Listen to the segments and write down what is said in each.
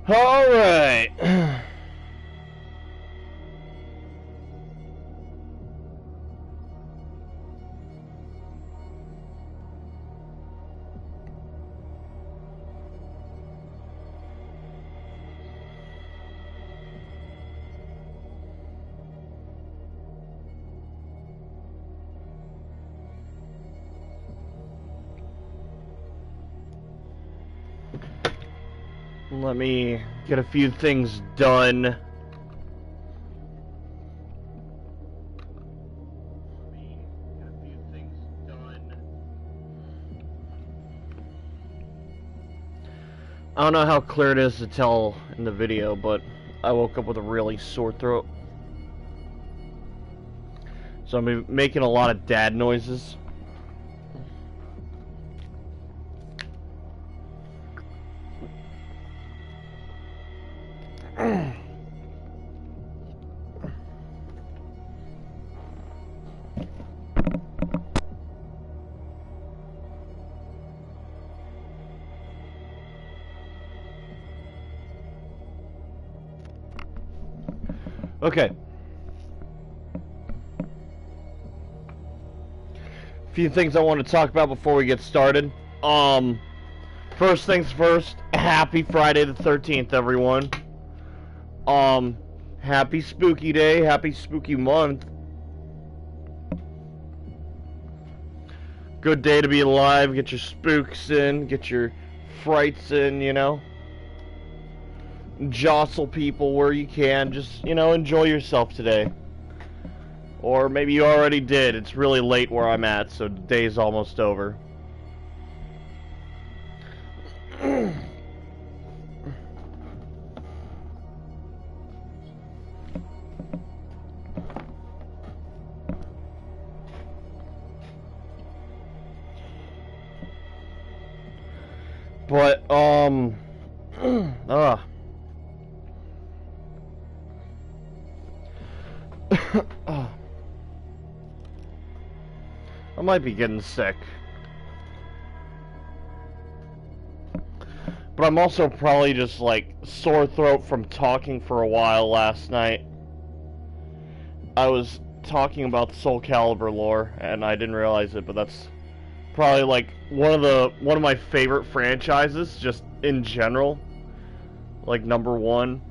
All right. Let me get a few things done. I don't know how clear it is to tell in the video, but I woke up with a really sore throat. So I'm making a lot of dad noises. Okay. A few things I want to talk about before we get started. First things first, happy Friday the 13th, everyone. Happy spooky day, happy spooky month. Good day to be alive, get your spooks in, get your frights in, you know. Jostle people where you can, just, you know, enjoy yourself today. Or maybe you already did, it's really late where I'm at, so the day's almost over. But, I might be getting sick. But I'm also probably just, like, sore throat from talking for a while last night. I was talking about Soul Calibur lore, and I didn't realize it, but that's probably, like, one of my favorite franchises, just in general. Like, #1.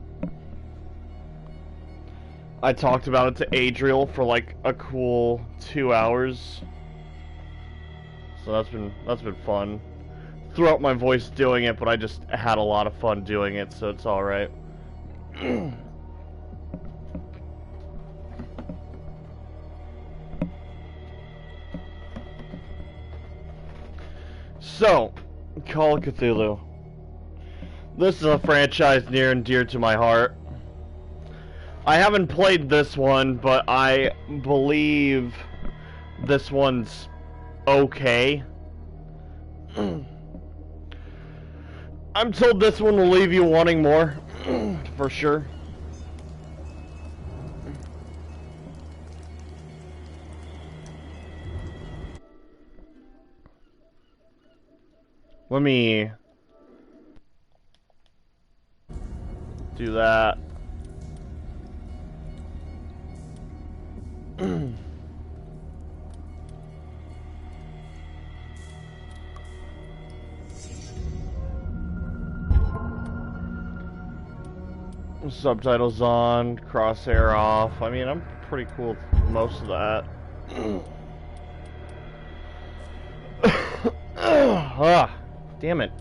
I talked about it to Adriel for, like, a cool 2 hours. So that's been fun. Threw out my voice doing it, but I just had a lot of fun doing it, so it's alright. So, Call of Cthulhu. This is a franchise near and dear to my heart. I haven't played this one, but I believe this one's okay. I'm told this one will leave you wanting more, for sure. Let me do that. Subtitles on, crosshair off. I mean, I'm pretty cool with most of that. Ah, damn it.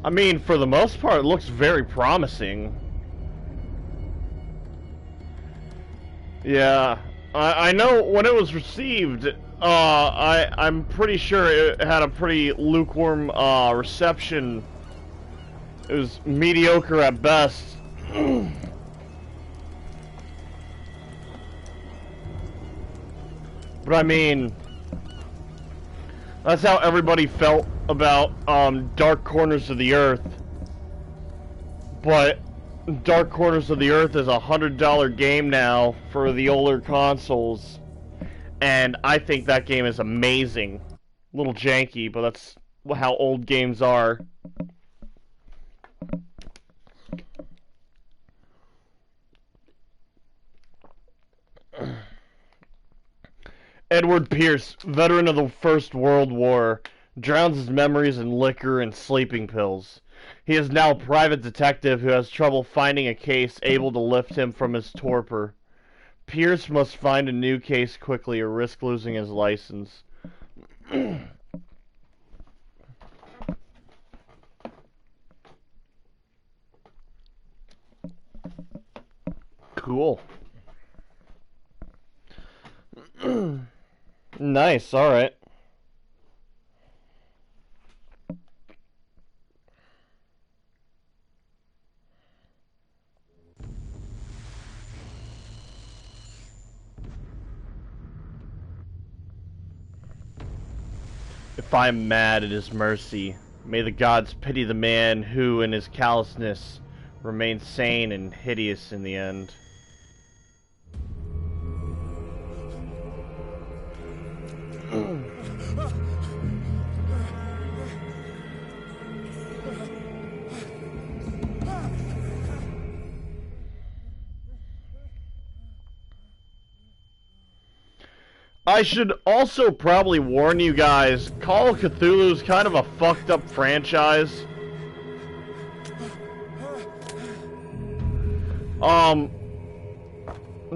I mean, for the most part, it looks very promising. Yeah, I know when it was received, I'm pretty sure it had a pretty lukewarm reception. It was mediocre at best. But I mean, that's how everybody felt about Dark Corners of the Earth, but Dark Corners of the Earth is a $100 game now for the older consoles, and I think that game is amazing. A little janky, but that's how old games are. Edward Pierce, veteran of the First World War, drowns his memories in liquor and sleeping pills. He is now a private detective who has trouble finding a case able to lift him from his torpor. Pierce must find a new case quickly or risk losing his license. Cool. Nice, alright. If I am mad at his mercy, may the gods pity the man who, in his callousness, remains sane and hideous in the end. I should also probably warn you guys, Call of Cthulhu is kind of a fucked up franchise.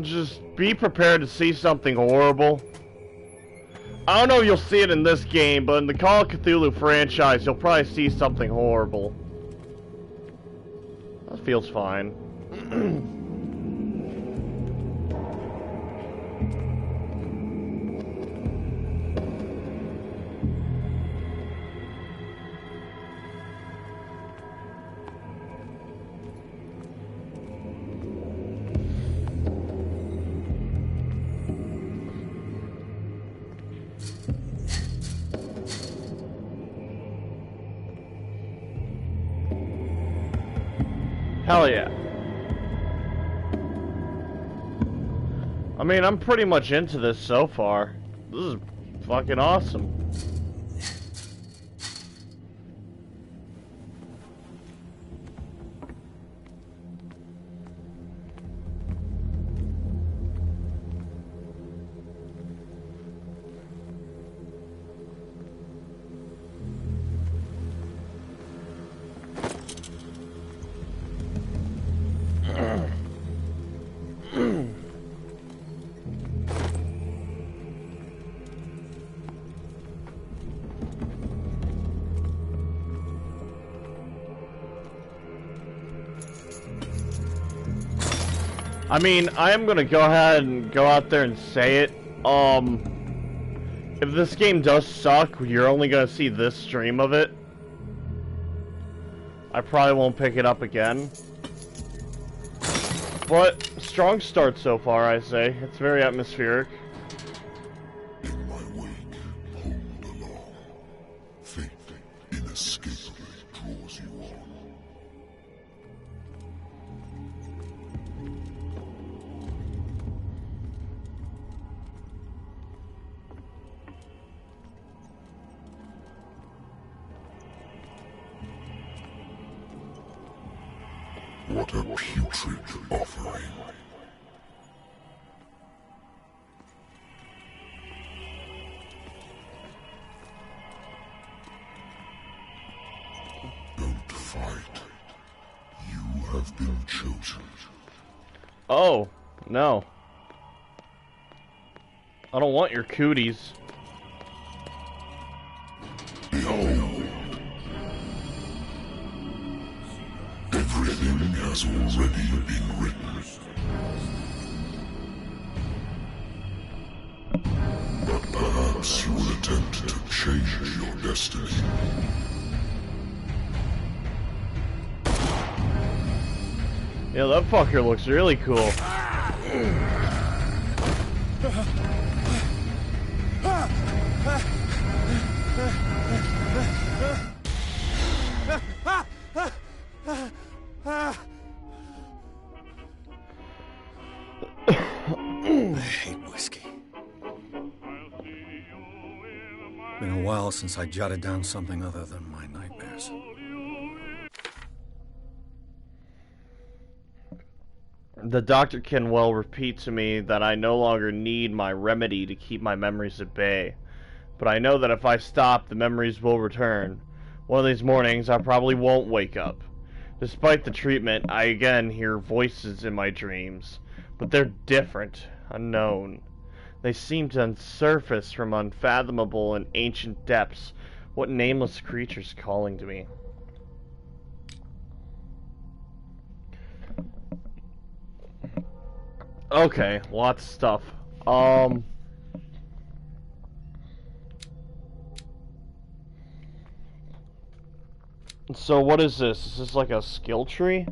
Just be prepared to see something horrible. I don't know if you'll see it in this game, but in the Call of Cthulhu franchise, you'll probably see something horrible. That feels fine. Hell yeah. I mean, I'm pretty much into this so far. This is fucking awesome. I mean, I am gonna go ahead and go out there and say it. If this game does suck, you're only gonna see this stream of it. I probably won't pick it up again. But, strong start so far, I say. It's very atmospheric. In my wake, hold along. Fate inescapably draws you on. What a putrid offering. Don't fight. You have been chosen. Oh, no. I don't want your cooties. Behold. Everything has already been written. But perhaps you will attempt to change your destiny. Yeah, that fucker looks really cool. I hate whiskey. Been a while since I jotted down something other than my nightmares. The doctor can well repeat to me that I no longer need my remedy to keep my memories at bay. But I know that if I stop, the memories will return. One of these mornings, I probably won't wake up. Despite the treatment, I again hear voices in my dreams. But they're different, unknown. They seem to surface from unfathomable and ancient depths. What nameless creatures calling to me? Okay, lots of stuff. So what is this? Is this like a skill tree?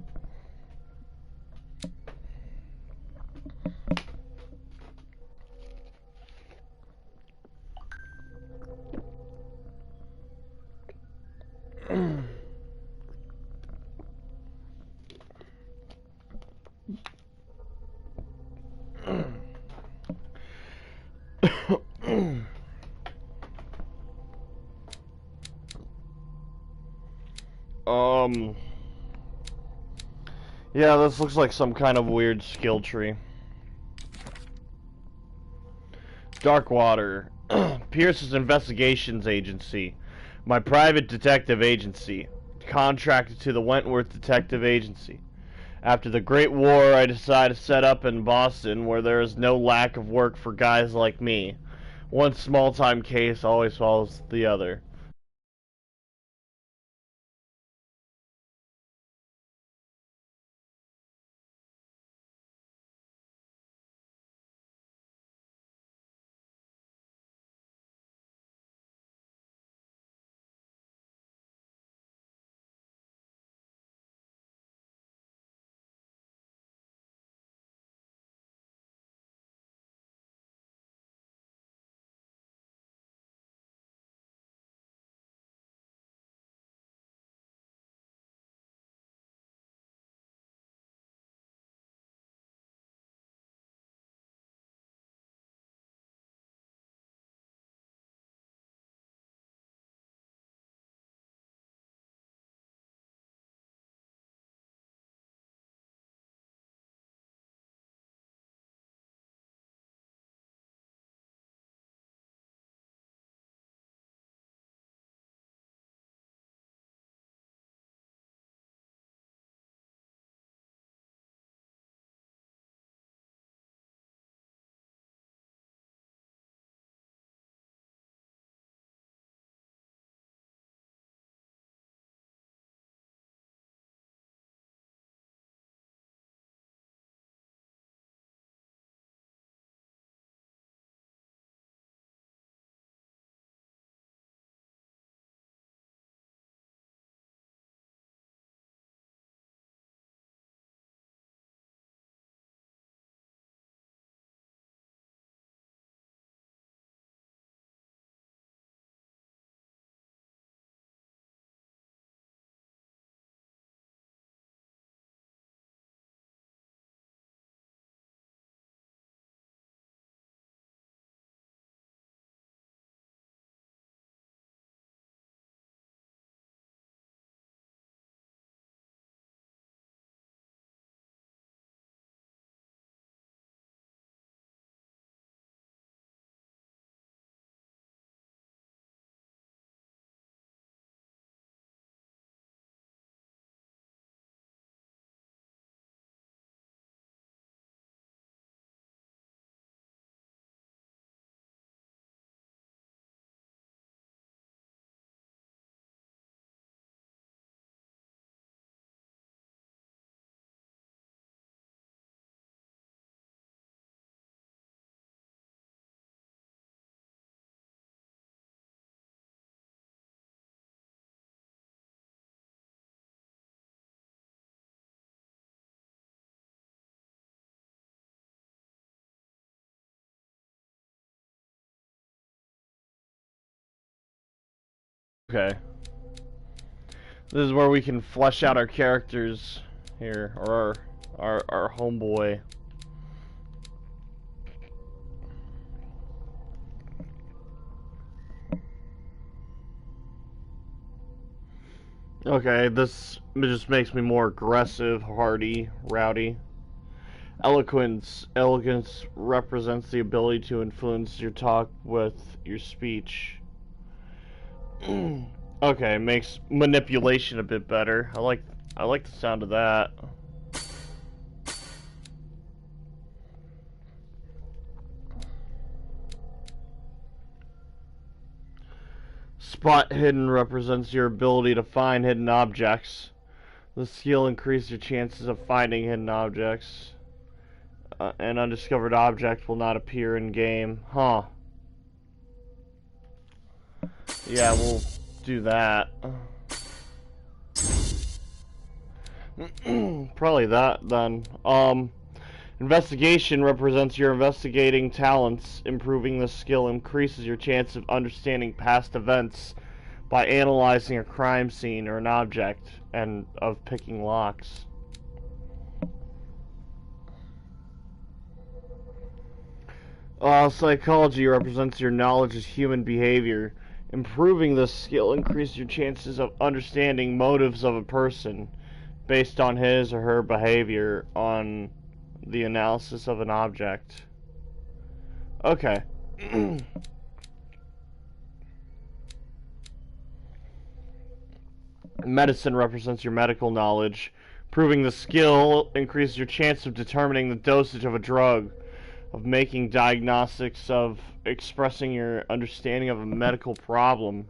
Yeah, this looks like some kind of weird skill tree. Darkwater. Pierce's investigations agency. My private detective agency. Contracted to the Wentworth Detective Agency. After the Great War, I decided to set up in Boston, where there is no lack of work for guys like me. One small-time case always follows the other. Okay. This is where we can flesh out our characters here, or our homeboy. Okay, this just makes me more aggressive, hardy, rowdy. Elegance represents the ability to influence your talk with your speech. Okay, makes manipulation a bit better. I like the sound of that. Spot hidden represents your ability to find hidden objects. The skill increases your chances of finding hidden objects. An undiscovered object will not appear in game. Huh. Yeah, we'll do that. Probably that then. Investigation represents your investigating talents. Improving this skill increases your chance of understanding past events by analyzing a crime scene or an object, and of picking locks. Psychology represents your knowledge of human behavior. Improving this skill increases your chances of understanding motives of a person based on his or her behavior on the analysis of an object. Okay. Medicine represents your medical knowledge. Proving the skill increases your chance of determining the dosage of a drug, of making diagnostics, of expressing your understanding of a medical problem.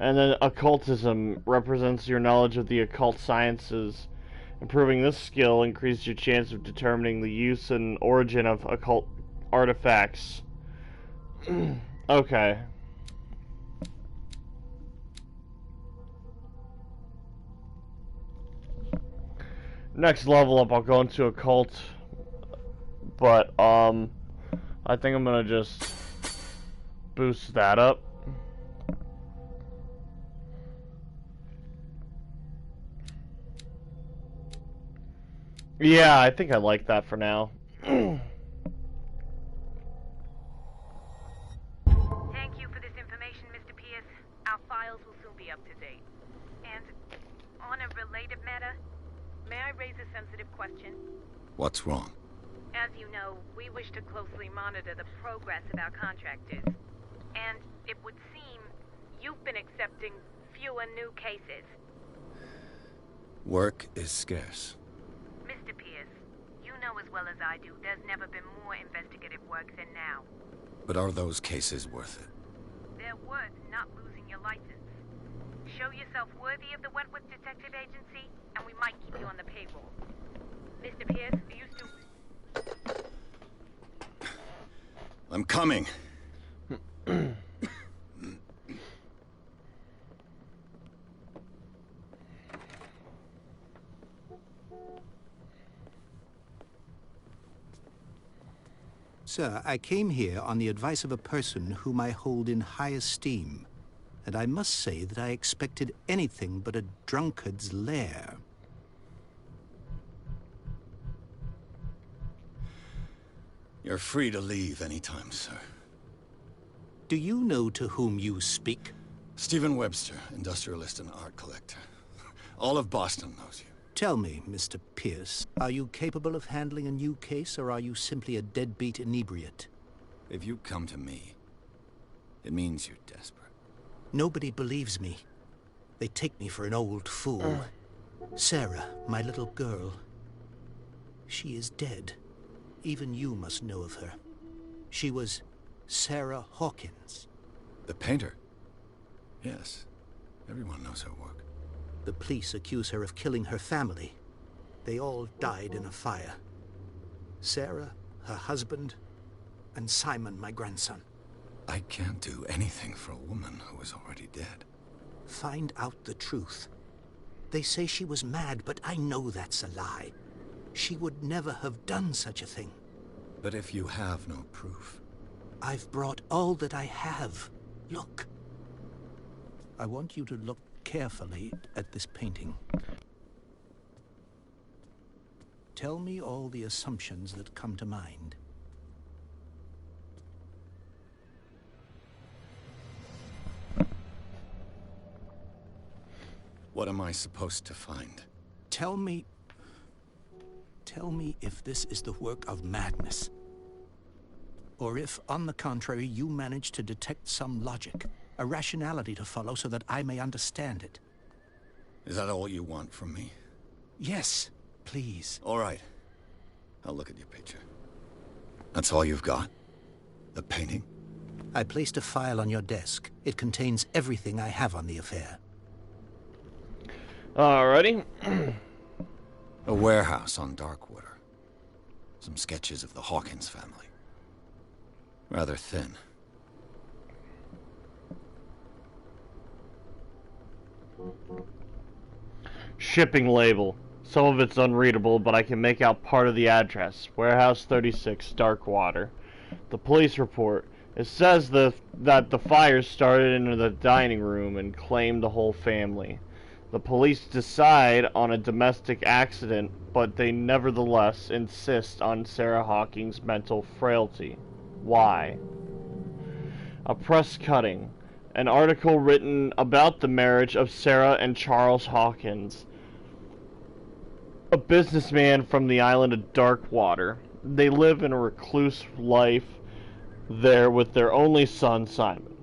And then occultism represents your knowledge of the occult sciences. Improving this skill increases your chance of determining the use and origin of occult artifacts. Okay. Next level up, I'll go into occult, but I think I'm gonna just boost that up. Yeah, I think I like that for now. Thank you for this information, Mr. Pierce. Our files will soon be up to date. And on a related matter, may I raise a sensitive question? What's wrong? As you know, we wish to closely monitor the progress of our contractors. And it would seem you've been accepting fewer new cases. Work is scarce. Mr. Pierce, you know as well as I do, there's never been more investigative work than now. But are those cases worth it? They're worth not losing your license. Show yourself worthy of the Wentworth Detective Agency, and we might keep you on the payroll. Mr. Pierce, are you still... I'm coming. Sir, I came here on the advice of a person whom I hold in high esteem, and I must say that I expected anything but a drunkard's lair. You're free to leave anytime, sir. Do you know to whom you speak? Stephen Webster, industrialist and art collector. All of Boston knows you. Tell me, Mr. Pierce, are you capable of handling a new case, or are you simply a deadbeat inebriate? If you come to me, it means you're desperate. Nobody believes me. They take me for an old fool. Sarah, my little girl, she is dead. Even you must know of her. She was Sarah Hawkins. The painter? Yes. Everyone knows her work. The police accuse her of killing her family. They all died in a fire. Sarah, her husband, and Simon, my grandson. I can't do anything for a woman who is already dead. Find out the truth. They say she was mad, but I know that's a lie. She would never have done such a thing. But if you have no proof... I've brought all that I have. Look. I want you to look carefully at this painting. Tell me all the assumptions that come to mind. What am I supposed to find? Tell me if this is the work of madness. Or if, on the contrary, you manage to detect some logic, a rationality to follow so that I may understand it. Is that all you want from me? Yes, please. All right. I'll look at your picture. That's all you've got? The painting? I placed a file on your desk. It contains everything I have on the affair. Alrighty. A warehouse on Darkwater. Some sketches of the Hawkins family. Rather thin. Shipping label. Some of it's unreadable, but I can make out part of the address. Warehouse 36, Darkwater. The police report. It says that the fire started in the dining room and claimed the whole family. The police decide on a domestic accident, but they nevertheless insist on Sarah Hawkins' mental frailty. Why? A press cutting. An article written about the marriage of Sarah and Charles Hawkins, a businessman from the island of Darkwater. They live in a recluse life there with their only son, Simon.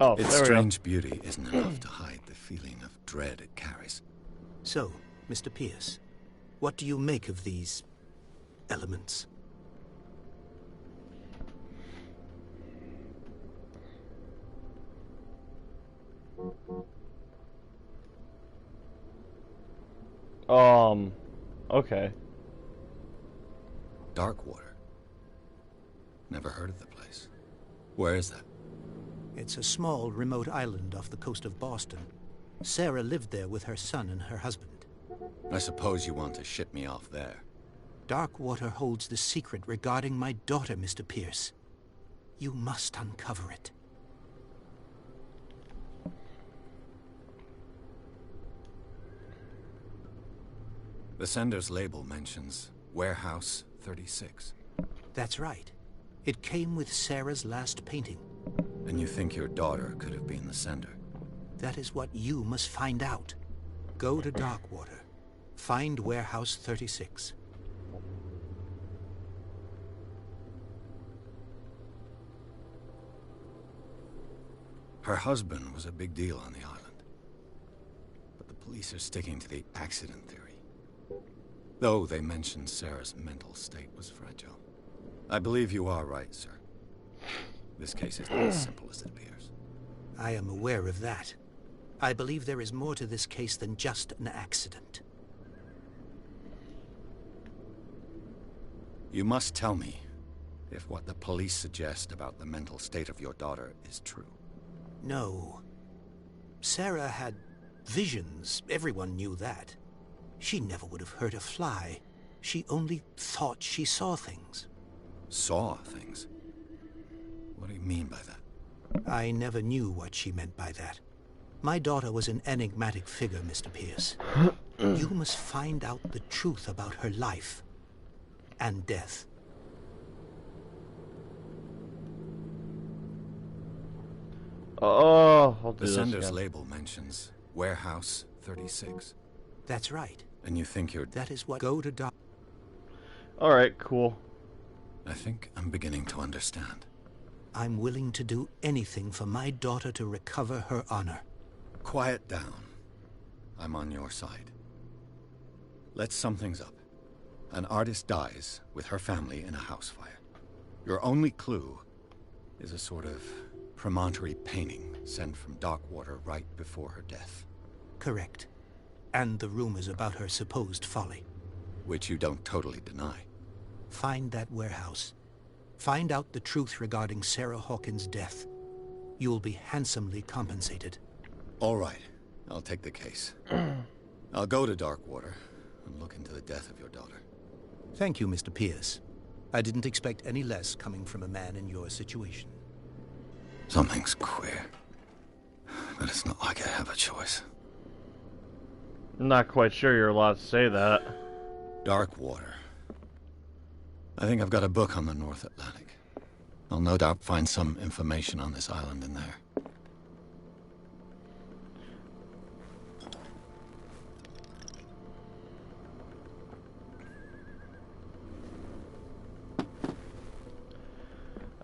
Oh, Its strange beauty isn't enough to hide the feeling of dread it carries. So, Mr. Pierce, what do you make of these elements? Okay. Darkwater. Never heard of the place. Where is that? It's a small, remote island off the coast of Boston. Sarah lived there with her son and her husband. I suppose you want to ship me off there. Darkwater holds the secret regarding my daughter, Mr. Pierce. You must uncover it. The sender's label mentions Warehouse 36. That's right. It came with Sarah's last painting. And you think your daughter could have been the sender? That is what you must find out. Go to Darkwater. Find Warehouse 36. Her husband was a big deal on the island. But the police are sticking to the accident theory. Though they mentioned Sarah's mental state was fragile. I believe you are right, sir. This case is not as simple as it appears. I am aware of that. I believe there is more to this case than just an accident. You must tell me if what the police suggest about the mental state of your daughter is true. No. Sarah had visions. Everyone knew that. She never would have hurt a fly. She only thought she saw things. Saw things? What do you mean by that? I never knew what she meant by that. My daughter was an enigmatic figure, Mr. Pierce. You must find out the truth about her life and death. Oh, I'll do The this sender's again. label mentions Warehouse 36. That's right. And you think you're... That is what... Go to Doc... Alright, cool. I think I'm beginning to understand. I'm willing to do anything for my daughter to recover her honor. Quiet down. I'm on your side. Let's sum things up. An artist dies with her family in a house fire. Your only clue is a sort of promontory painting sent from Darkwater right before her death. Correct. And the rumors about her supposed folly. Which you don't totally deny. Find that warehouse. Find out the truth regarding Sarah Hawkins' death. You'll be handsomely compensated. All right. I'll take the case. I'll go to Darkwater, and look into the death of your daughter. Thank you, Mr. Pierce. I didn't expect any less coming from a man in your situation. Something's queer. But it's not like I have a choice. I'm not quite sure you're allowed to say that. Dark water. I think I've got a book on the North Atlantic. I'll no doubt find some information on this island in there.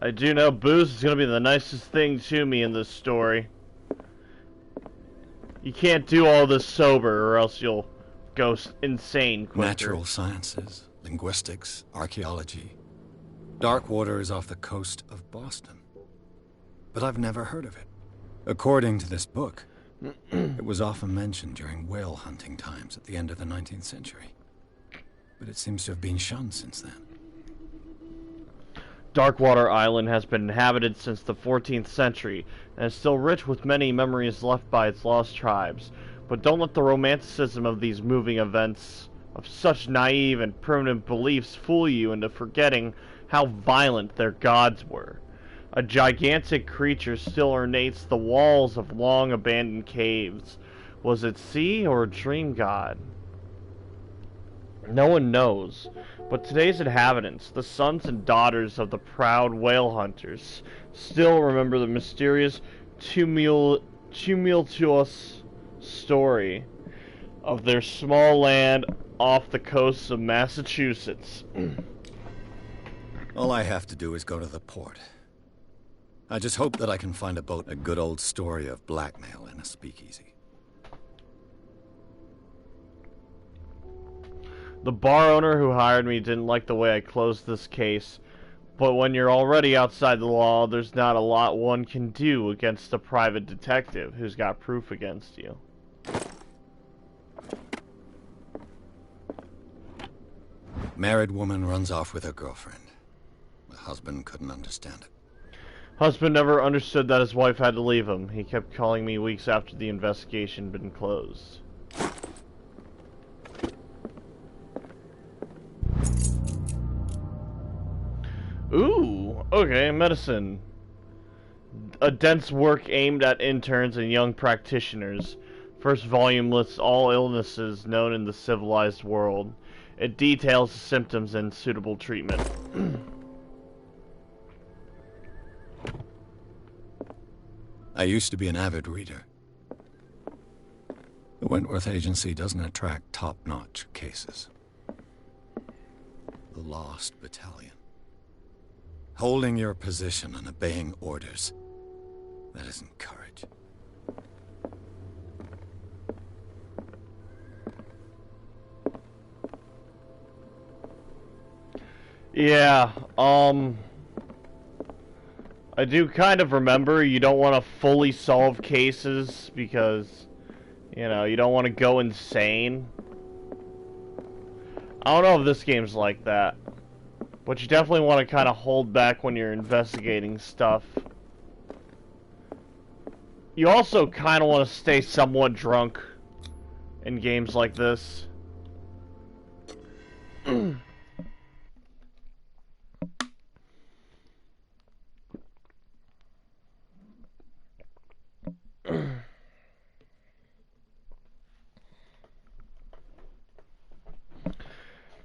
I do know booze is going to be the nicest thing to me in this story. You can't do all this sober or else you'll go insane quicker. Natural sciences, linguistics, archaeology. Dark water is off the coast of Boston. But I've never heard of it. According to this book, it was often mentioned during whale hunting times at the end of the 19th century. But it seems to have been shunned since then. Darkwater Island has been inhabited since the 14th century, and is still rich with many memories left by its lost tribes. But don't let the romanticism of these moving events, of such naive and primitive beliefs, fool you into forgetting how violent their gods were. A gigantic creature still ornates the walls of long-abandoned caves. Was it sea or a dream god? No one knows, but today's inhabitants, the sons and daughters of the proud whale hunters, still remember the mysterious tumultuous story of their small land off the coast of Massachusetts. All I have to do is go to the port. I just hope that I can find a good old story of blackmail in a speakeasy. The bar owner who hired me didn't like the way I closed this case, but when you're already outside the law, there's not a lot one can do against a private detective who's got proof against you. Married woman runs off with her girlfriend. The husband couldn't understand it. Husband never understood that his wife had to leave him. He kept calling me weeks after the investigation had been closed. Ooh, okay, medicine. A dense work aimed at interns and young practitioners. First volume lists all illnesses known in the civilized world. It details the symptoms and suitable treatment. I used to be an avid reader. The Wentworth Agency doesn't attract top-notch cases. The Lost Battalion. Holding your position and obeying orders. That isn't courage. Yeah, I do kind of remember you don't want to fully solve cases because, you know, you don't want to go insane. I don't know if this game's like that. But you definitely want to kind of hold back when you're investigating stuff. You also kind of want to stay somewhat drunk in games like this.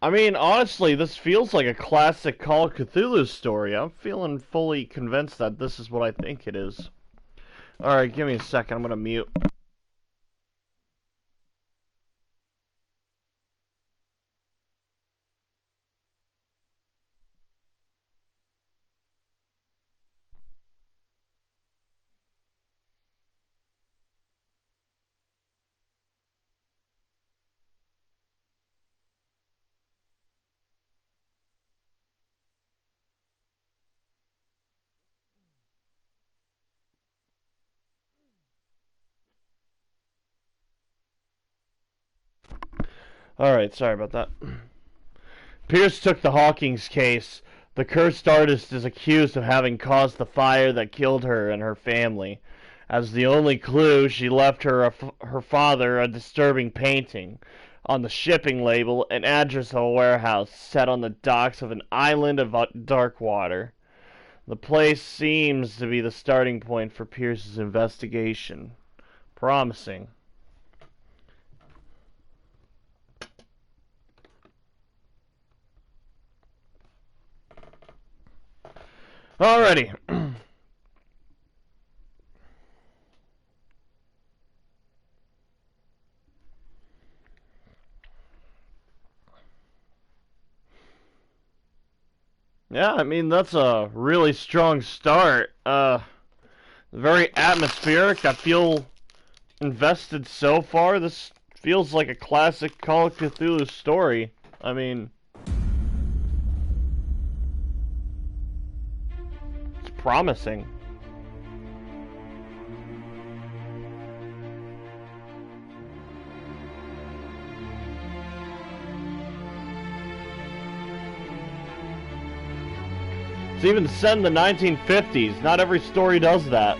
I mean, honestly, this feels like a classic Call of Cthulhu story. I'm feeling fully convinced that this is what I think it is. Alright, give me a second. I'm gonna mute. Alright, sorry about that. Pierce took the Hawkins case. The cursed artist is accused of having caused the fire that killed her and her family. As the only clue, she left her father a disturbing painting. On the shipping label, an address of a warehouse set on the docks of an island of dark water. The place seems to be the starting point for Pierce's investigation. Promising. Alrighty. Yeah, I mean, that's a really strong start. Very atmospheric. I feel invested so far. This feels like a classic Call of Cthulhu story. I mean, it's promising. It's even set in the 1950s. Not every story does that.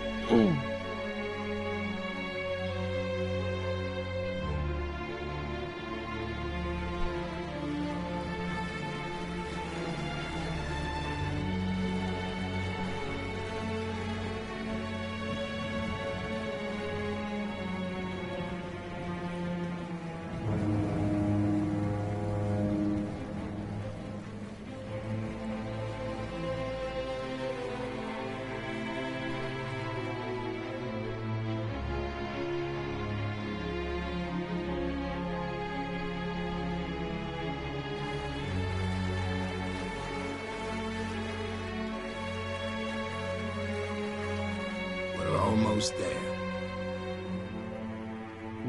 Almost there.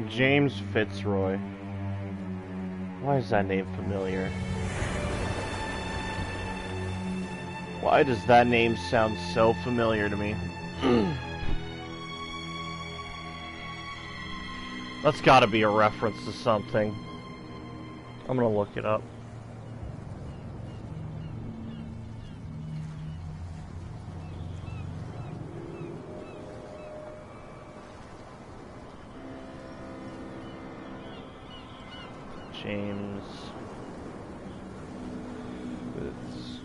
James Fitzroy. Why is that name familiar? Why does that name sound so familiar to me? That's gotta be a reference to something. I'm gonna look it up. James Fitz.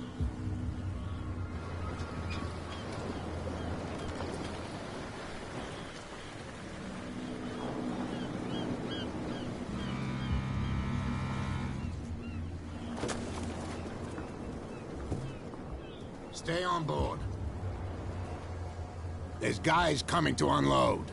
Stay on board. There's guys coming to unload.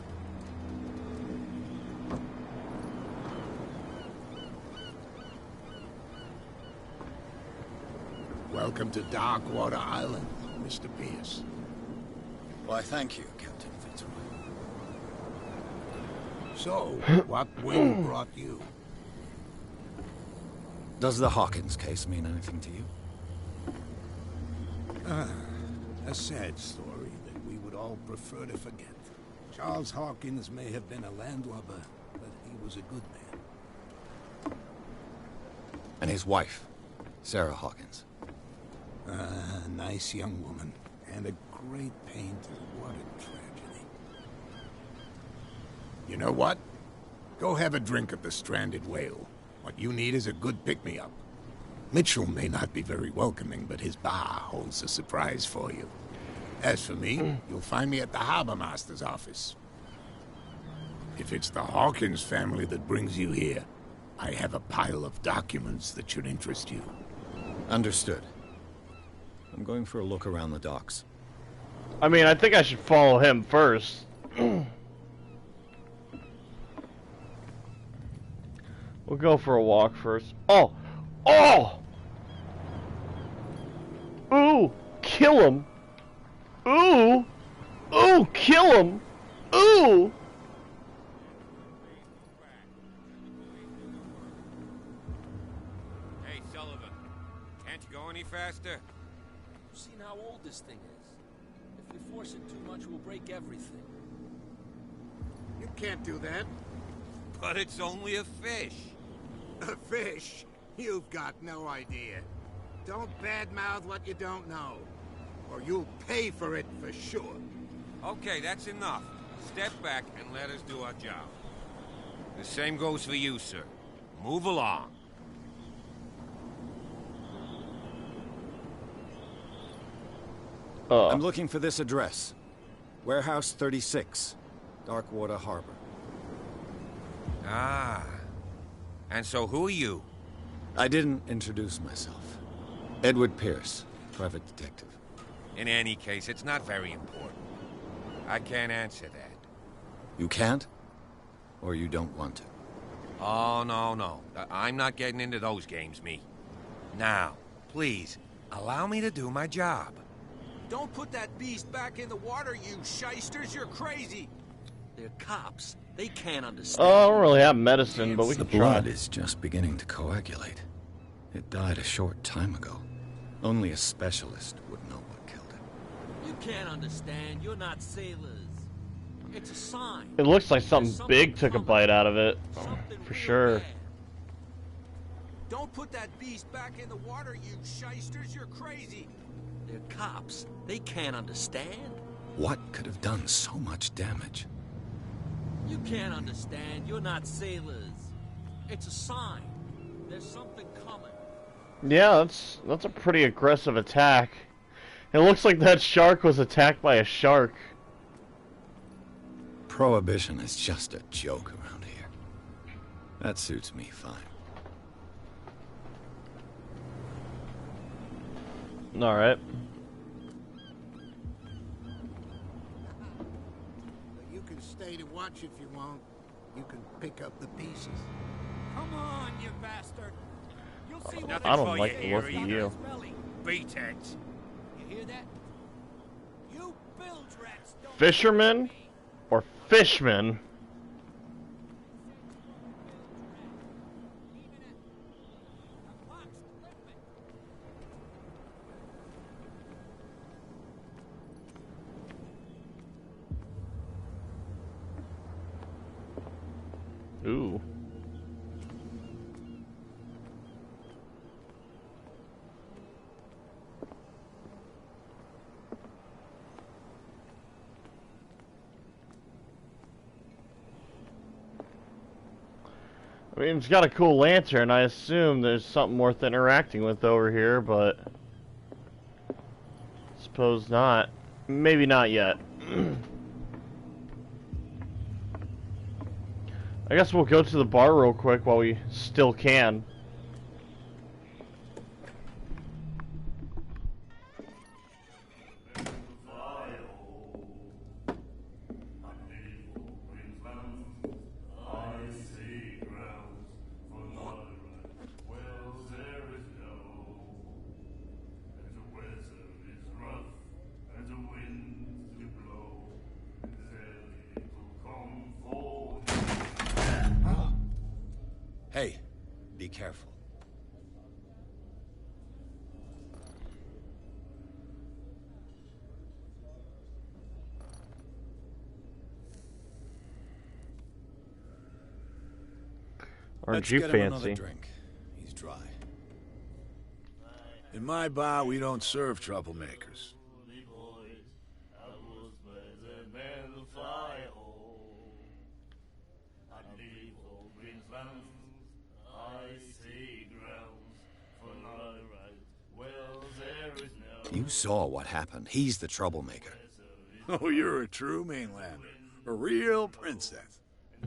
Welcome to Darkwater Island, Mr. Pierce. Why, thank you, Captain Fitzroy. So, what wind brought you? Does the Hawkins case mean anything to you? A sad story that we would all prefer to forget. Charles Hawkins may have been a landlubber, but he was a good man. And his wife, Sarah Hawkins. A nice young woman, and a great painter. What a tragedy. You know what? Go have a drink at the Stranded Whale. What you need is a good pick-me-up. Mitchell may not be very welcoming, but his bar holds a surprise for you. As for me, you'll find me at the Harbor Master's office. If it's the Hawkins family that brings you here, I have a pile of documents that should interest you. Understood. I'm going for a look around the docks. I mean, I think I should follow him first. We'll go for a walk first. Oh! Oh! Ooh! Kill him! Ooh! Ooh! Kill him! Ooh! Hey, Sullivan. Can't you go any faster? You've seen how old this thing is. If we force it too much, we'll break everything. You can't do that. But it's only a fish. A fish? You've got no idea. Don't badmouth what you don't know, or you'll pay for it for sure. Okay, that's enough. Step back and let us do our job. The same goes for you, sir. Move along. I'm looking for this address. Warehouse 36, Darkwater Harbor. Ah. And so who are you? I didn't introduce myself. Edward Pierce, private detective. In any case, it's not very important. I can't answer that. You can't? Or you don't want to? Oh, no. I'm not getting into those games, me. Now, please, allow me to do my job. Don't put that beast back in the water, you shysters. You're crazy. They're cops. They can't understand. Oh, I don't really have medicine, but we The can try. blood is just beginning to coagulate. It died a short time ago. Only a specialist would know what killed it. You can't understand. You're not sailors. It's a sign. It looks like something big took a coming. bite out of it. Something For real sure. bad. Don't put that beast back in the water, you shysters. You're crazy. They're cops. They can't understand. What could have done so much damage? You can't understand. You're not sailors. It's a sign. There's something coming. Yeah, that's a pretty aggressive attack. It looks like that shark was attacked by a shark. Prohibition is just a joke around here. That suits me fine. Alright. You can stay to watch if you want. You can pick up the pieces. Come on, you bastard. You'll see what I don't for like you the here look of either. you. Beat it. You hear that? You bilge rats don't Fisherman or fishman? Ooh. I mean, it's got a cool lantern. I assume there's something worth interacting with over here, but suppose not. Maybe not yet. I guess we'll go to the bar real quick while we still can. Hey, be careful. Aren't Let's you get him another fancy? drink. He's dry. In my bar, we don't serve troublemakers. You saw what happened. He's the troublemaker. Oh, you're a true mainlander. A real princess.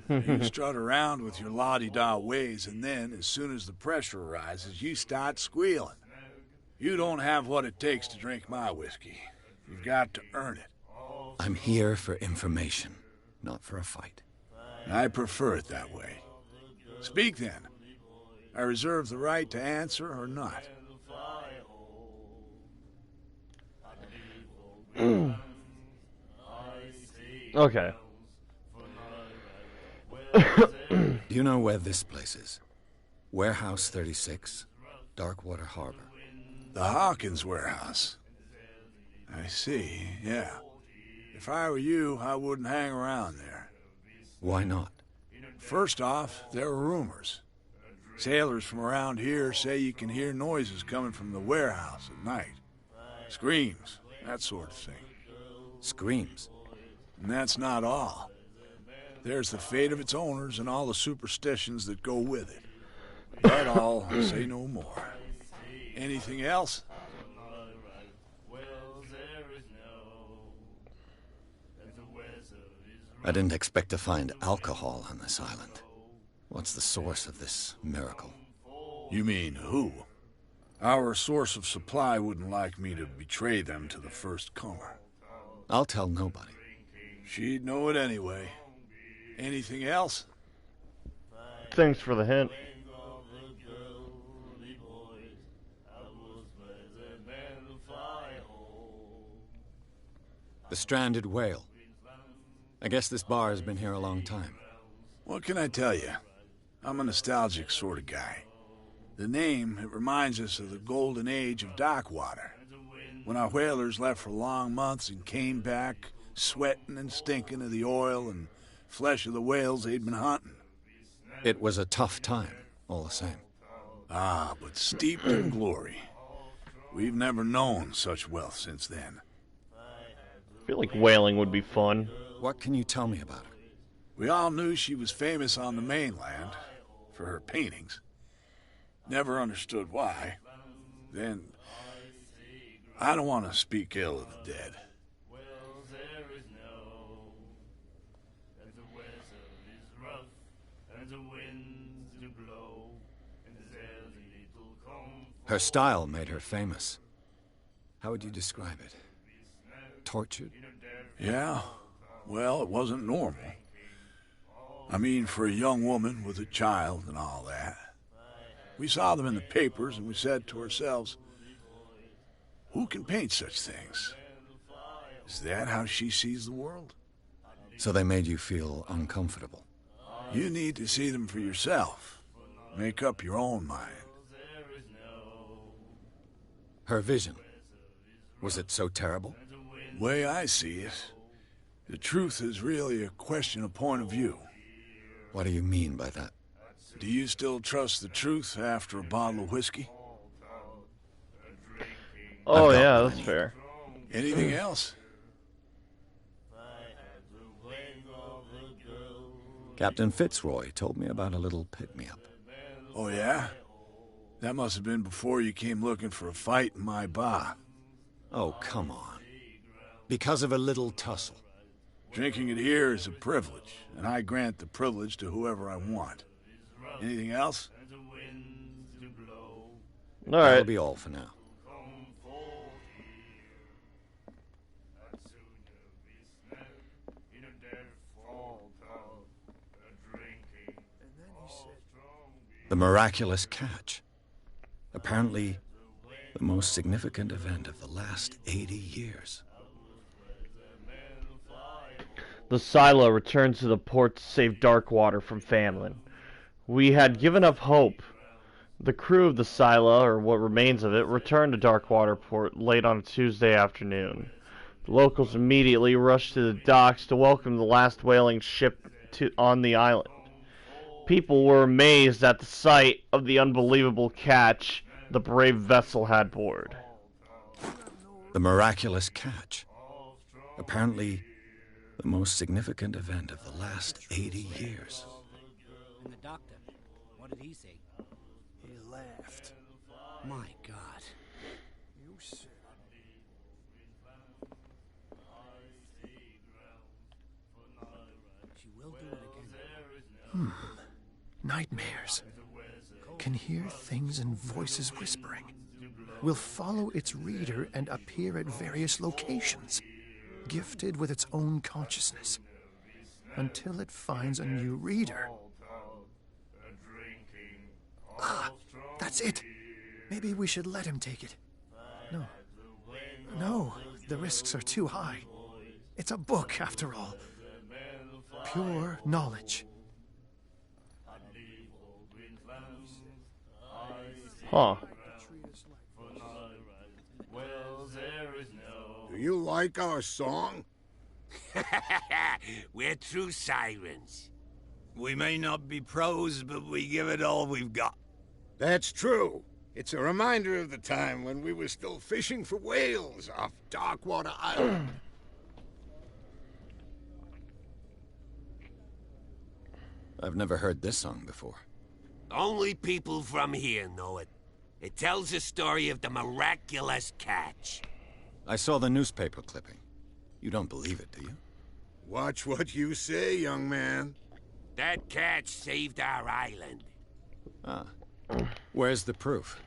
You strut around with your la-di-da ways, and then, as soon as the pressure arises, you start squealing. You don't have what it takes to drink my whiskey. You've got to earn it. I'm here for information, not for a fight. I prefer it that way. Speak then. I reserve the right to answer or not. Okay. Do you know where this place is? Warehouse 36, Darkwater Harbor. The Hawkins warehouse. I see, yeah. If I were you, I wouldn't hang around there. Why not? First off, there are rumors. Sailors from around here say you can hear noises coming from the warehouse at night. Screams, that sort of thing. Screams. And that's not all. There's the fate of its owners and all the superstitions that go with it. But I'll say no more. Anything else? I didn't expect to find alcohol on this island. What's the source of this miracle? You mean who? Our source of supply wouldn't like me to betray them to the first comer. I'll tell nobody. She'd know it anyway. Anything else? Thanks for the hint. The Stranded Whale. I guess this bar has been here a long time. What can I tell you? I'm a nostalgic sort of guy. The name, it reminds us of the golden age of dock water. When our whalers left for long months and came back, sweating and stinking of the oil and flesh of the whales they'd been hunting. It was a tough time, all the same. Ah, but steeped in glory. We've never known such wealth since then. I feel like whaling would be fun. What can you tell me about her? We all knew she was famous on the mainland for her paintings. Never understood why. Then, I don't want to speak ill of the dead. Her style made her famous. How would you describe it? Tortured? Yeah, well, it wasn't normal. I mean, for a young woman with a child and all that. We saw them in the papers and we said to ourselves, who can paint such things? Is that how she sees the world? So they made you feel uncomfortable? You need to see them for yourself. Make up your own mind. Her vision. Was it so terrible? Way I see it, the truth is really a question of point of view. What do you mean by that? Do you still trust the truth after a bottle of whiskey? Oh yeah, that's fair. Anything else? Captain Fitzroy told me about a little pick-me-up. Oh yeah? That must have been before you came looking for a fight in my bar. Oh, come on. Because of a little tussle. Drinking it here is a privilege, and I grant the privilege to whoever I want. Anything else? All right. That'll be all for now. The miraculous catch. Apparently, the most significant event of the last 80 years. The silo returned to the port to save Darkwater from famine. We had given up hope. The crew of the silo, or what remains of it, returned to Darkwater port late on a Tuesday afternoon. The locals immediately rushed to the docks to welcome the last whaling ship on the island. People were amazed at the sight of the unbelievable catch the brave vessel had aboard. The miraculous catch. Apparently, the most significant event of the last 80 years. And the doctor, what did he say? He laughed. My God. You said... She will do it again. Nightmares. Can hear things and voices whispering. Will follow its reader and appear at various locations, gifted with its own consciousness, until it finds a new reader. Ah, that's it. Maybe we should let him take it. No, the risks are too high. It's a book, after all. Pure knowledge. Huh. Do you like our song? We're true sirens. We may not be pros, but we give it all we've got. That's true. It's a reminder of the time when we were still fishing for whales off Darkwater Island. I've never heard this song before. Only people from here know it. It tells the story of the miraculous catch. I saw the newspaper clipping. You don't believe it, do you? Watch what you say, young man. That catch saved our island. Ah. Where's the proof?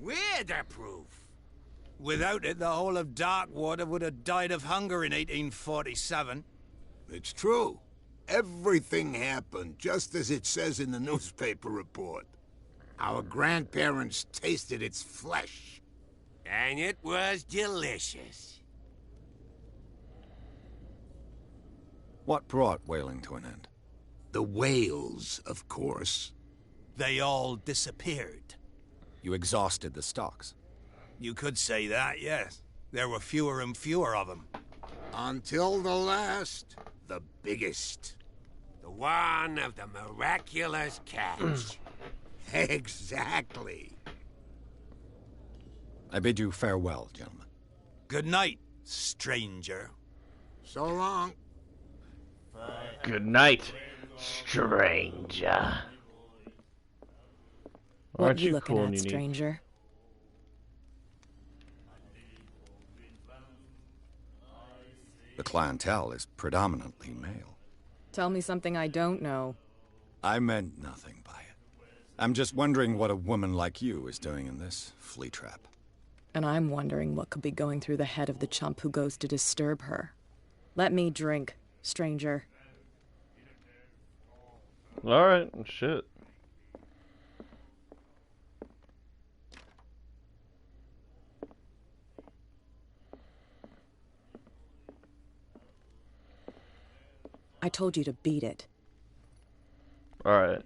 We're the proof. Without it, the whole of Darkwater would have died of hunger in 1847. It's true. Everything happened just as it says in the newspaper report. Our grandparents tasted its flesh. And it was delicious. What brought whaling to an end? The whales, of course. They all disappeared. You exhausted the stocks. You could say that, yes. There were fewer and fewer of them. Until the last, the biggest. The one of the miraculous catch. Exactly. I bid you farewell, gentlemen. Good night, stranger. So long. Good night, stranger. What Aren't you you looking cool at, and unique? stranger? The clientele is predominantly male. Tell me something I don't know. I meant nothing by it. I'm just wondering what a woman like you is doing in this flea trap. And I'm wondering what could be going through the head of the chump who goes to disturb her. Let me drink, stranger. Alright, shit. I told you to beat it. Alright.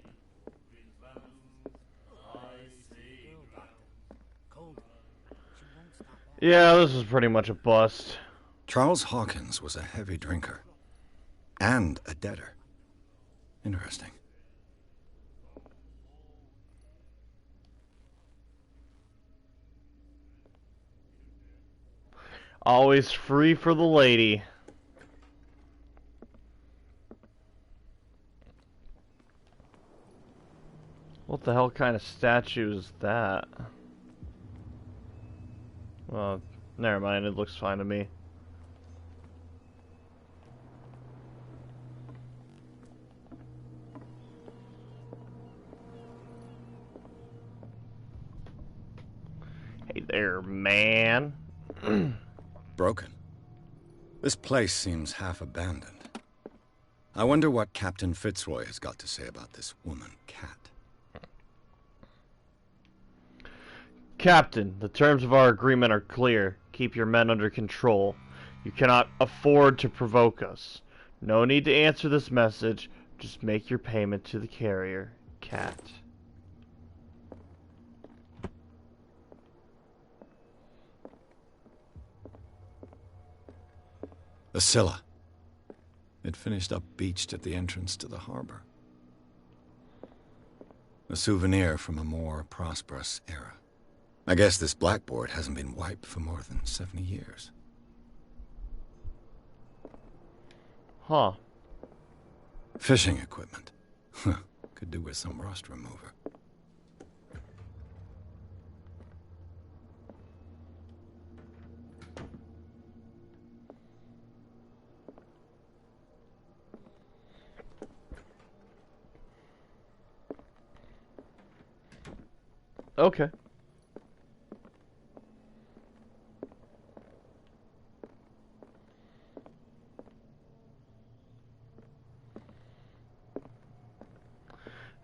Yeah, this is pretty much a bust. Charles Hawkins was a heavy drinker. And a debtor. Interesting. Always free for the lady. What the hell kind of statue is that? Well, never mind, it looks fine to me. Hey there, man. Broken. This place seems half abandoned. I wonder what Captain Fitzroy has got to say about this woman, Cat. Captain, the terms of our agreement are clear. Keep your men under control. You cannot afford to provoke us. No need to answer this message. Just make your payment to the carrier, Cat. The Scylla. It finished up beached at the entrance to the harbor. A souvenir from a more prosperous era. I guess this blackboard hasn't been wiped for more than 70 years. Huh. Fishing equipment. Could do with some rust remover. Okay.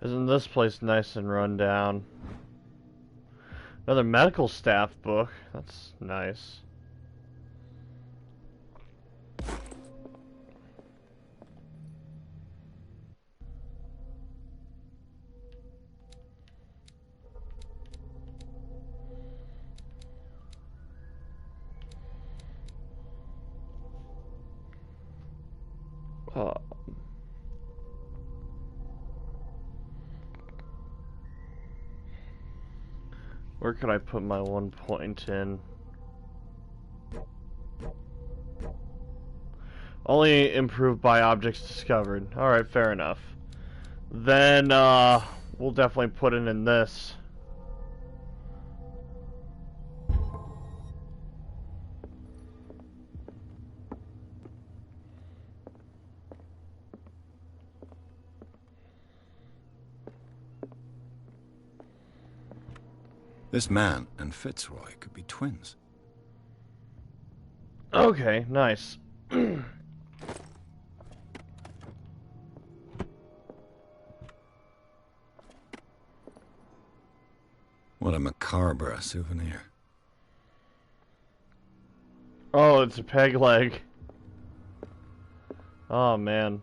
Isn't this place nice and run down? Another medical staff book. That's nice. Where could I put my 1 point in? Only improved by objects discovered. Alright, fair enough. Then, we'll definitely put it in this. This man and Fitzroy could be twins. Okay, nice. What a macabre souvenir. Oh, it's a peg leg. Oh, man.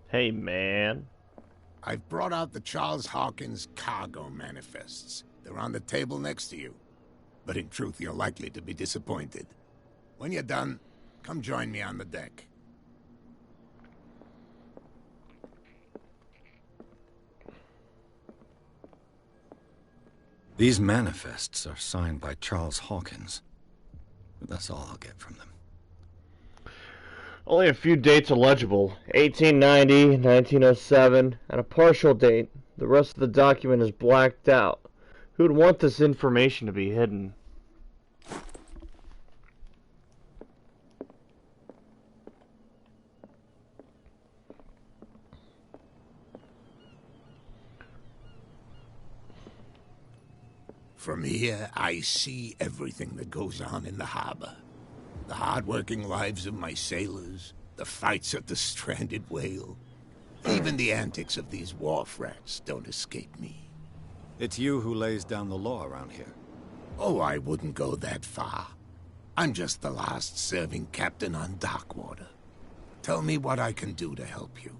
Hey, man. I've brought out the Charles Hawkins cargo manifests. They're on the table next to you. But in truth, you're likely to be disappointed. When you're done, come join me on the deck. These manifests are signed by Charles Hawkins. But that's all I'll get from them. Only a few dates are legible. 1890, 1907, and a partial date. The rest of the document is blacked out. Who'd want this information to be hidden? From here, I see everything that goes on in the harbor. The hard-working lives of my sailors, the fights at the stranded whale. Even the antics of these wharf rats don't escape me. It's you who lays down the law around here. Oh, I wouldn't go that far. I'm just the last serving captain on Darkwater. Tell me what I can do to help you.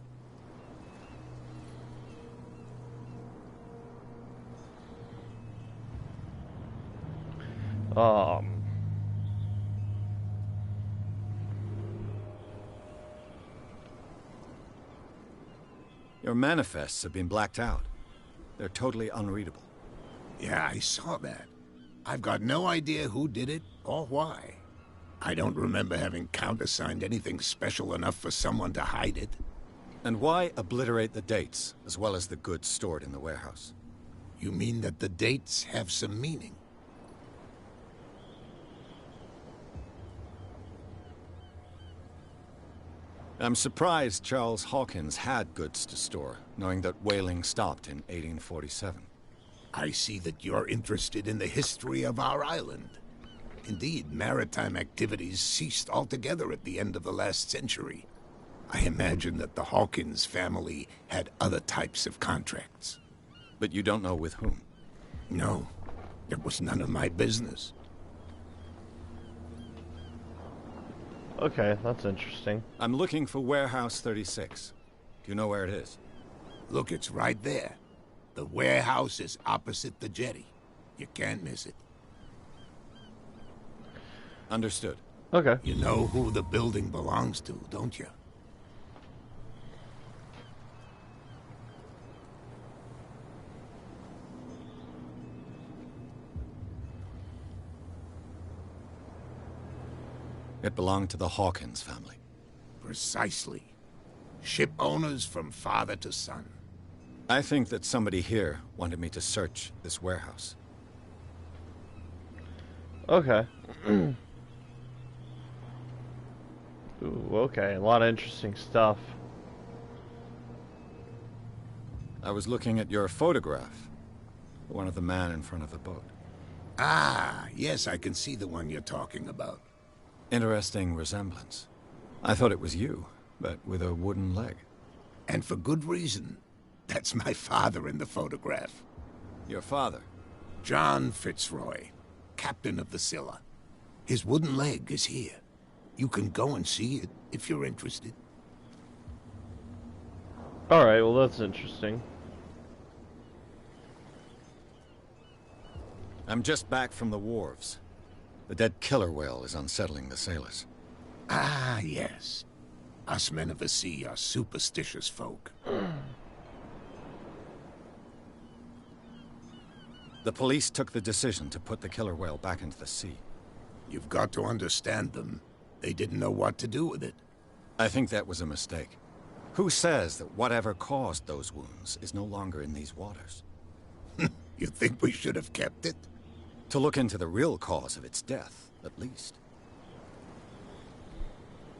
Your manifests have been blacked out. They're totally unreadable. Yeah, I saw that. I've got no idea who did it or why. I don't remember having countersigned anything special enough for someone to hide it. And why obliterate the dates, as well as the goods stored in the warehouse? You mean that the dates have some meaning? I'm surprised Charles Hawkins had goods to store, knowing that whaling stopped in 1847. I see that you're interested in the history of our island. Indeed, maritime activities ceased altogether at the end of the last century. I imagine that the Hawkins family had other types of contracts. But you don't know with whom? No, it was none of my business. Okay, that's interesting. I'm looking for Warehouse 36. Do you know where it is? Look, it's right there. The warehouse is opposite the jetty. You can't miss it. Understood. Okay. You know who the building belongs to, don't you? It belonged to the Hawkins family. Precisely. Ship owners from father to son. I think that somebody here wanted me to search this warehouse. Okay. Ooh, okay. A lot of interesting stuff. I was looking at your photograph. One of the man in front of the boat. Ah, yes, I can see the one you're talking about. Interesting resemblance. I thought it was you, but with a wooden leg. And for good reason. That's my father in the photograph. Your father? John Fitzroy, captain of the Scylla. His wooden leg is here. You can go and see it if you're interested. Alright, well that's interesting. I'm just back from the wharves. The dead killer whale is unsettling the sailors. Ah, yes. Us men of the sea are superstitious folk. The police took the decision to put the killer whale back into the sea. You've got to understand them. They didn't know what to do with it. I think that was a mistake. Who says that whatever caused those wounds is no longer in these waters? You think we should have kept it? To look into the real cause of its death, at least.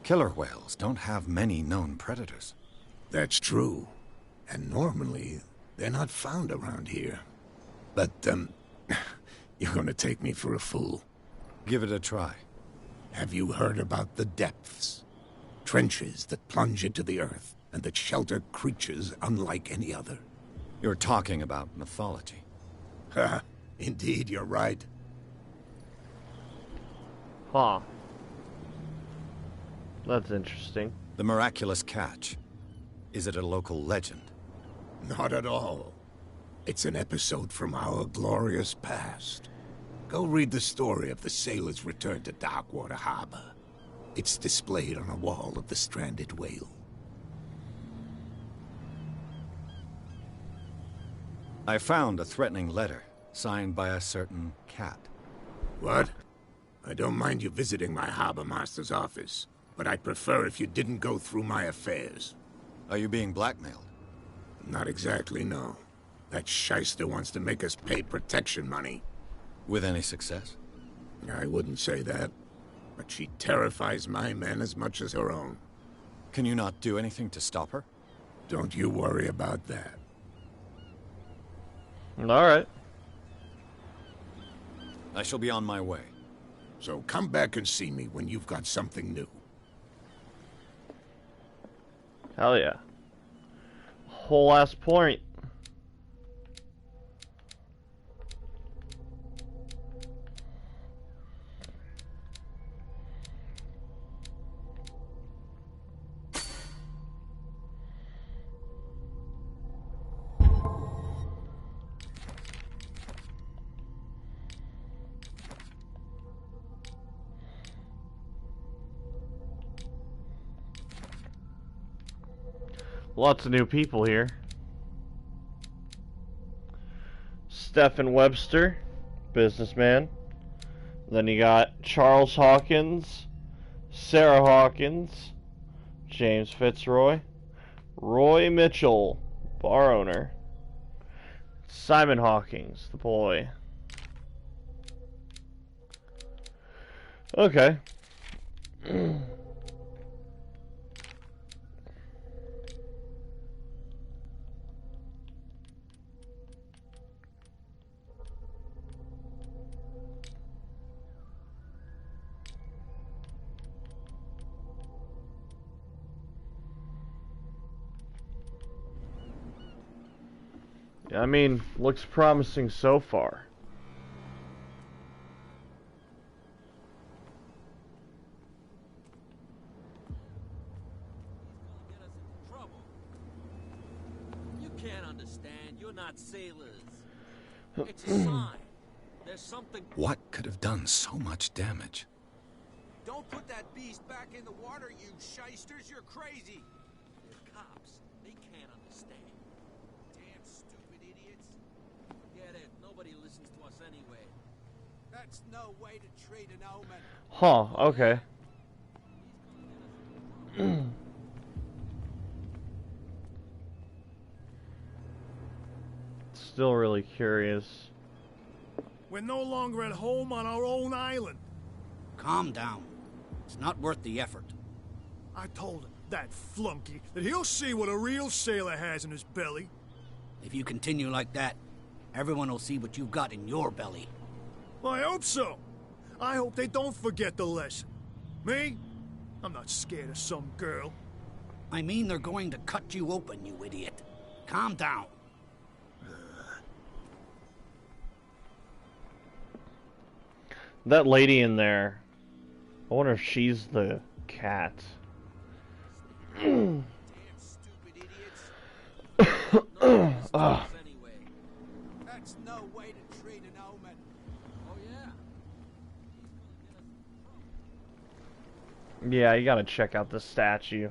Killer whales don't have many known predators. That's true. And normally, they're not found around here. But, you're gonna take me for a fool. Give it a try. Have you heard about the depths? Trenches that plunge into the earth and that shelter creatures unlike any other. You're talking about mythology. Ha! Indeed, you're right. Huh. That's interesting. The miraculous catch. Is it a local legend? Not at all. It's an episode from our glorious past. Go read the story of the sailor's return to Darkwater Harbor. It's displayed on a wall of the stranded whale. I found a threatening letter, signed by a certain cat. What? I don't mind you visiting my harbor master's office, but I'd prefer if you didn't go through my affairs. Are you being blackmailed? Not exactly, no. That shyster wants to make us pay protection money. With any success? I wouldn't say that, but she terrifies my men as much as her own. Can you not do anything to stop her? Don't you worry about that. Alright. I shall be on my way. So come back and see me when you've got something new. Hell yeah. Whole ass point. Lots of new people here. Stephen Webster, businessman. Then you got Charles Hawkins, Sarah Hawkins, James Fitzroy, Roy Mitchell, bar owner, Simon Hawkins, the boy. Okay. I mean, looks promising so far. Get us into trouble. You can't understand. You're not sailors. It's a sign. There's something. What could have done so much damage? Don't put that beast back in the water, you shysters. You're crazy. They're cops. They can't understand. Damn stupid idiots. Forget it. Nobody listens to us anyway. That's no way to treat an omen. Huh, okay. Still really curious. We're no longer at home on our own island. Calm down. It's not worth the effort. I told him, that flunky, that he'll see what a real sailor has in his belly. If you continue like that, everyone will see what you've got in your belly. I hope so. I hope they don't forget the lesson. Me? I'm not scared of some girl. I mean they're going to cut you open, you idiot. Calm down. That lady in there, I wonder if she's the cat. Damn stupid idiots. Anyway. That's no way to treat an omen. Oh yeah. Yeah, you gotta check out the statue.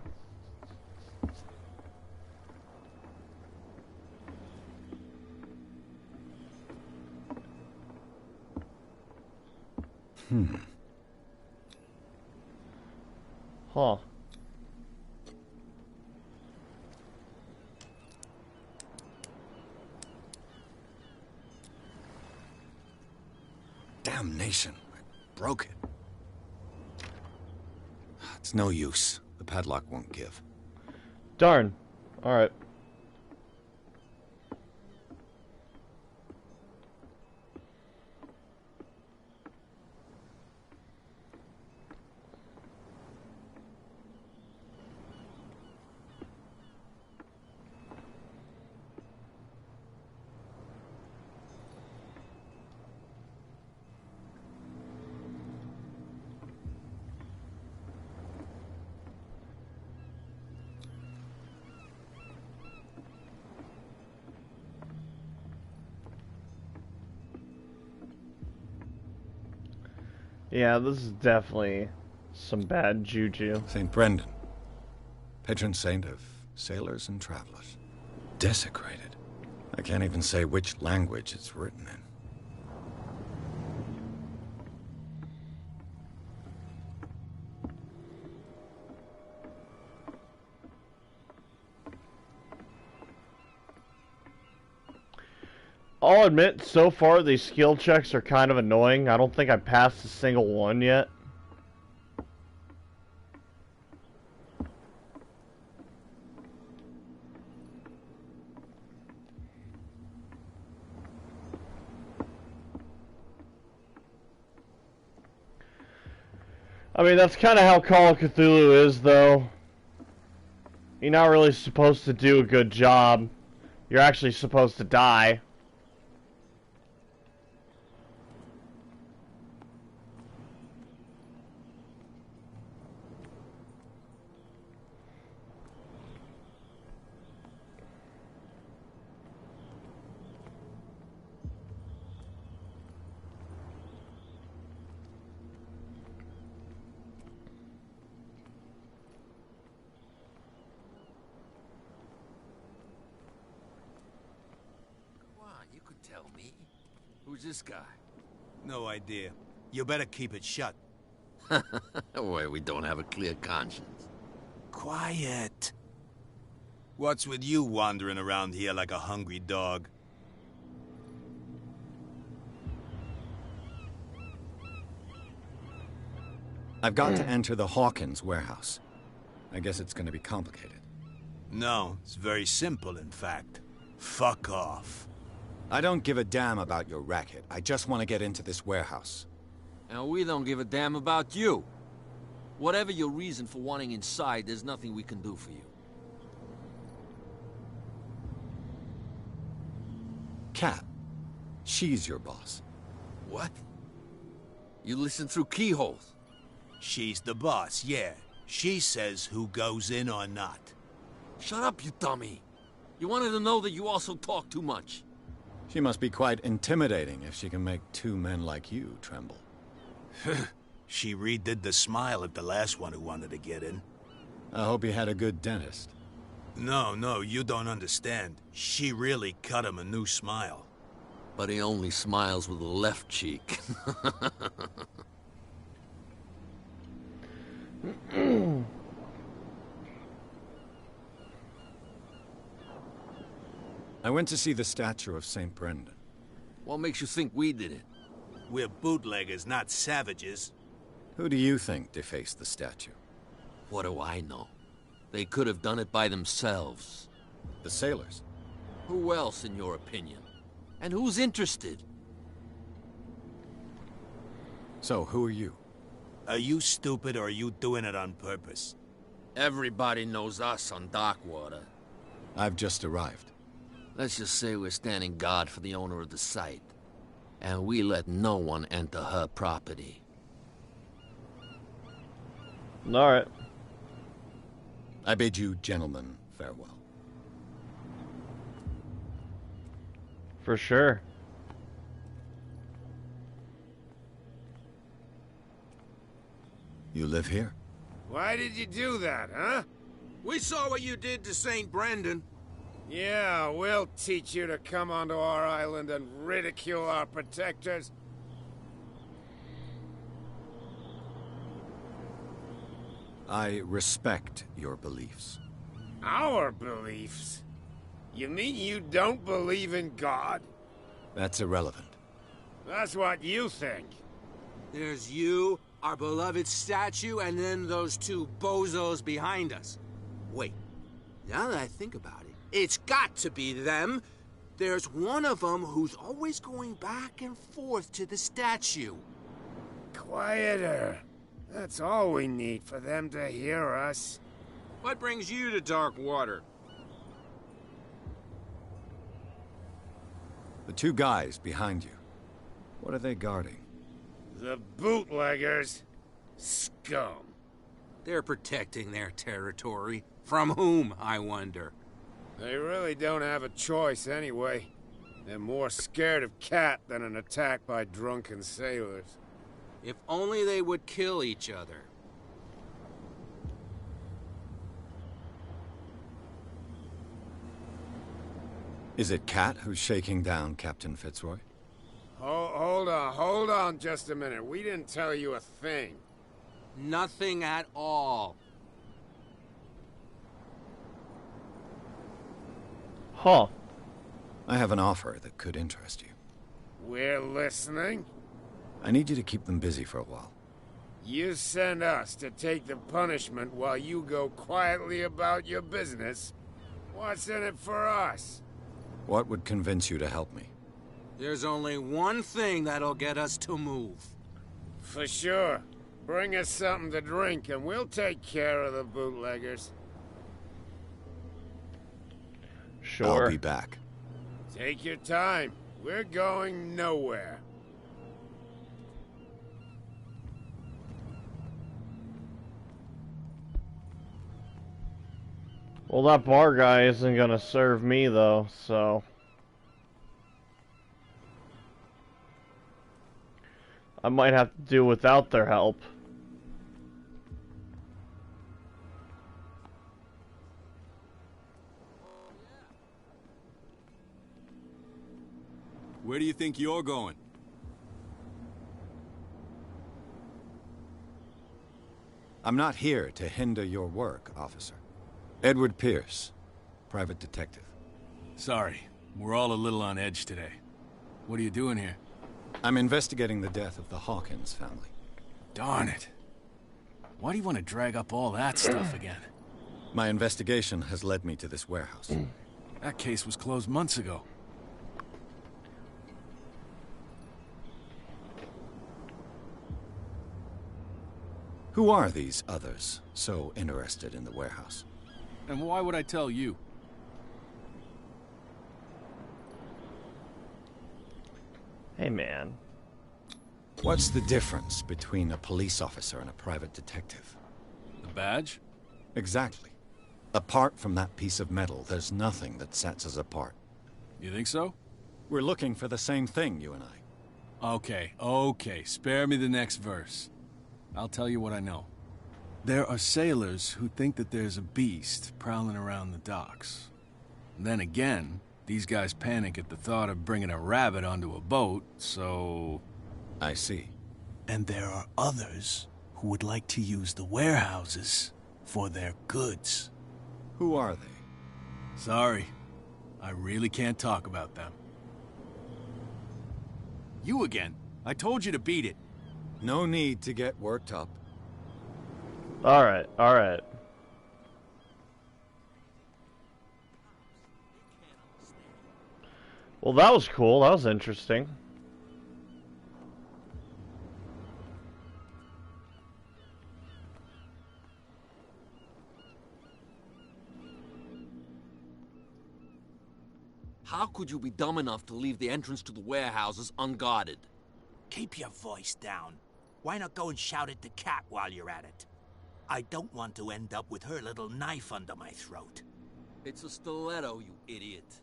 Huh. Damnation. I broke it. It's no use. The padlock won't give. Darn. Alright. Yeah, this is definitely some bad juju. St. Brendan, patron saint of sailors and travelers. Desecrated. I can't even say which language it's written in. I'll admit, so far these skill checks are kind of annoying. I don't think I passed a single one yet. I mean, that's kind of how Call of Cthulhu is, though. You're not really supposed to do a good job. You're actually supposed to die. Who's this guy? No idea. You better keep it shut. Why, we don't have a clear conscience. Quiet. What's with you wandering around here like a hungry dog? I've got to enter the Hawkins warehouse. I guess it's going to be complicated. No, it's very simple, in fact. Fuck off. I don't give a damn about your racket. I just want to get into this warehouse. And we don't give a damn about you. Whatever your reason for wanting inside, there's nothing we can do for you. Kat, she's your boss. What? You listen through keyholes? She's the boss, yeah. She says who goes in or not. Shut up, you dummy. You wanted to know that you also talk too much. She must be quite intimidating if she can make two men like you tremble. She redid the smile at the last one who wanted to get in. I hope he had a good dentist. No, you don't understand. She really cut him a new smile. But he only smiles with the left cheek. I went to see the statue of St. Brendan. What makes you think we did it? We're bootleggers, not savages. Who do you think defaced the statue? What do I know? They could have done it by themselves. The sailors? Who else, in your opinion? And who's interested? So, who are you? Are you stupid or are you doing it on purpose? Everybody knows us on Darkwater. I've just arrived. Let's just say we're standing guard for the owner of the site. And we let no one enter her property. Alright. I bid you gentlemen farewell. For sure. You live here? Why did you do that, huh? We saw what you did to St. Brendan. Yeah, we'll teach you to come onto our island and ridicule our protectors. I respect your beliefs. Our beliefs? You mean you don't believe in God? That's irrelevant. That's what you think. There's you, our beloved statue, and then those two bozos behind us. Wait, now that I think about it, it's got to be them. There's one of them who's always going back and forth to the statue. Quieter. That's all we need for them to hear us. What brings you to dark water? The two guys behind you. What are they guarding? The bootleggers. Scum. They're protecting their territory. From whom, I wonder? They really don't have a choice anyway. They're more scared of Cat than an attack by drunken sailors. If only they would kill each other. Is it Cat who's shaking down Captain Fitzroy? Hold on just a minute. We didn't tell you a thing. Nothing at all. Huh. I have an offer that could interest you. We're listening. I need you to keep them busy for a while. You send us to take the punishment while you go quietly about your business. What's in it for us? What would convince you to help me? There's only one thing that'll get us to move. For sure. Bring us something to drink and we'll take care of the bootleggers. Sure. I'll be back. Take your time. We're going nowhere. Well, that bar guy isn't gonna serve me, though, so... I might have to do without their help. Where do you think you're going? I'm not here to hinder your work, officer. Edward Pierce, private detective. Sorry, we're all a little on edge today. What are you doing here? I'm investigating the death of the Hawkins family. Darn it. Why do you want to drag up all that stuff again? My investigation has led me to this warehouse. That case was closed months ago. Who are these others so interested in the warehouse? And why would I tell you? Hey, man. What's the difference between a police officer and a private detective? The badge? Exactly. Apart from that piece of metal, there's nothing that sets us apart. You think so? We're looking for the same thing, you and I. Okay. Spare me the next verse. I'll tell you what I know. There are sailors who think that there's a beast prowling around the docks. Then again, these guys panic at the thought of bringing a rabbit onto a boat, so... I see. And there are others who would like to use the warehouses for their goods. Who are they? Sorry. I really can't talk about them. You again. I told you to beat it. No need to get worked up. Alright. Well, that was cool. That was interesting. How could you be dumb enough to leave the entrance to the warehouses unguarded? Keep your voice down. Why not go and shout at the cat while you're at it? I don't want to end up with her little knife under my throat. It's a stiletto, you idiot.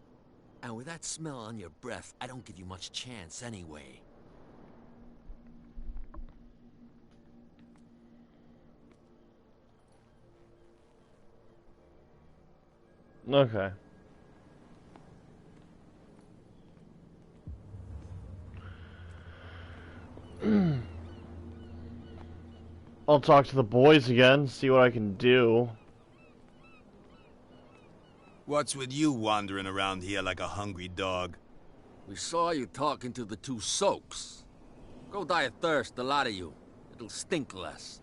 And with that smell on your breath, I don't give you much chance anyway. Okay. I'll talk to the boys again, see what I can do. What's with you wandering around here like a hungry dog? We saw you talking to the two soaks. Go die of thirst, the lot of you. It'll stink less.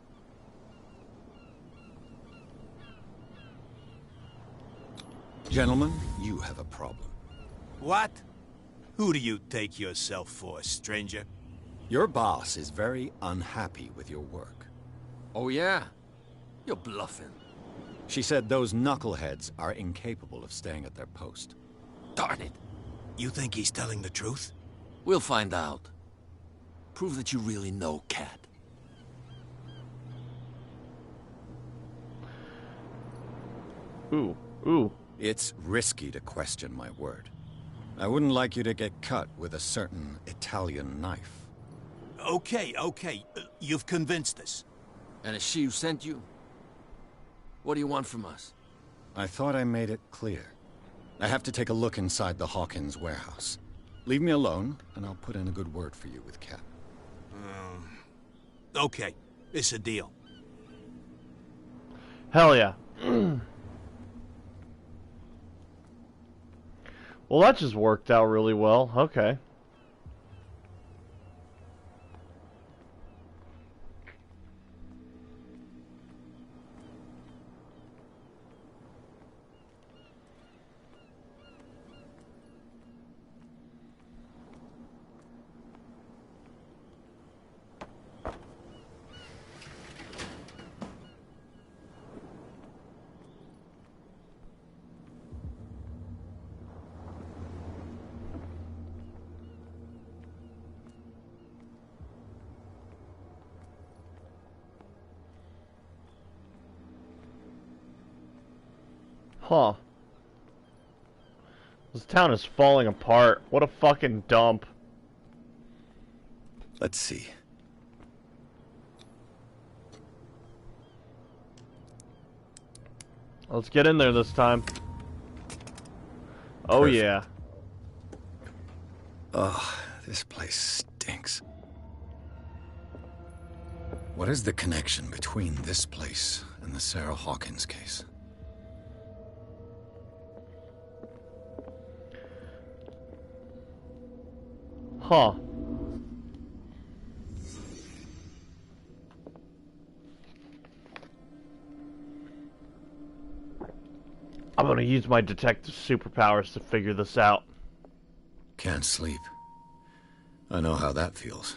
Gentlemen, you have a problem. What? Who do you take yourself for, stranger? Your boss is very unhappy with your work. Oh yeah? You're bluffing. She said those knuckleheads are incapable of staying at their post. Darn it. You think he's telling the truth? We'll find out. Prove that you really know Cat. Ooh, ooh. It's risky to question my word. I wouldn't like you to get cut with a certain Italian knife. Okay. You've convinced us. And is she who sent you? What do you want from us? I thought I made it clear. I have to take a look inside the Hawkins warehouse. Leave me alone, and I'll put in a good word for you with Cap. Okay, it's a deal. Hell yeah. Well, that just worked out really well. Okay. Huh. This town is falling apart. What a fucking dump. Let's see. Let's get in there this time. Oh, Perfect. yeah. Ugh, this place stinks. What is the connection between this place and the Sarah Hawkins case? Huh. I'm gonna use my detective superpowers to figure this out. Can't sleep. I know how that feels.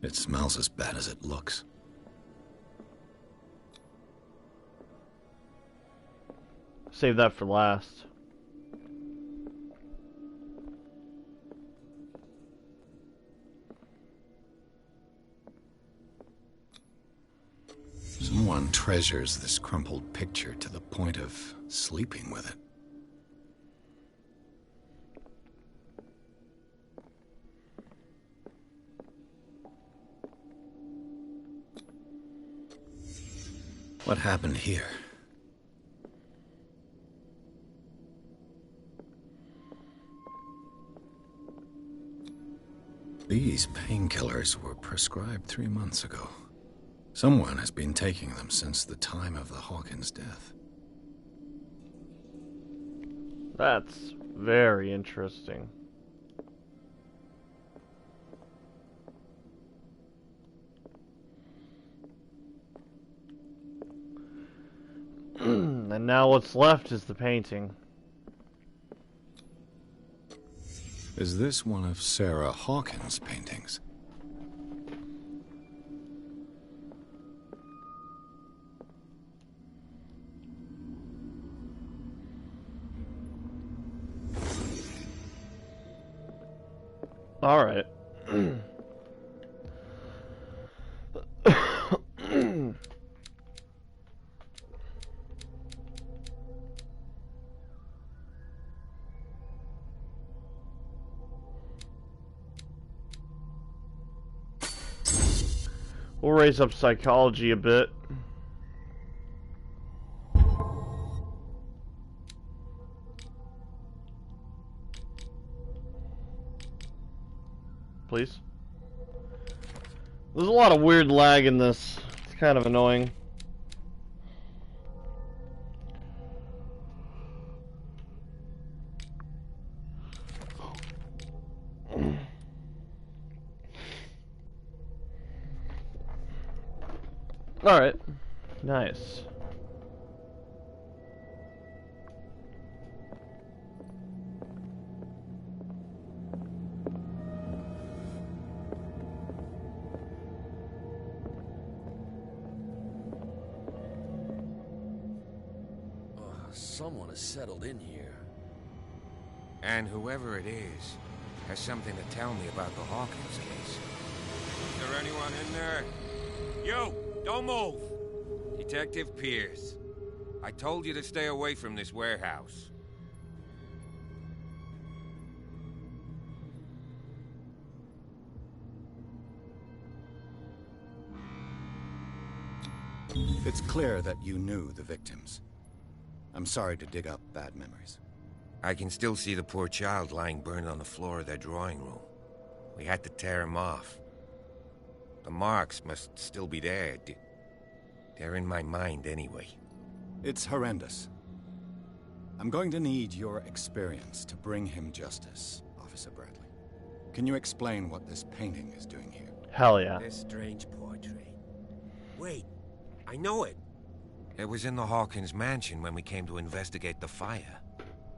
It smells as bad as it looks. Save that for last. Someone treasures this crumpled picture to the point of sleeping with it. What happened here? These painkillers were prescribed 3 months ago. Someone has been taking them since the time of the Hawkins death. That's very interesting. And now what's left is the painting. Is this one of Sarah Hawkins' paintings? All right. We'll raise up psychology a bit. Please. There's a lot of weird lag in this. It's kind of annoying. Alright. Nice. Someone has settled in here. And whoever it is has something to tell me about the Hawkins case. Is there anyone in there? You! Don't move! Detective Pierce. I told you to stay away from this warehouse. It's clear that you knew the victims. I'm sorry to dig up bad memories. I can still see the poor child lying burned on the floor of their drawing room. We had to tear him off. The marks must still be there. They're in my mind anyway. It's horrendous. I'm going to need your experience to bring him justice, Officer Bradley. Can you explain what this painting is doing here? Hell yeah. This strange portrait. Wait, I know it. It was in the Hawkins mansion when we came to investigate the fire.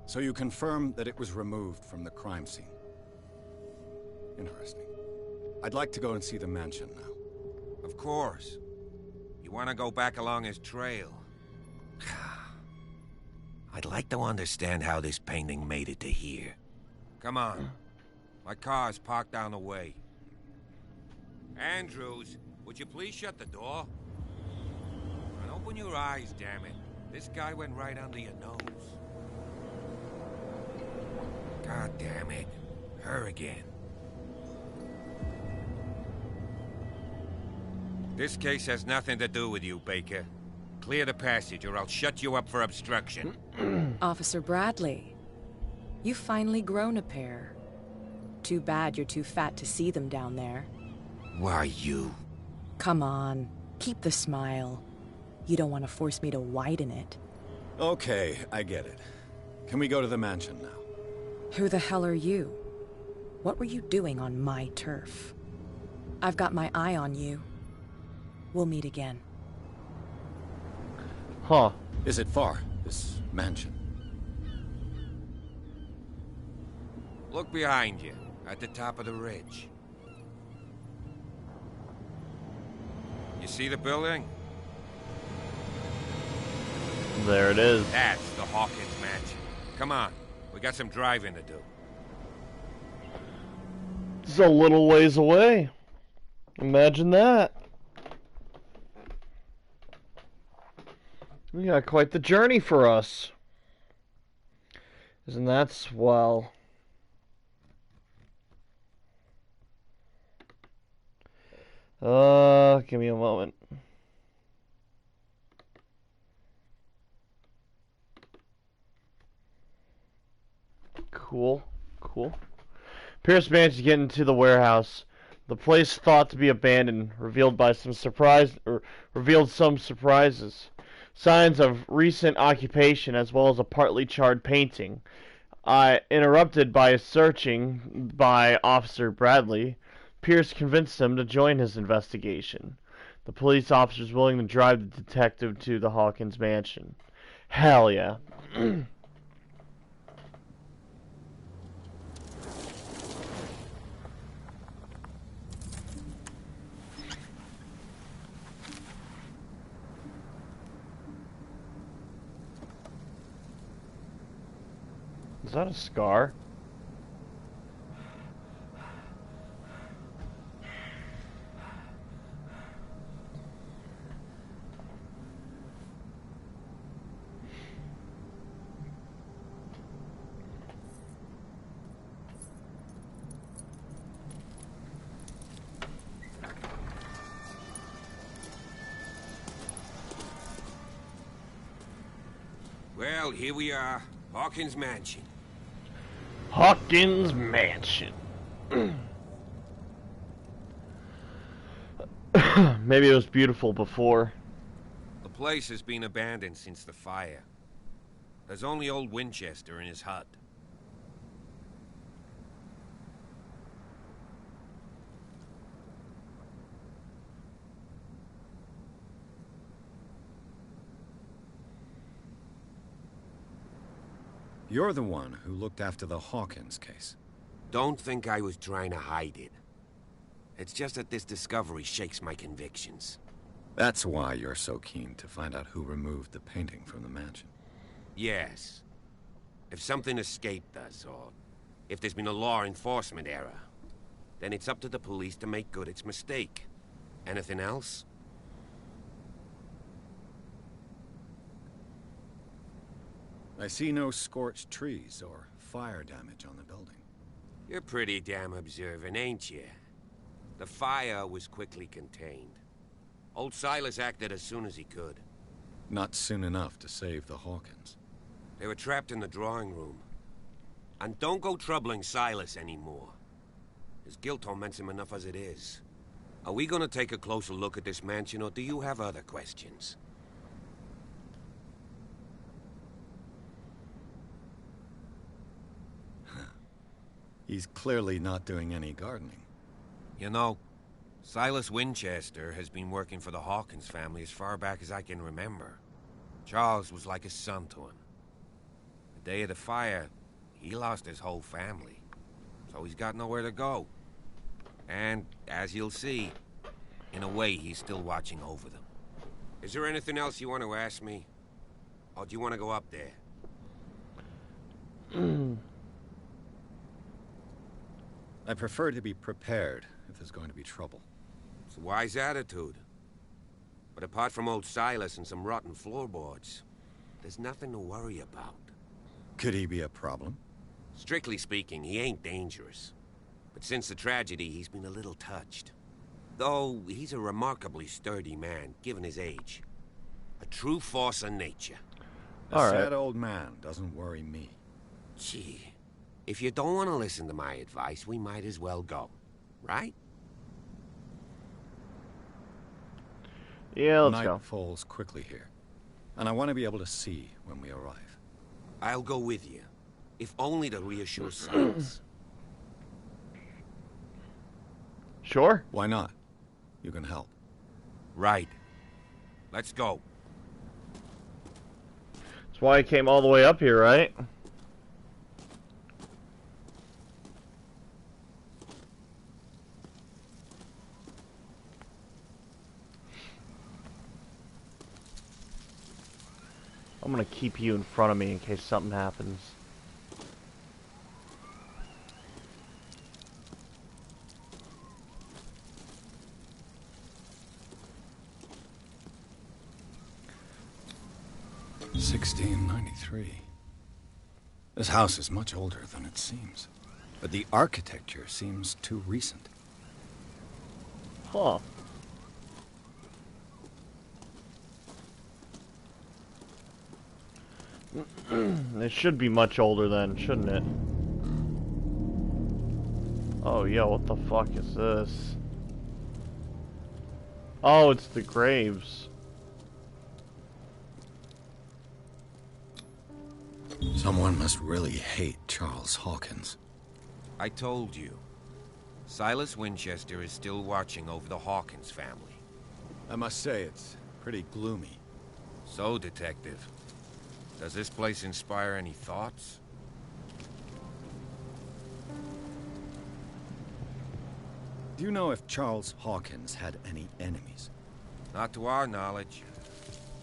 So you confirm that it was removed from the crime scene. Interesting. I'd like to go and see the mansion now. Of course. You want to go back along his trail? I'd like to understand how this painting made it to here. Come on. My car's parked down the way. Andrews, would you please shut the door? And open your eyes, damn it. This guy went right under your nose. God damn it. Her again. This case has nothing to do with you, Baker. Clear the passage or I'll shut you up for obstruction. Officer Bradley, you've finally grown a pair. Too bad you're too fat to see them down there. Why, you... Come on, keep the smile. You don't want to force me to widen it. Okay, I get it. Can we go to the mansion now? Who the hell are you? What were you doing on my turf? I've got my eye on you. We'll meet again. Huh. Is it far, this mansion? Look behind you, at the top of the ridge. You see the building? There it is. That's the Hawkins mansion. Come on, we got some driving to do. It's a little ways away. Imagine that. We got quite the journey for us. Isn't that swell? Give me a moment. Cool. Pierce managed to get into the warehouse. The place thought to be abandoned revealed some surprises. Signs of recent occupation as well as a partly charred painting. Interrupted by a searching by Officer Bradley, Pierce convinced him to join his investigation. The police officer is willing to drive the detective to the Hawkins mansion. Hell yeah. Is that a scar? Well, here we are. Hawkins mansion. Hawkins mansion. Maybe it was beautiful before. The place has been abandoned since the fire. There's only old Winchester in his hut. You're the one who looked after the Hawkins case. Don't think I was trying to hide it. It's just that this discovery shakes my convictions. That's why you're so keen to find out who removed the painting from the mansion. Yes. If something escaped us, or if there's been a law enforcement error, then it's up to the police to make good its mistake. Anything else? I see no scorched trees or fire damage on the building. You're pretty damn observant, ain't you? The fire was quickly contained. Old Silas acted as soon as he could. Not soon enough to save the Hawkins. They were trapped in the drawing room. And don't go troubling Silas anymore. His guilt torments him enough as it is. Are we gonna take a closer look at this mansion, or do you have other questions? He's clearly not doing any gardening. You know, Silas Winchester has been working for the Hawkins family as far back as I can remember. Charles was like a son to him. The day of the fire, he lost his whole family. So he's got nowhere to go. And, as you'll see, in a way he's still watching over them. Is there anything else you want to ask me? Or do you want to go up there? I prefer to be prepared if there's going to be trouble. It's a wise attitude. But apart from old Silas and some rotten floorboards, there's nothing to worry about. Could he be a problem? Strictly speaking, he ain't dangerous. But since the tragedy, he's been a little touched. Though, he's a remarkably sturdy man, given his age. A true force of nature. A sad old man doesn't worry me. Gee, if you don't want to listen to my advice, we might as well go. Right? Yeah, let's Night go. falls quickly here, and I want to be able to see when we arrive. I'll go with you, if only to reassure Silas. Sure. Why not? You can help. Right. Let's go. That's why I came all the way up here, right? I'm gonna keep you in front of me in case something happens. $1693. This house is much older than it seems, but the architecture seems too recent. Huh. It should be much older then, shouldn't it? Oh, yo, what the fuck is this? Oh, it's the graves. Someone must really hate Charles Hawkins. I told you. Silas Winchester is still watching over the Hawkins family. I must say, it's pretty gloomy. So, Detective, does this place inspire any thoughts? Do you know if Charles Hawkins had any enemies? Not to our knowledge.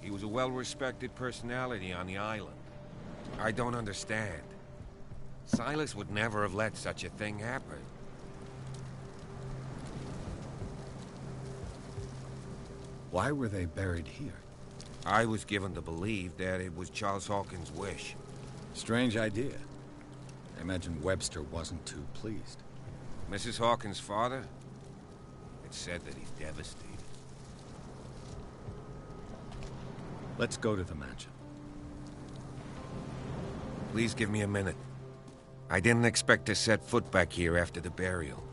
He was a well-respected personality on the island. I don't understand. Silas would never have let such a thing happen. Why were they buried here? I was given to believe that it was Charles Hawkins' wish. Strange idea. I imagine Webster wasn't too pleased. Mrs. Hawkins' father? It's said that he's devastated. Let's go to the mansion. Please give me a minute. I didn't expect to set foot back here after the burial.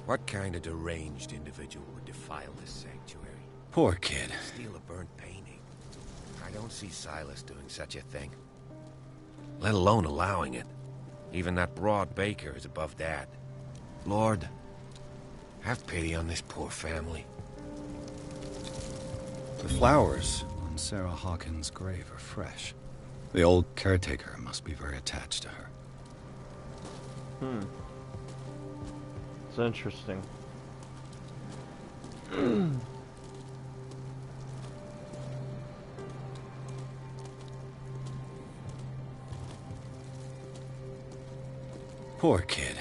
What kind of deranged individual would defile this sanctuary? Poor kid. Steal a burnt painting. I don't see Silas doing such a thing. Let alone allowing it. Even that broad baker is above that. Lord, have pity on this poor family. The flowers on Sarah Hawkins' grave are fresh. The old caretaker must be very attached to her. It's interesting. Poor kid.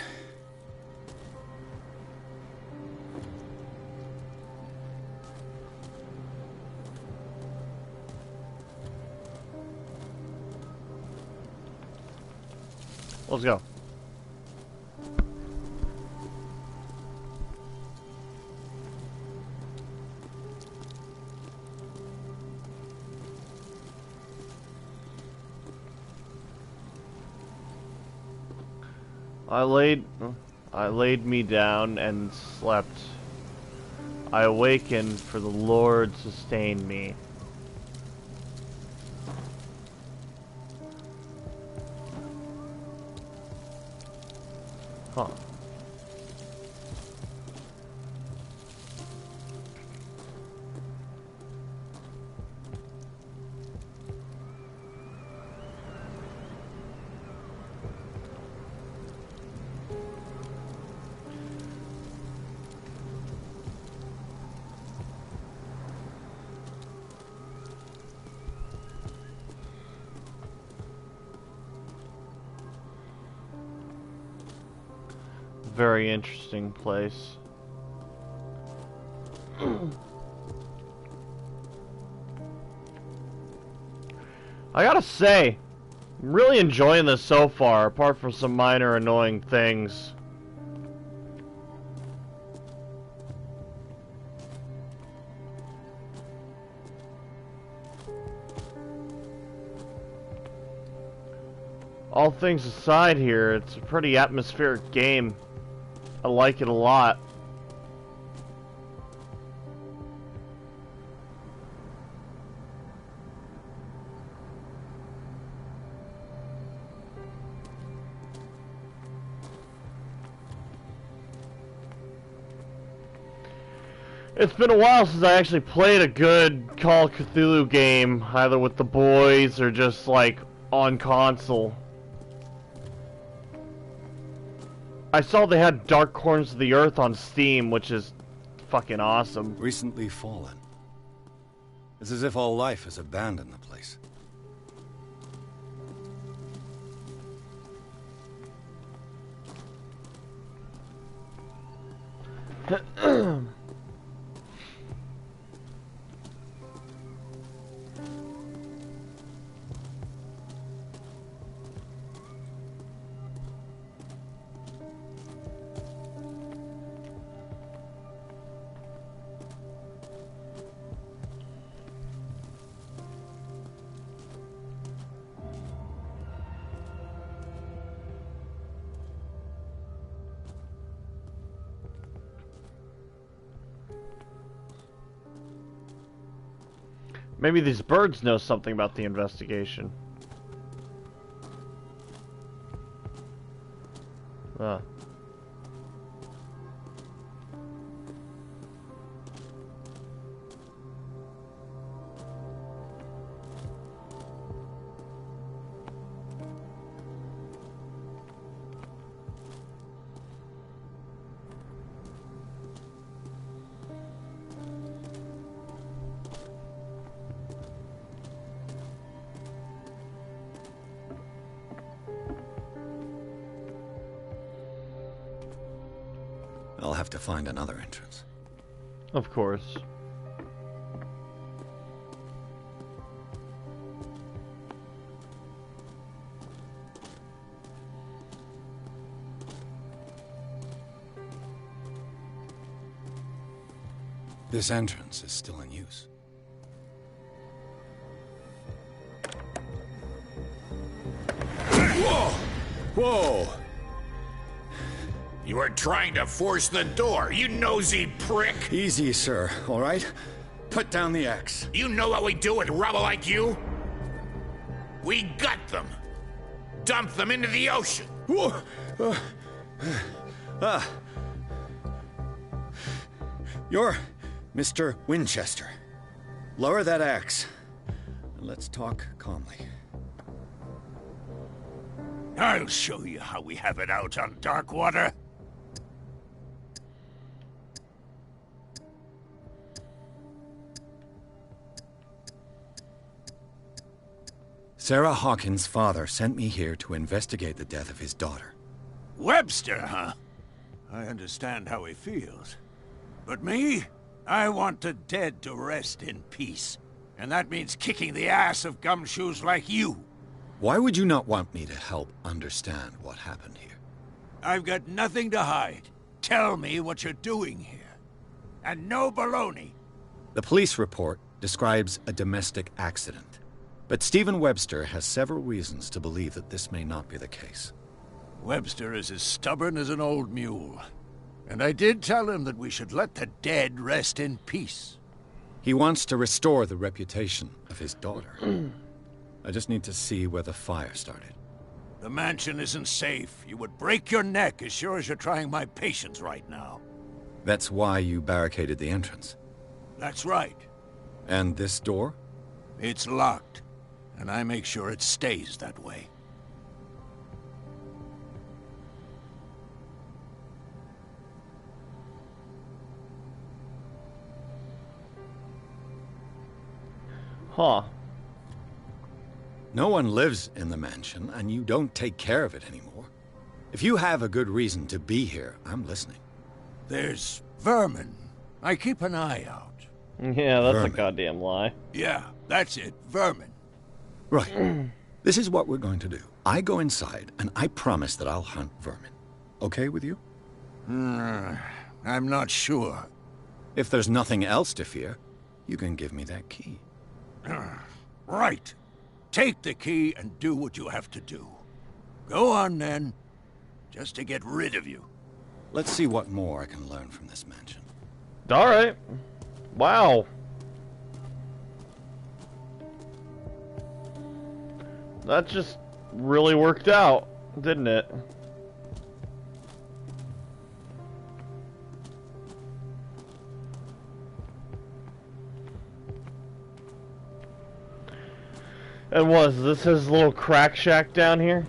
Let's go. I laid me down and slept. I awakened, for the Lord sustained me. Huh. Very interesting place. I gotta say, I'm really enjoying this so far, apart from some minor annoying things. All things aside here, it's a pretty atmospheric game. I like it a lot. It's been a while since I actually played a good Call of Cthulhu game, either with the boys or just like on console. I saw they had Dark Corners of the Earth on Steam, which is fucking awesome. Recently fallen. It's as if all life has abandoned the place. Maybe these birds know something about the investigation. Ah. I'll have to find another entrance. Of course. This entrance is still in use. Whoa! Whoa! You are trying to force the door, you nosy prick! Easy, sir, all right? Put down the axe. You know what we do with rubble like you? We gut them. Dump them into the ocean. You're Mr. Winchester. Lower that axe. And let's talk calmly. I'll show you how we have it out on Darkwater. Sarah Hawkins' father sent me here to investigate the death of his daughter. Webster, huh? I understand how he feels. But me? I want the dead to rest in peace. And that means kicking the ass of gumshoes like you. Why would you not want me to help understand what happened here? I've got nothing to hide. Tell me what you're doing here. And no baloney. The police report describes a domestic accident. But Stephen Webster has several reasons to believe that this may not be the case. Webster is as stubborn as an old mule. And I did tell him that we should let the dead rest in peace. He wants to restore the reputation of his daughter. I just need to see where the fire started. The mansion isn't safe. You would break your neck as sure as you're trying my patience right now. That's why you barricaded the entrance. That's right. And this door? It's locked. And I make sure it stays that way. Huh. No one lives in the mansion, and you don't take care of it anymore. If you have a good reason to be here, I'm listening. There's vermin. I keep an eye out. Yeah, that's Vermin. a goddamn lie. Yeah, that's it. Vermin. Right. This is what we're going to do. I go inside, and I promise that I'll hunt vermin. Okay with you? I'm not sure. If there's nothing else to fear, you can give me that key. Right. Take the key and do what you have to do. Go on, then. Just to get rid of you. Let's see what more I can learn from this mansion. Alright. Wow. That just really worked out, didn't it? And was this his little crack shack down here?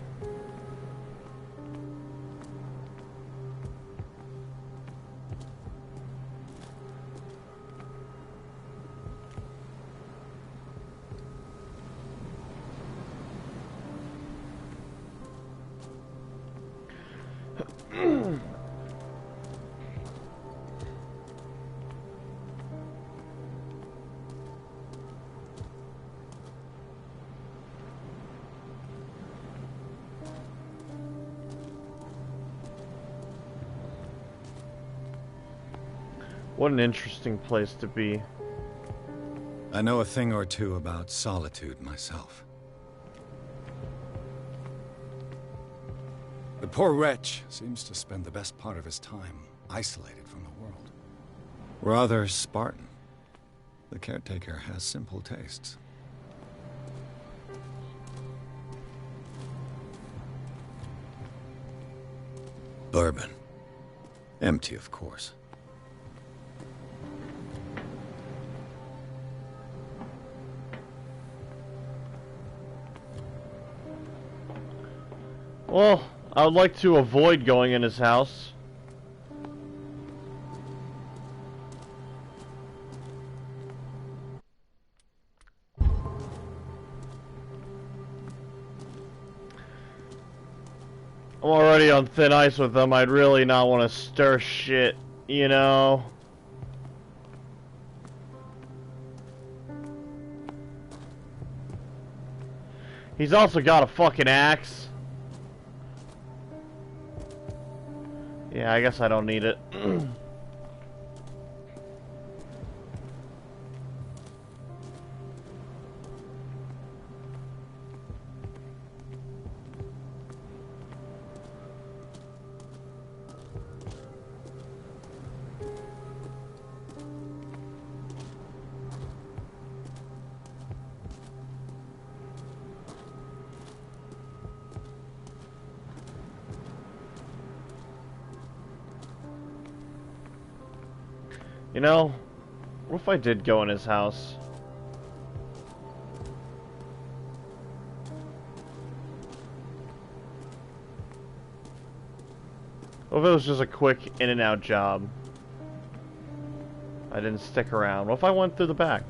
What an interesting place to be. I know a thing or two about solitude myself. The poor wretch seems to spend the best part of his time isolated from the world. Rather Spartan. The caretaker has simple tastes. Bourbon. Empty, of course. Well, I would like to avoid going in his house. I'm already on thin ice with them. I'd really not want to stir shit, you know? He's also got a fucking axe. Yeah, I guess I don't need it. You know, what if I did go in his house? What if it was just a quick in and out job? I didn't stick around. What if I went through the back?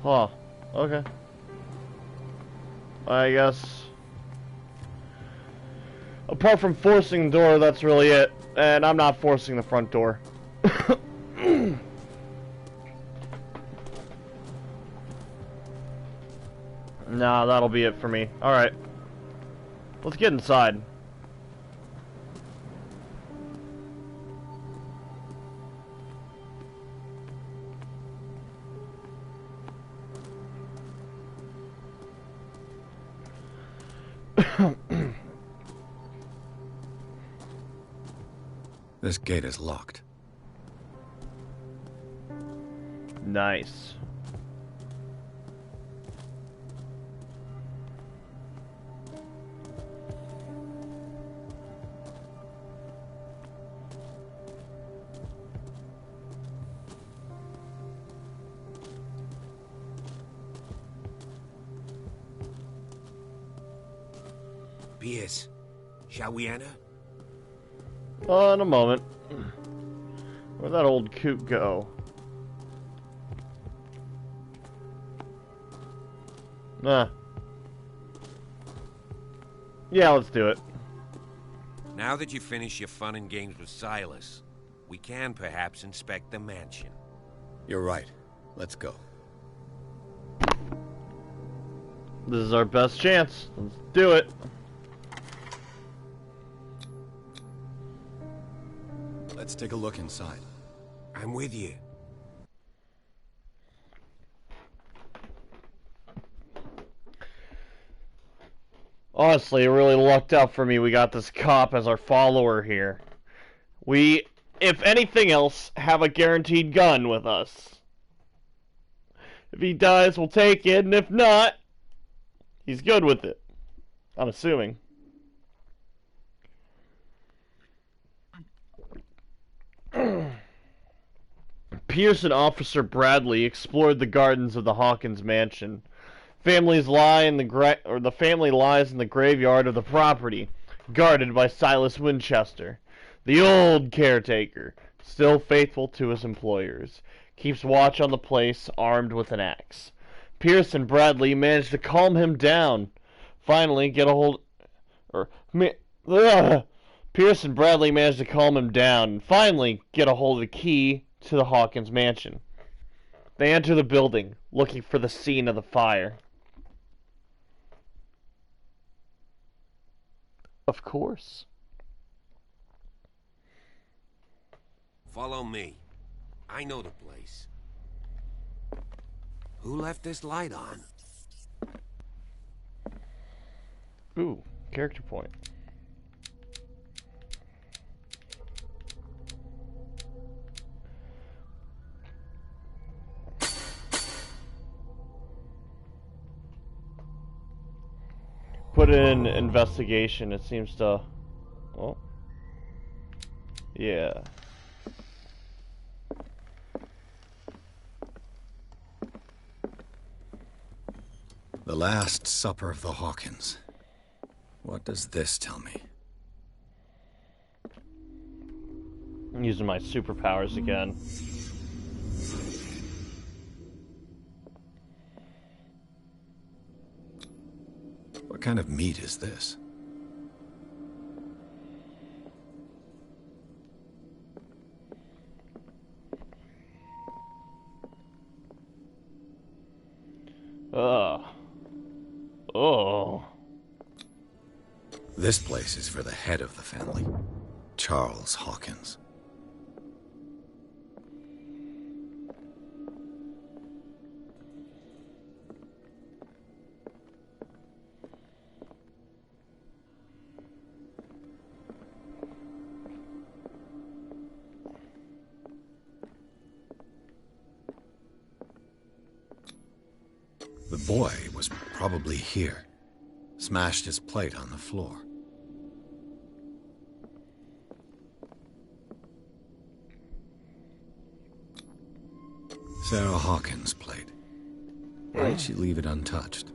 Huh. Okay. I guess. Apart from forcing the door, that's really it. And I'm not forcing the front door. Nah, that'll be it for me. Alright. Let's get inside. This gate is locked. Nice. Pierce, shall we enter? In a moment. Where'd that old coot go? Nah. Yeah, let's do it. Now that you finish your fun and games with Silas, we can perhaps inspect the mansion. You're right. Let's go. This is our best chance. Let's do it. Let's take a look inside. I'm with you. Honestly, it really lucked out for me we got this cop as our follower here. We, if anything else, have a guaranteed gun with us. If he dies, we'll take it, and if not, he's good with it. I'm assuming. Pierce and Officer Bradley explored the gardens of the Hawkins mansion. The family lies in the graveyard of the property, guarded by Silas Winchester. The old caretaker, still faithful to his employers, keeps watch on the place armed with an axe. Pierce and Bradley manage to calm him down. Finally, Pierce and Bradley manage to calm him down and finally get a hold of the key to the Hawkins mansion. They enter the building, looking for the scene of the fire. Of course. Follow me. I know the place. Who left this light on? Ooh, character point. Put in investigation, it seems to... Oh. Yeah. The Last Supper of the Hawkins. What does this tell me? I'm using my superpowers again. What kind of meat is this? Ugh. Oh. This place is for the head of the family, Charles Hawkins. The boy was probably here. Smashed his plate on the floor. Sarah Hawkins' plate. Why'd she leave it untouched?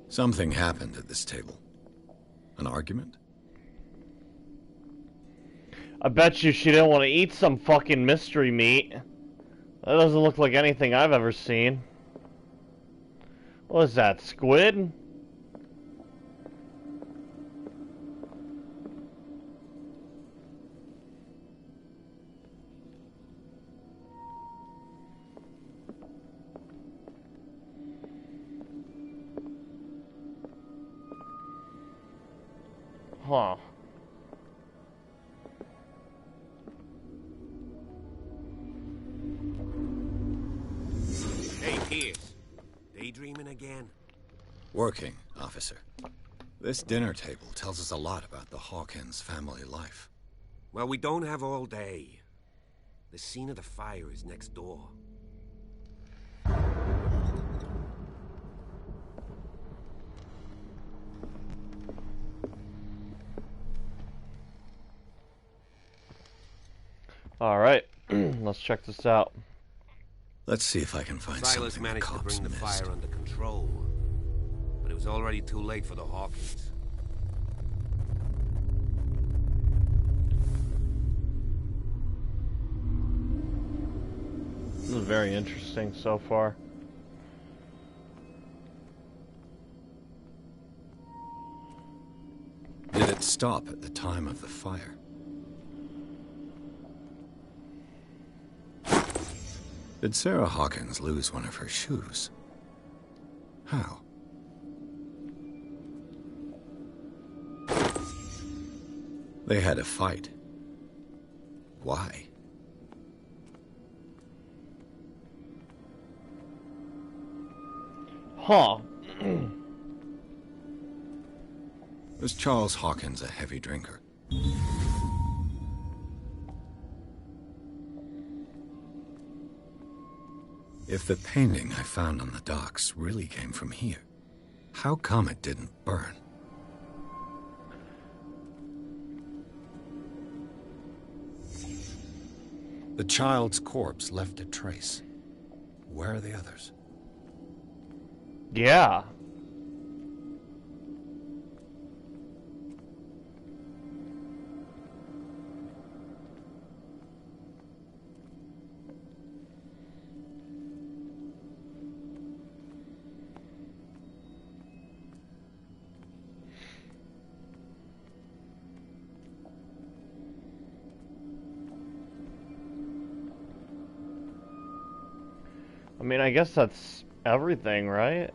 Something happened at this table. An argument? I bet you she didn't want to eat some fucking mystery meat. That doesn't look like anything I've ever seen. What is that, squid? Huh. Hey, Pierce. Daydreaming again? Working, officer. This dinner table tells us a lot about the Hawkins family life. Well, we don't have all day. The scene of the fire is next door. Alright, let's check this out. Let's see if I can find Silas something the managed to cops bring the missed. fire under control, but it was already too late for the Hawkins. This is very interesting so far. Did it stop at the time of the fire? Did Sarah Hawkins lose one of her shoes? How? They had a fight. Why? Huh. Was Charles Hawkins a heavy drinker? If the painting I found on the docks really came from here, how come it didn't burn? The child's corpse left a trace. Where are the others? Yeah. I mean, I guess that's everything, right?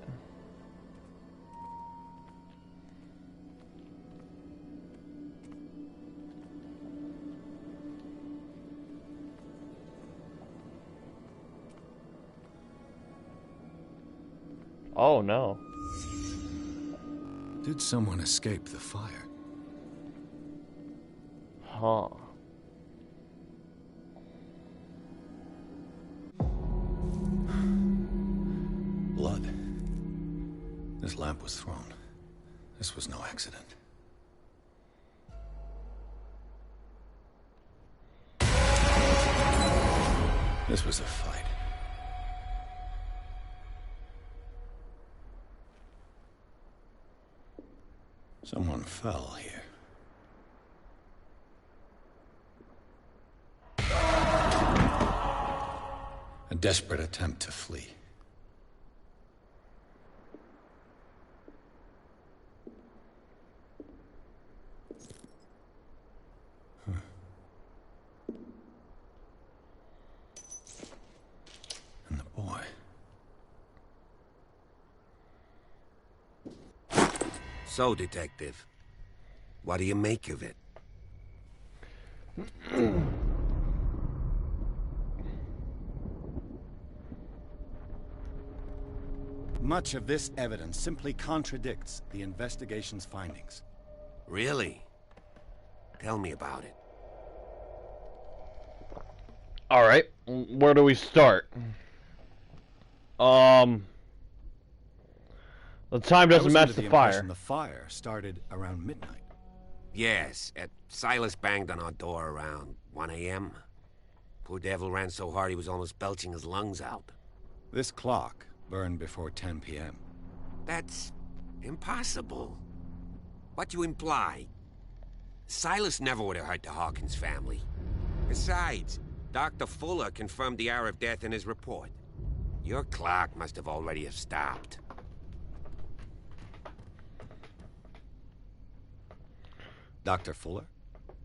Oh, no. Did someone escape the fire? Huh. Blood. This lamp was thrown. This was no accident. This was a fight. Someone fell here. A desperate attempt to flee. And the boy. So, Detective, what do you make of it? Much of this evidence simply contradicts the investigation's findings. Really? Tell me about it. Alright, where do we start? The time I doesn't was match under the the fire. impression the fire started around midnight. Yes, Silas banged on our door around 1 a.m. Poor devil ran so hard he was almost belching his lungs out. This clock burned before 10 p.m. That's impossible. What you imply? Silas never would have hurt the Hawkins family. Besides, Dr. Fuller confirmed the hour of death in his report. Your clock must have already have stopped. Dr. Fuller?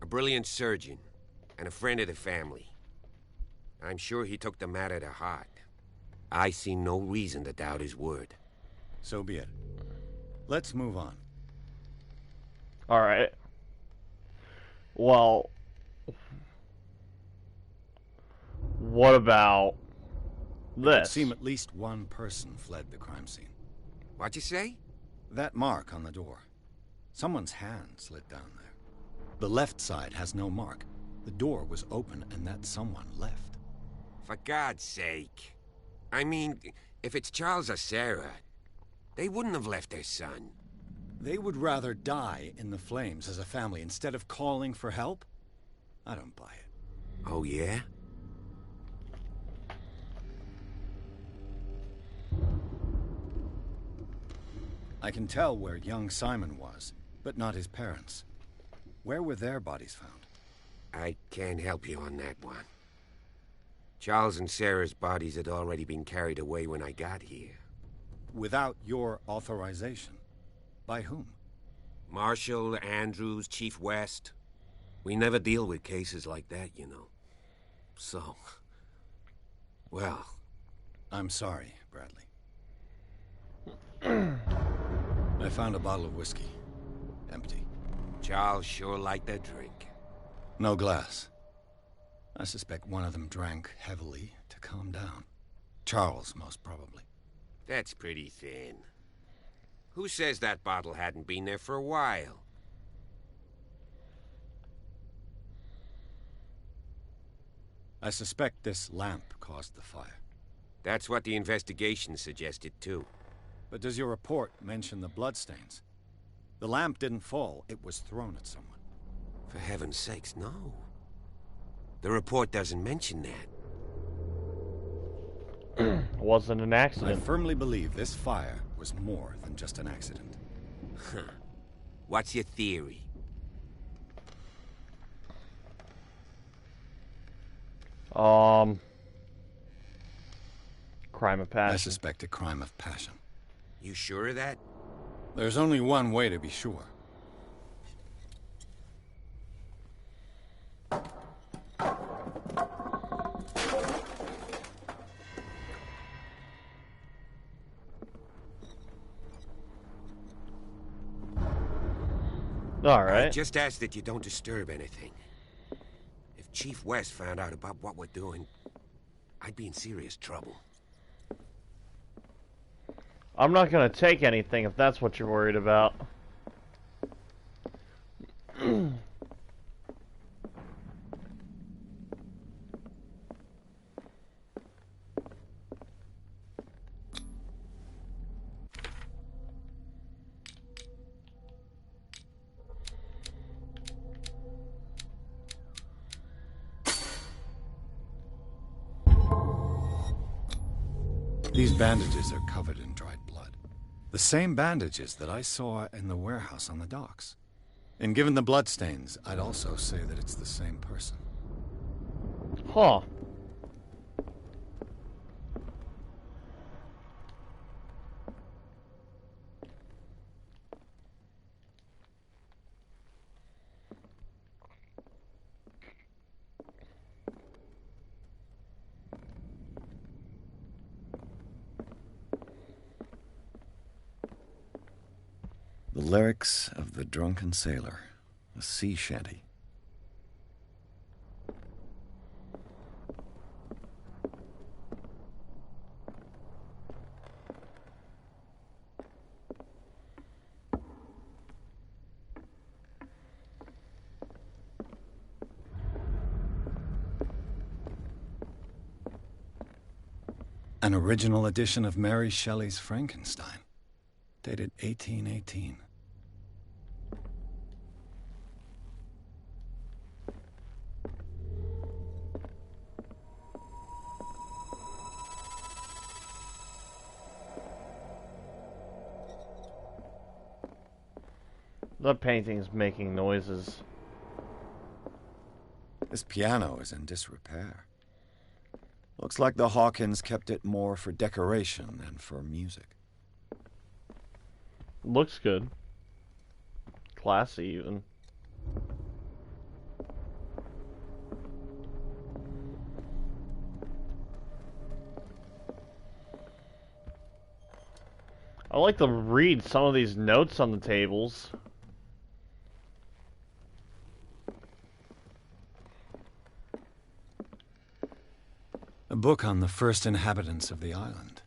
A brilliant surgeon, and a friend of the family. I'm sure he took the matter to heart. I see no reason to doubt his word. So be it. Let's move on. Alright. Well... What about... It would this? seem at least one person fled the crime scene. What'd you say? That mark on the door. Someone's hand slid down there. The left side has no mark. The door was open and that someone left. For God's sake. I mean, if it's Charles or Sarah, they wouldn't have left their son. They would rather die in the flames as a family instead of calling for help? I don't buy it. Oh, yeah? I can tell where young Simon was, but not his parents. Where were their bodies found? I can't help you on that one. Charles and Sarah's bodies had already been carried away when I got here. Without your authorization? By whom? Marshall, Andrews, Chief West. We never deal with cases like that, you know. So... well... I'm sorry, Bradley. I found a bottle of whiskey. Empty. Charles sure liked that drink. No glass. I suspect one of them drank heavily to calm down. Charles, most probably. That's pretty thin. Who says that bottle hadn't been there for a while? I suspect this lamp caused the fire. That's what the investigation suggested, too. But does your report mention the bloodstains? The lamp didn't fall, it was thrown at someone. For heaven's sakes, no. The report doesn't mention that. Wasn't an accident. I firmly believe this fire was more than just an accident. What's your theory? Crime of passion. I suspect a crime of passion. You sure of that? There's only one way to be sure. All right. I just ask that you don't disturb anything. If Chief West found out about what we're doing, I'd be in serious trouble. I'm not gonna take anything if that's what you're worried about. These bandages are covered in dried blood. The same bandages that I saw in the warehouse on the docks. And given the bloodstains, I'd also say that it's the same person. Huh. The lyrics of the drunken sailor, a sea shanty. An original edition of Mary Shelley's Frankenstein, dated 1818. The painting's making noises. This piano is in disrepair. Looks like the Hawkins kept it more for decoration than for music. Looks good. Classy, even. I like to read some of these notes on the tables. A book on the first inhabitants of the island.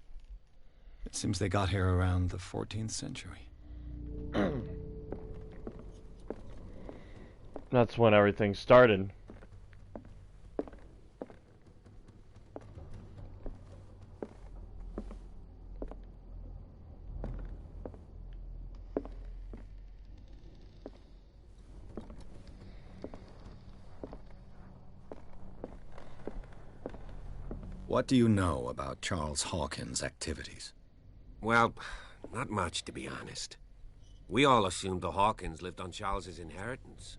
It seems they got here around the 14th century. That's when everything started. What do you know about Charles Hawkins' activities? Well, not much, to be honest. We all assumed the Hawkins lived on Charles's inheritance.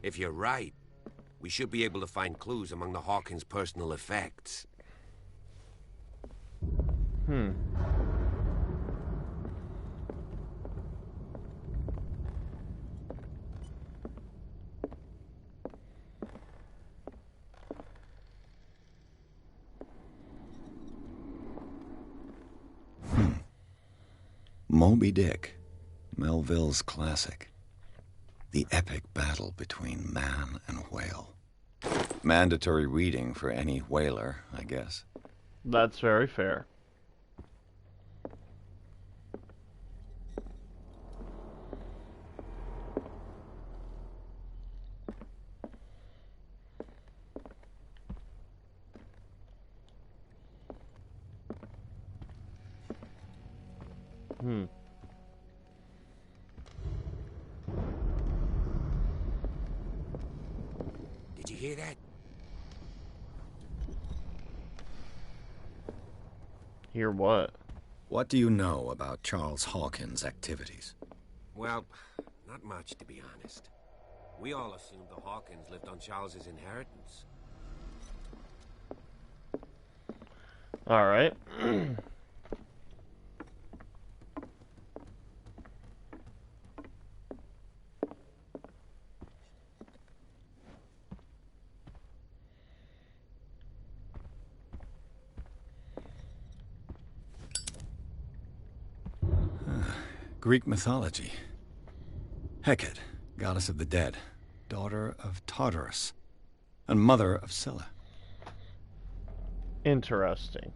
If you're right, we should be able to find clues among the Hawkins' personal effects. Moby Dick, Melville's classic. The epic battle between man and whale. Mandatory reading for any whaler, I guess. That's very fair. Did you hear that? Hear what? What do you know about Charles Hawkins' activities? Well, not much, to be honest. We all assumed the Hawkins lived on Charles's inheritance. All right. Greek mythology. Hecate, goddess of the dead, daughter of Tartarus, and mother of Scylla. Interesting.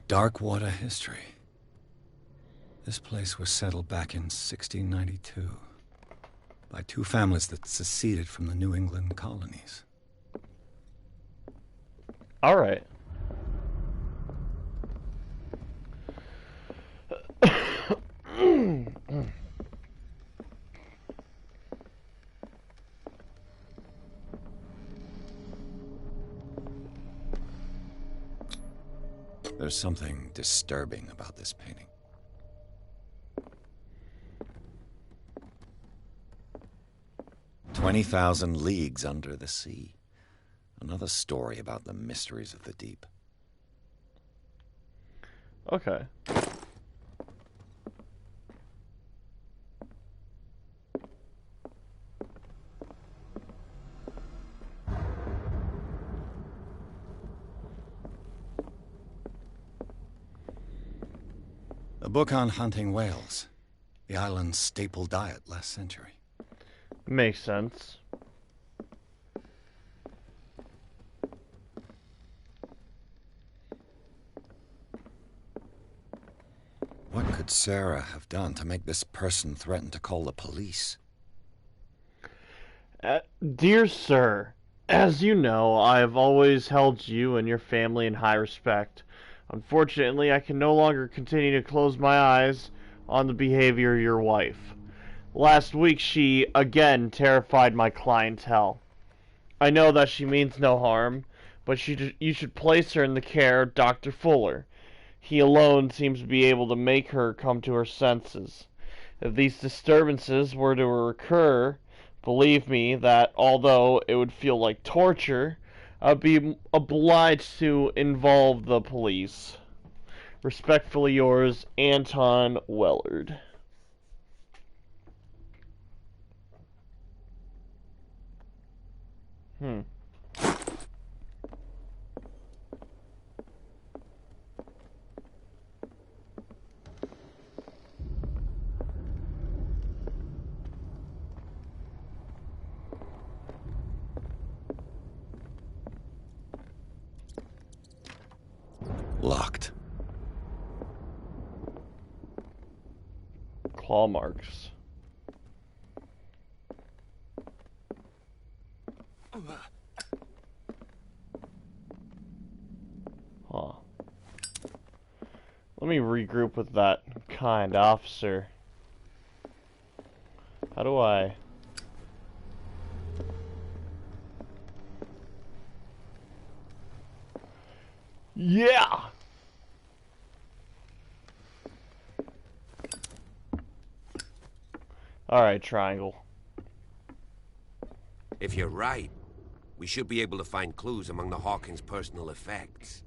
Darkwater history. This place was settled back in 1692 by two families that seceded from the New England colonies. All right. There's something disturbing about this painting. "20,000 Leagues Under the Sea." Another story about the mysteries of the deep. Okay. A book on hunting whales. The island's staple diet last century. Makes sense. What could Sarah have done to make this person threaten to call the police? Dear sir, as you know, I have always held you and your family in high respect. Unfortunately, I can no longer continue to close my eyes on the behavior of your wife. Last week, she again terrified my clientele. I know that she means no harm, but you should place her in the care of Dr. Fuller. He alone seems to be able to make her come to her senses. If these disturbances were to recur, believe me that although it would feel like torture, I'd be obliged to involve the police. Respectfully yours, Anton Wellard. Locked. Claw marks. Huh. Let me regroup with that kind officer. How do I... Yeah! Alright, triangle. If you're right, we should be able to find clues among the Hawkins' personal effects.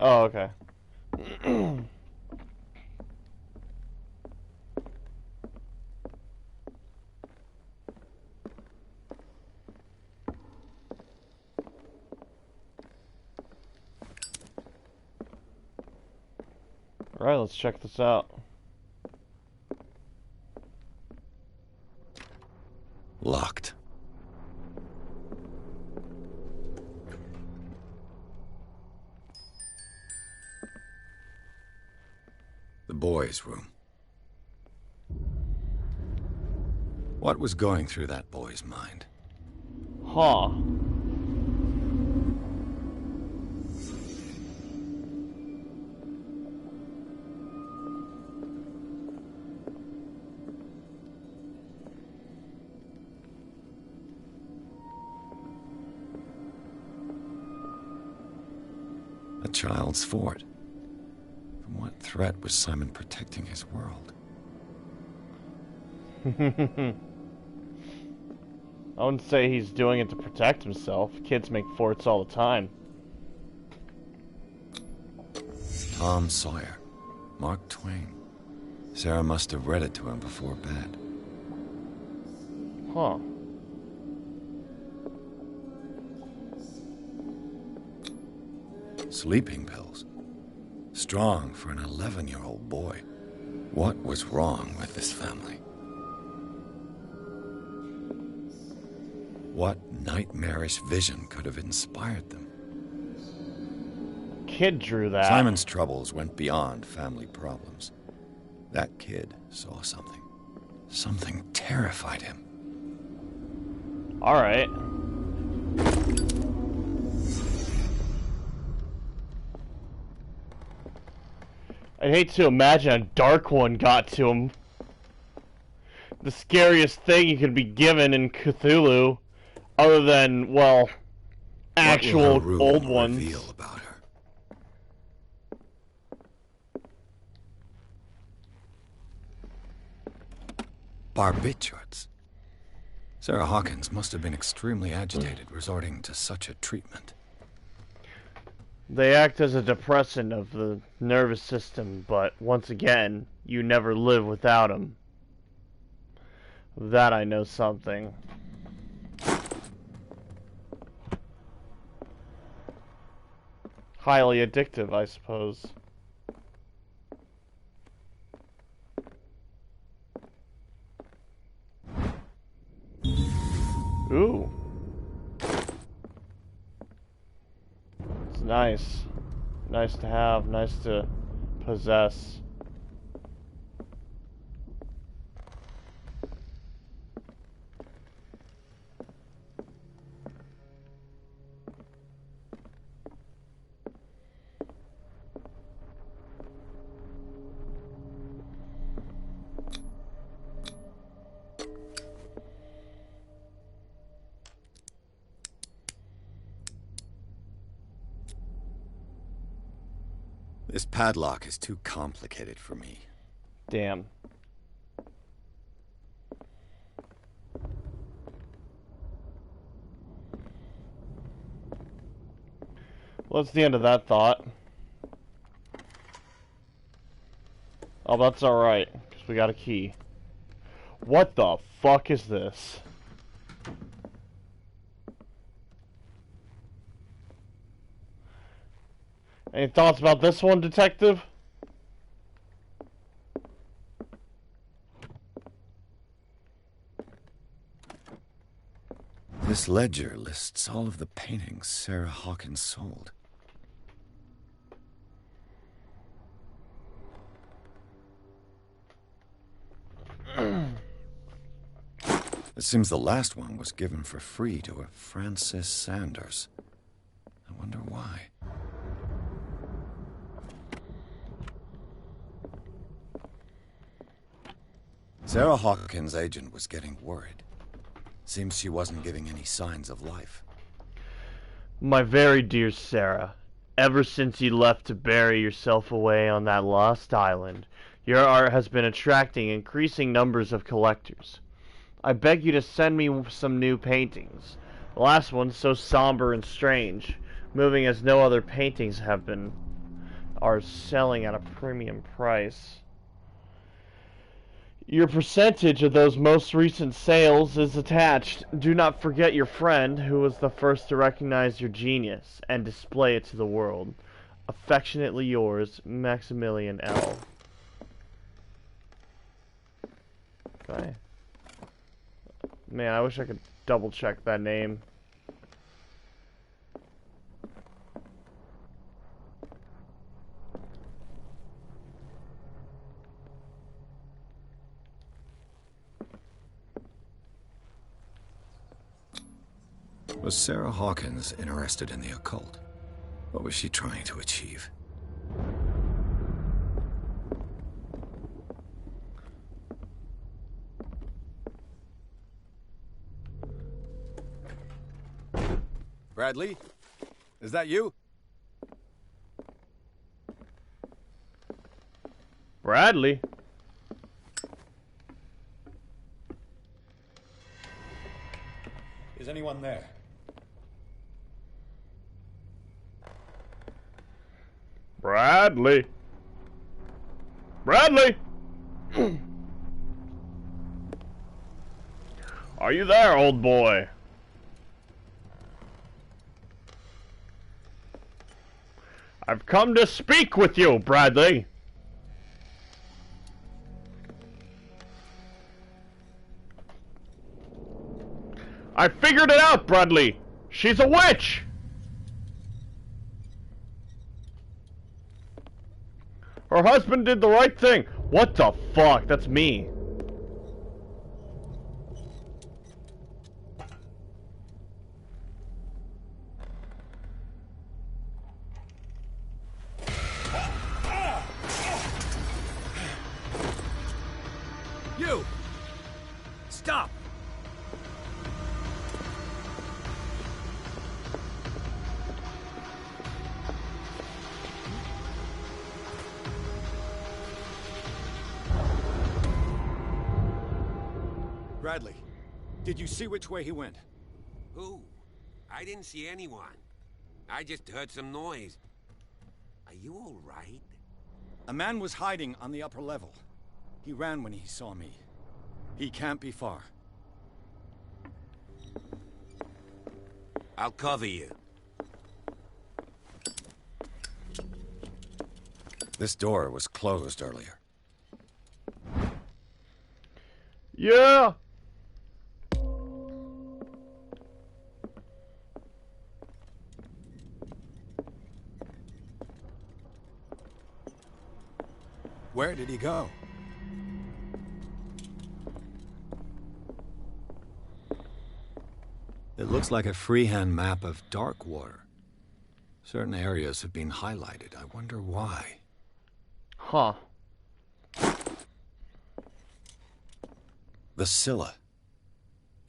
Oh, okay. Alright, let's check this out. Locked. The boys' room. What was going through that boy's mind? Huh. A child's fort. From what threat was Simon protecting his world? I wouldn't say he's doing it to protect himself. Kids make forts all the time. Tom Sawyer. Mark Twain. Sarah must have read it to him before bed. Huh. Sleeping pills. Strong for an 11-year-old boy. What was wrong with this family? What nightmarish vision could have inspired them? Kid drew that. Simon's troubles went beyond family problems. That kid saw something. Something terrified him. Alright. I'd hate to imagine a dark one got to him. The scariest thing you could be given in Cthulhu, other than, well, actual old ones. Reveal about her? Barbiturates. Sarah Hawkins must have been extremely agitated, resorting to such a treatment. They act as a depressant of the nervous system, but once again, you never live without them. Of that I know something. Highly addictive, I suppose. Ooh. It's nice. Nice to have. Nice to possess. This padlock is too complicated for me. Damn. Well, that's the end of that thought. Oh, that's alright, because we got a key. What the fuck is this? Any thoughts about this one, Detective? This ledger lists all of the paintings Sarah Hawkins sold. It seems the last one was given for free to a Francis Sanders. I wonder why. Sarah Hawkins' agent was getting worried. Seems she wasn't giving any signs of life. My very dear Sarah, ever since you left to bury yourself away on that lost island, your art has been attracting increasing numbers of collectors. I beg you to send me some new paintings. The last one's so somber and strange, moving as no other paintings have been, are selling at a premium price. Your percentage of those most recent sales is attached. Do not forget your friend, who was the first to recognize your genius and display it to the world. Affectionately yours, Maximilian L. Okay. Man, I wish I could double check that name. Was Sarah Hawkins interested in the occult? What was she trying to achieve? Bradley? Is that you? Bradley? Is anyone there? Bradley? Bradley? Are you there, old boy? I've come to speak with you, Bradley. I figured it out, Bradley. She's a witch. Her husband did the right thing. What the fuck? That's me. You! Stop! Bradley, did you see which way he went? Who? I didn't see anyone. I just heard some noise. Are you all right? A man was hiding on the upper level. He ran when he saw me. He can't be far. I'll cover you. This door was closed earlier. Yeah. Where did he go? It looks like a freehand map of dark water. Certain areas have been highlighted. I wonder why. Huh. The Scylla.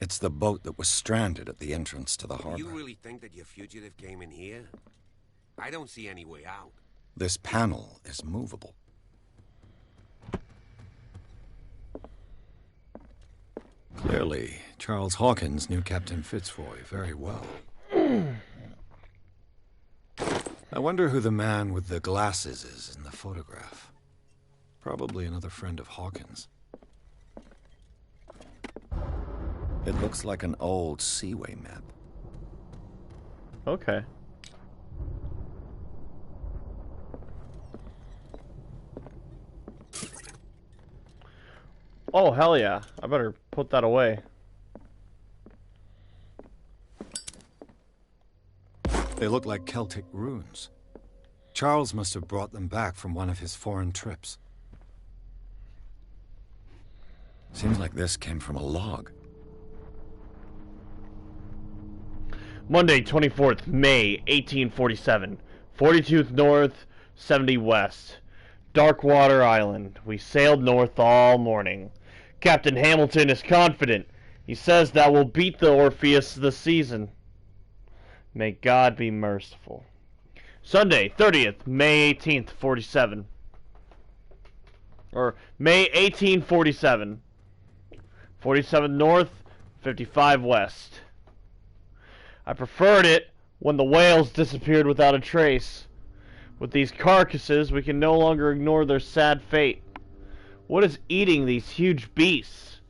It's the boat that was stranded at the entrance to the harbor. You really think that your fugitive came in here? I don't see any way out. This panel is movable. Clearly, Charles Hawkins knew Captain Fitzroy very well. I wonder who the man with the glasses is in the photograph. Probably another friend of Hawkins. It looks like an old seaway map. Okay. Oh, hell yeah. I better put that away. They look like Celtic runes. Charles must have brought them back from one of his foreign trips. Seems like this came from a log. Monday, 24th May, 1847. 42th North, 70 West. Darkwater Island. We sailed north all morning. Captain Hamilton is confident. He says that we'll beat the Orpheus this season. May God be merciful. Sunday, 30th May 18th, 47. Or May 1847. 47 North, 55 West. I preferred it when the whales disappeared without a trace. With these carcasses, we can no longer ignore their sad fate. What is eating these huge beasts?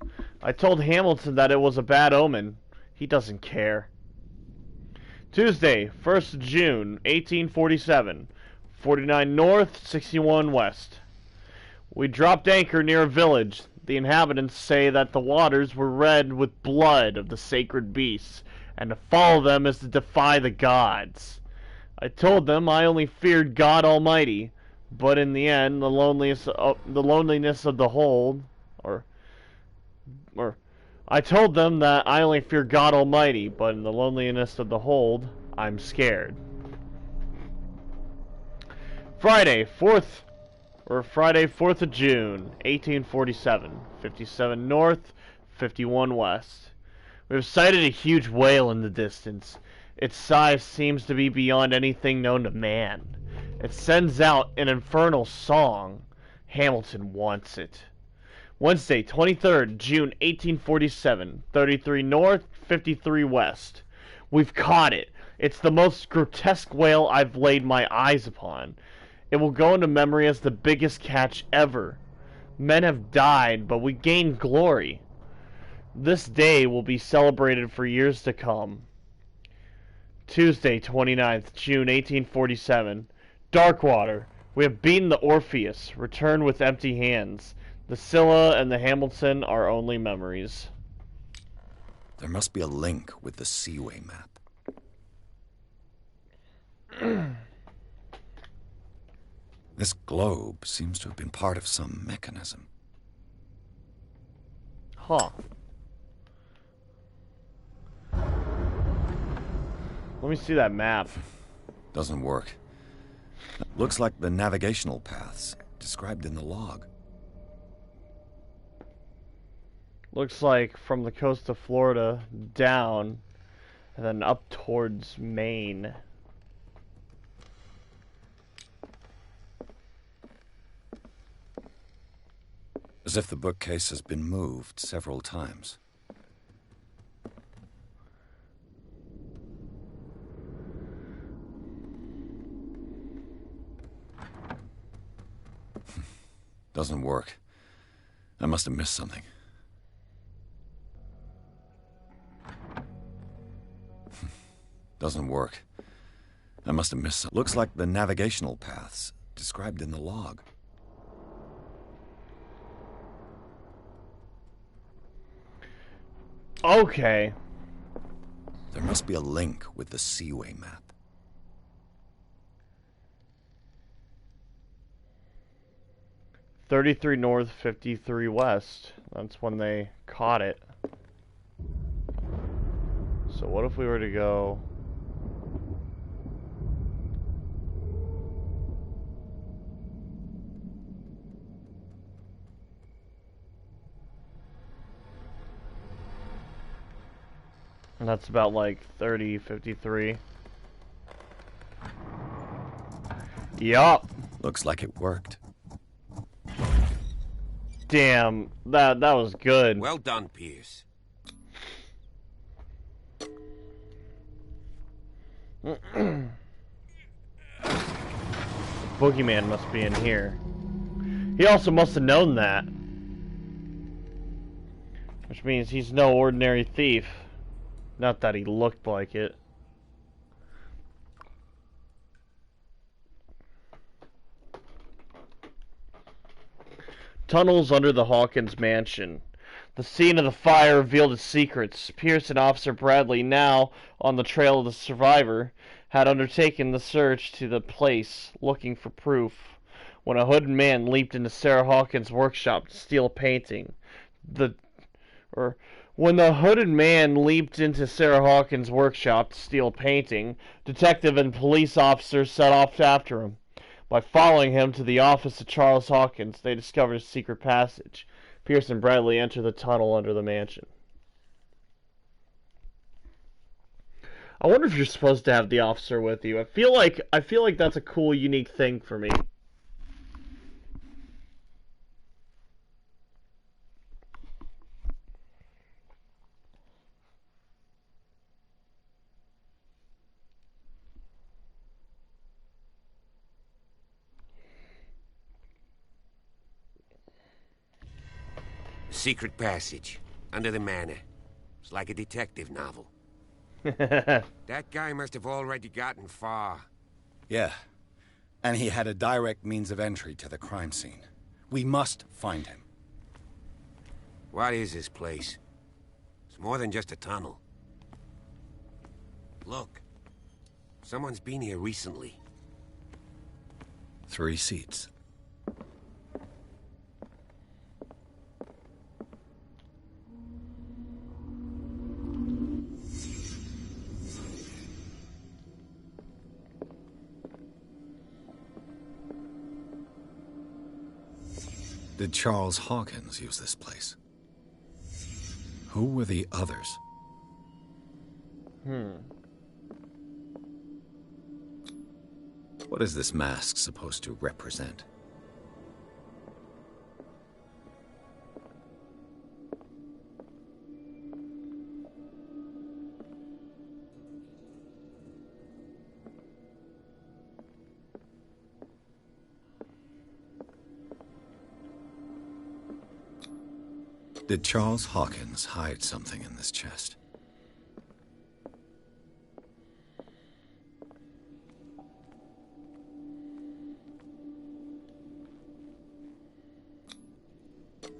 I told Hamilton that it was a bad omen. He doesn't care. Tuesday, 1st June, 1847. 49 North, 61 West. We dropped anchor near a village. The inhabitants say that the waters were red with blood of the sacred beasts, and to follow them is to defy the gods. I told them I only feared God Almighty, but in the end, the loneliness of the hold, I told them that I only fear God Almighty, but in the loneliness of the hold, I'm scared. Friday, 4th of June, 1847, 57 North, 51 West. We have sighted a huge whale in the distance. Its size seems to be beyond anything known to man. It sends out an infernal song. Hamilton wants it. Wednesday, 23rd June, 1847, 33 North, 53 West. We've caught it. It's the most grotesque whale I've laid my eyes upon. It will go into memory as the biggest catch ever. Men have died, but we gained glory. This day will be celebrated for years to come. Tuesday, 29th June, 1847. Darkwater. We have beaten the Orpheus. Return with empty hands. The Scylla and the Hamilton are only memories. There must be a link with the Seaway map. This globe seems to have been part of some mechanism. Huh. Let me see that map. Doesn't work. Looks like the navigational paths described in the log. Looks like from the coast of Florida down and then up towards Maine. As if the bookcase has been moved several times. Doesn't work. I must have missed something. Doesn't work. I must have missed something. Looks like the navigational paths described in the log. Okay. There must be a link with the Seaway map. 33 north, 53 west. That's when they caught it. So what if we were to go... And that's about like 30, 53. Yup. Looks like it worked. Damn, that was good. Well done, Pierce. Boogeyman must be in here. He also must have known that. Which means he's no ordinary thief. Not that he looked like it. Tunnels under the Hawkins mansion. The scene of the fire revealed its secrets. Pierce and Officer Bradley, now on the trail of the survivor, had undertaken the search to the place, looking for proof, when a hooded man leaped into Sarah Hawkins' workshop to steal a painting. When the hooded man leaped into Sarah Hawkins' workshop to steal a painting, detective and police officers set off after him. By following him to the office of Charles Hawkins, they discovered a secret passage. Pierce and Bradley enter the tunnel under the mansion. I wonder if you're supposed to have the officer with you. I feel like that's a cool, unique thing for me. Secret passage under the manor. It's like a detective novel. That guy must have already gotten far. Yeah. And he had a direct means of entry to the crime scene. We must find him. What is this place? It's more than just a tunnel. Look. Someone's been here recently. 3 seats. Did Charles Hawkins use this place? Who were the others? What is this mask supposed to represent? Did Charles Hawkins hide something in this chest?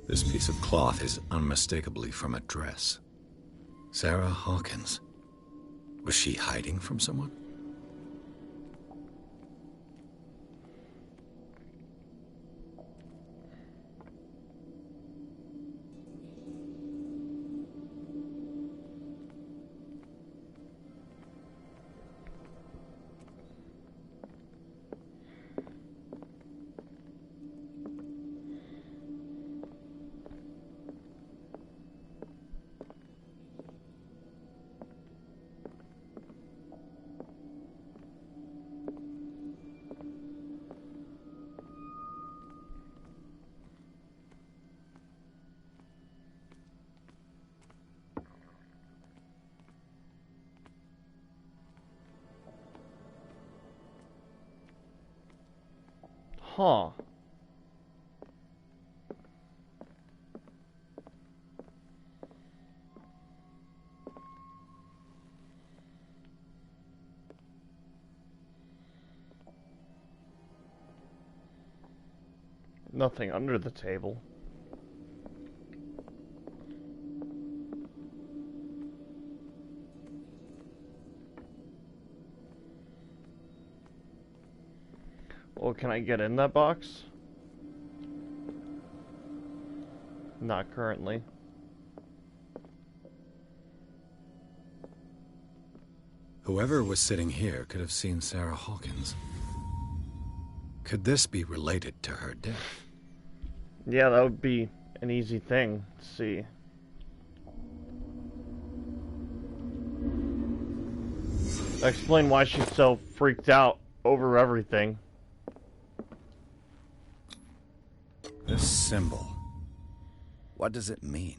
This piece of cloth is unmistakably from a dress. Sarah Hawkins. Was she hiding from someone? Huh. Nothing under the table. Well, can I get in that box? Not currently. Whoever was sitting here could have seen Sarah Hawkins. Could this be related to her death? Yeah, that would be an easy thing to see. Explain why she's so freaked out over everything. This symbol. What does it mean?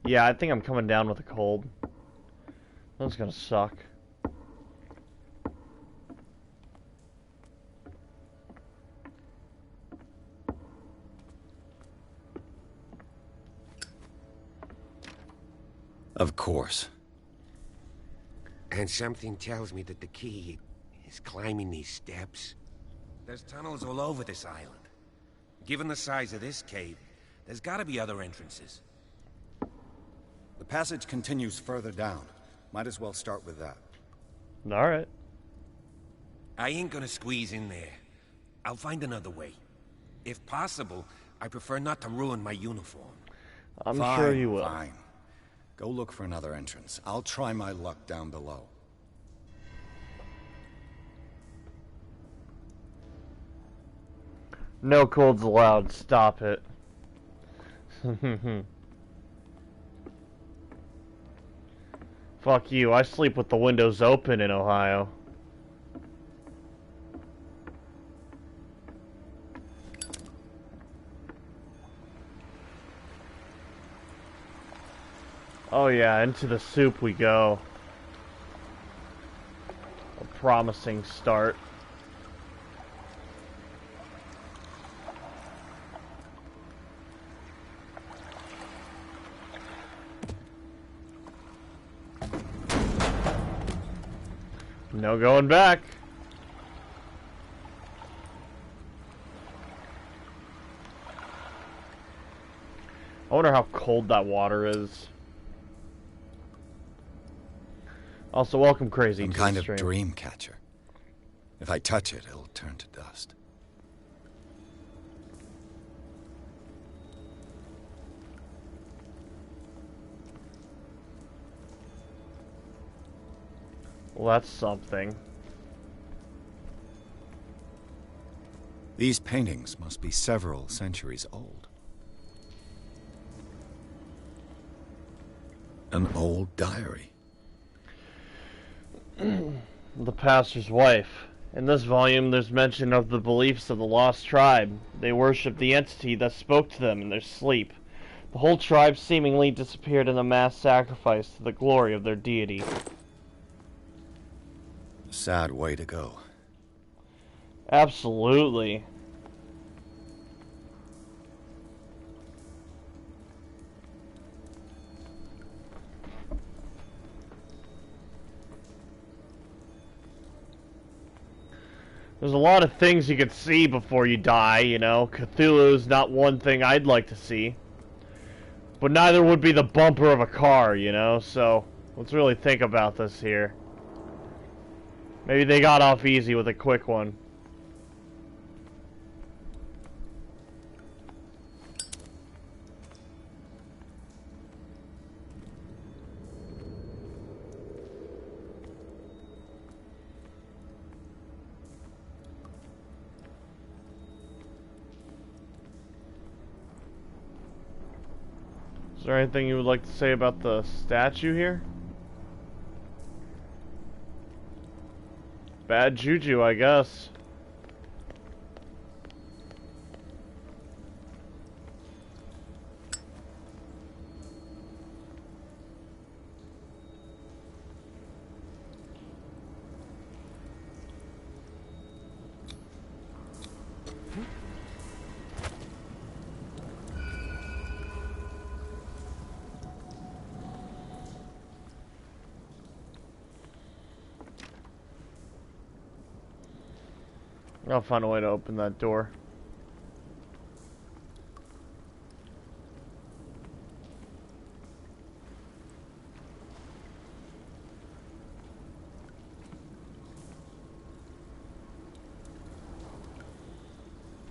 Yeah, I think I'm coming down with a cold. That's gonna suck. Of course. And something tells me that the key is climbing these steps. There's tunnels all over this island. Given the size of this cave, there's gotta be other entrances. The passage continues further down. Might as well start with that. Alright. I ain't gonna squeeze in there. I'll find another way. If possible, I prefer not to ruin my uniform. I'm sure you will. Fine. Go look for another entrance. I'll try my luck down below. No colds allowed. Stop it. Fuck you. I sleep with the windows open in Ohio. Oh yeah, into the soup we go. A promising start. No going back. I wonder how cold that water is. Also, welcome crazy Some to kind the of stream. dream catcher. If I touch it, it'll turn to dust. Well, that's something. These paintings must be several centuries old. An old diary. The pastor's wife. In this volume, there's mention of the beliefs of the lost tribe. They worshiped the entity that spoke to them in their sleep. The whole tribe seemingly disappeared in a mass sacrifice to the glory of their deity. Sad way to go. Absolutely. There's a lot of things you could see before you die, you know. Cthulhu's not one thing I'd like to see. But neither would be the bumper of a car, you know, so let's really think about this here. Maybe they got off easy with a quick one. Is there anything you would like to say about the statue here? Bad juju, I guess. I'll find a way to open that door.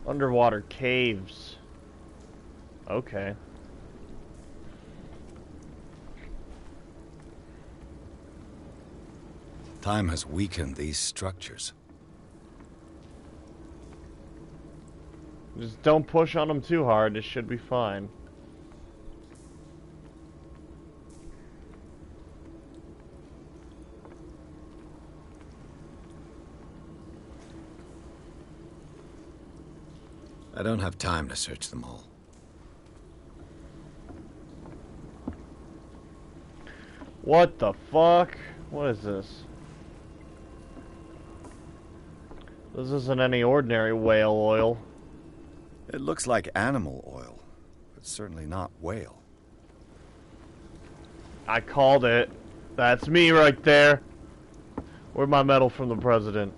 Underwater caves. Okay. Time has weakened these structures. Just don't push on them too hard, it should be fine. I don't have time to search them all. What the fuck? What is this? This isn't any ordinary whale oil. It looks like animal oil, but certainly not whale. I called it. That's me right there. Where's my medal from the president?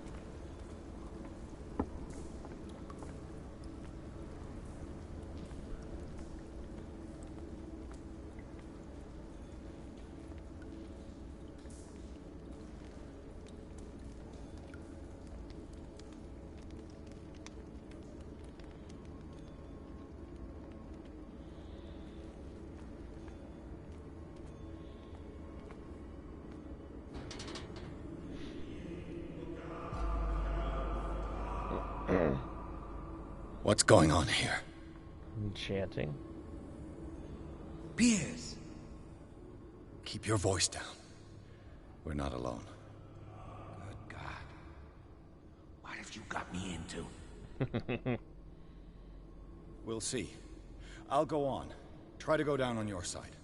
What's going on here? Enchanting. Piers! Keep your voice down. We're not alone. Good God. What have you got me into? We'll see. I'll go on. Try to go down on your side.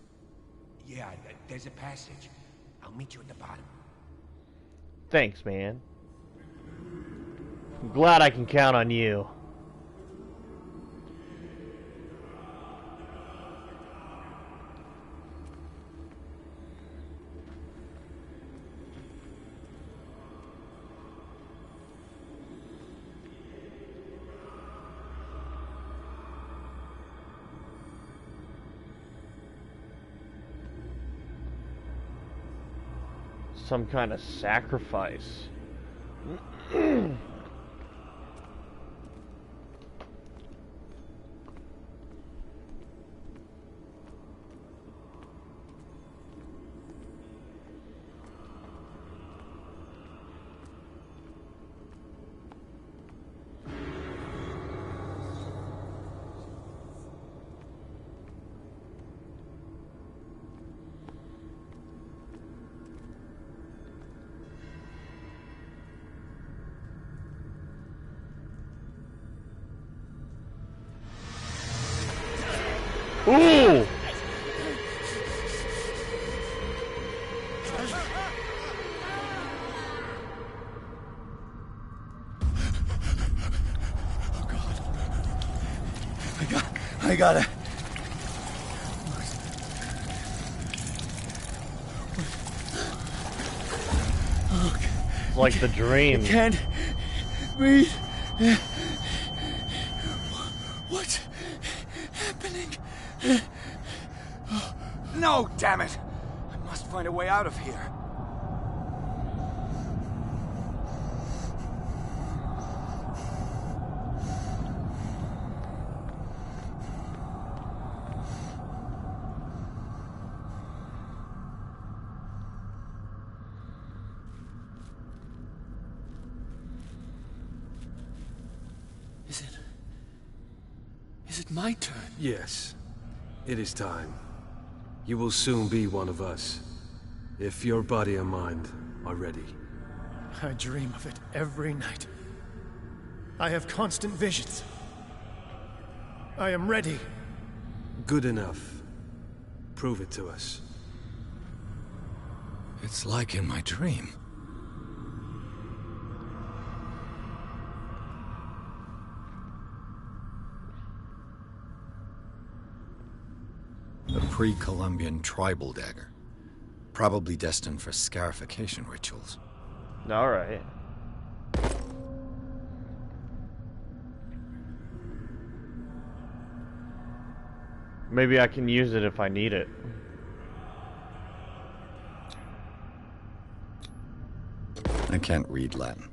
Yeah, there's a passage. I'll meet you at the bottom. Thanks, man. I'm glad I can count on you. Some kind of sacrifice. Ooh! I got it. It's like the dream. I can't breathe. What's happening? No, damn it! I must find a way out of here. Is it my turn? Yes. It is time. You will soon be one of us, if your body and mind are ready. I dream of it every night. I have constant visions. I am ready. Good enough. Prove it to us. It's like in my dream. A pre-Columbian tribal dagger. Probably destined for scarification rituals. Alright. Maybe I can use it if I need it. I can't read Latin.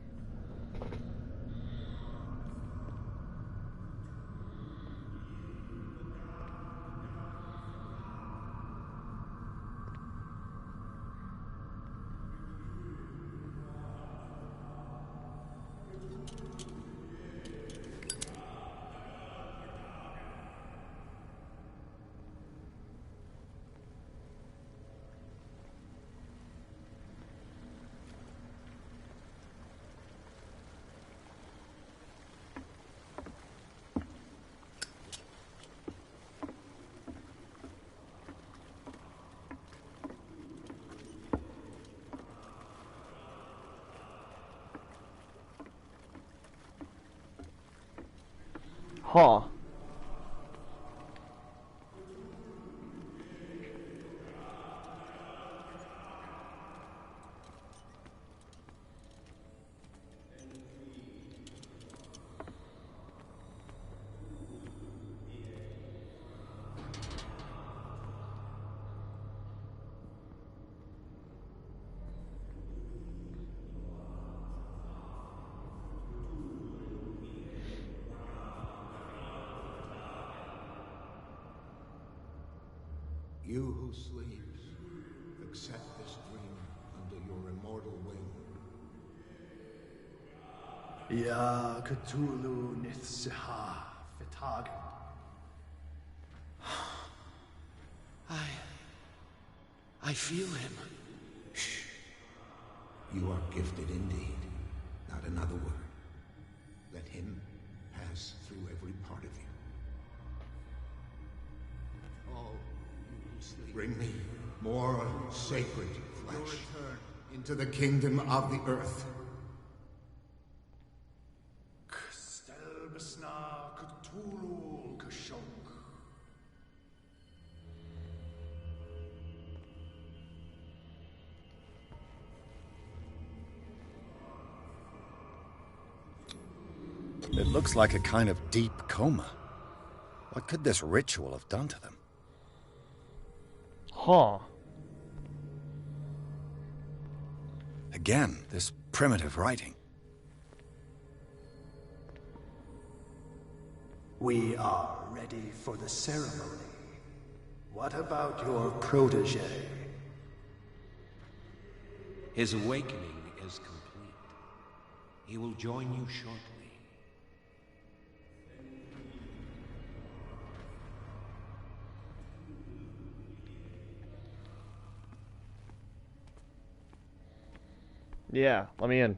Huh. You who sleeps, accept this dream under your immortal wing. Ya Cthulhu Nithsiha Fitagan. I feel him. Shh. You are gifted indeed. Not another word. Let him pass through every part of you. All you who sleep, bring me more sacred flesh. Your return into the kingdom of the earth. Stelbesna Cthulhu Kashok. It looks like a kind of deep coma. What could this ritual have done to them? Huh. Again, this primitive writing. We are ready for the ceremony. What about your protege? His awakening is complete. He will join you shortly. Yeah, let me in.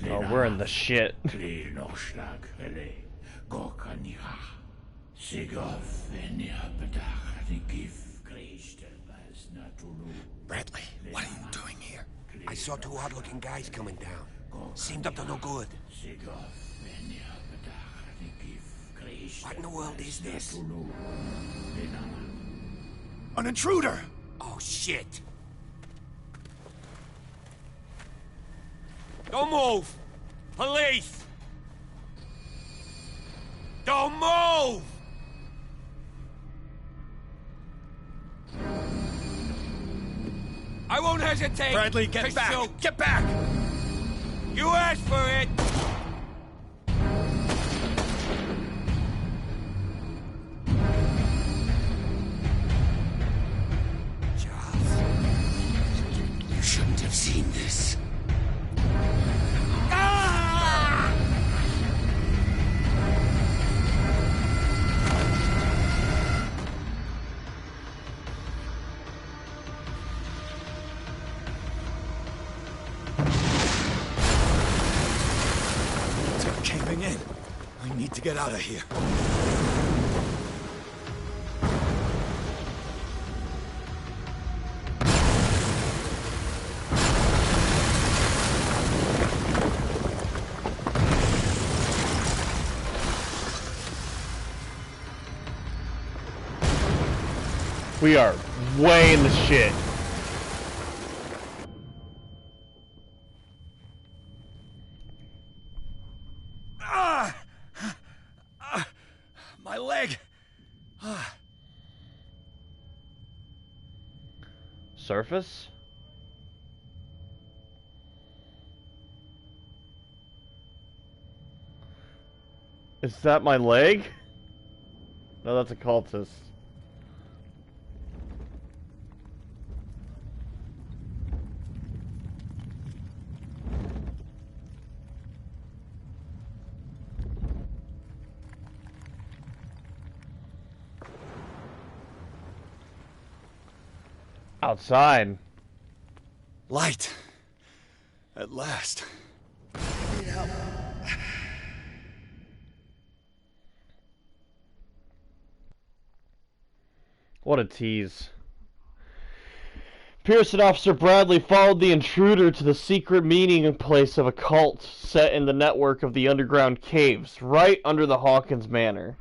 Oh, we're in the shit. Bradley, what are you doing here? I saw two odd-looking guys coming down. Seemed up to no good. What in the world is this? An intruder! Oh, shit! Don't move! Police! Don't move! I won't hesitate! Bradley, get back! Shoot. Get back! You asked for it! Charles, you shouldn't have seen this. Caving in. I need to get out of here. We are way in the shit. My leg. Surface? Is that my leg? No, that's a cultist. Outside. Light. At last. Need help. What a tease. Pierce and Officer Bradley followed the intruder to the secret meeting place of a cult set in the network of the underground caves, right under the Hawkins Manor.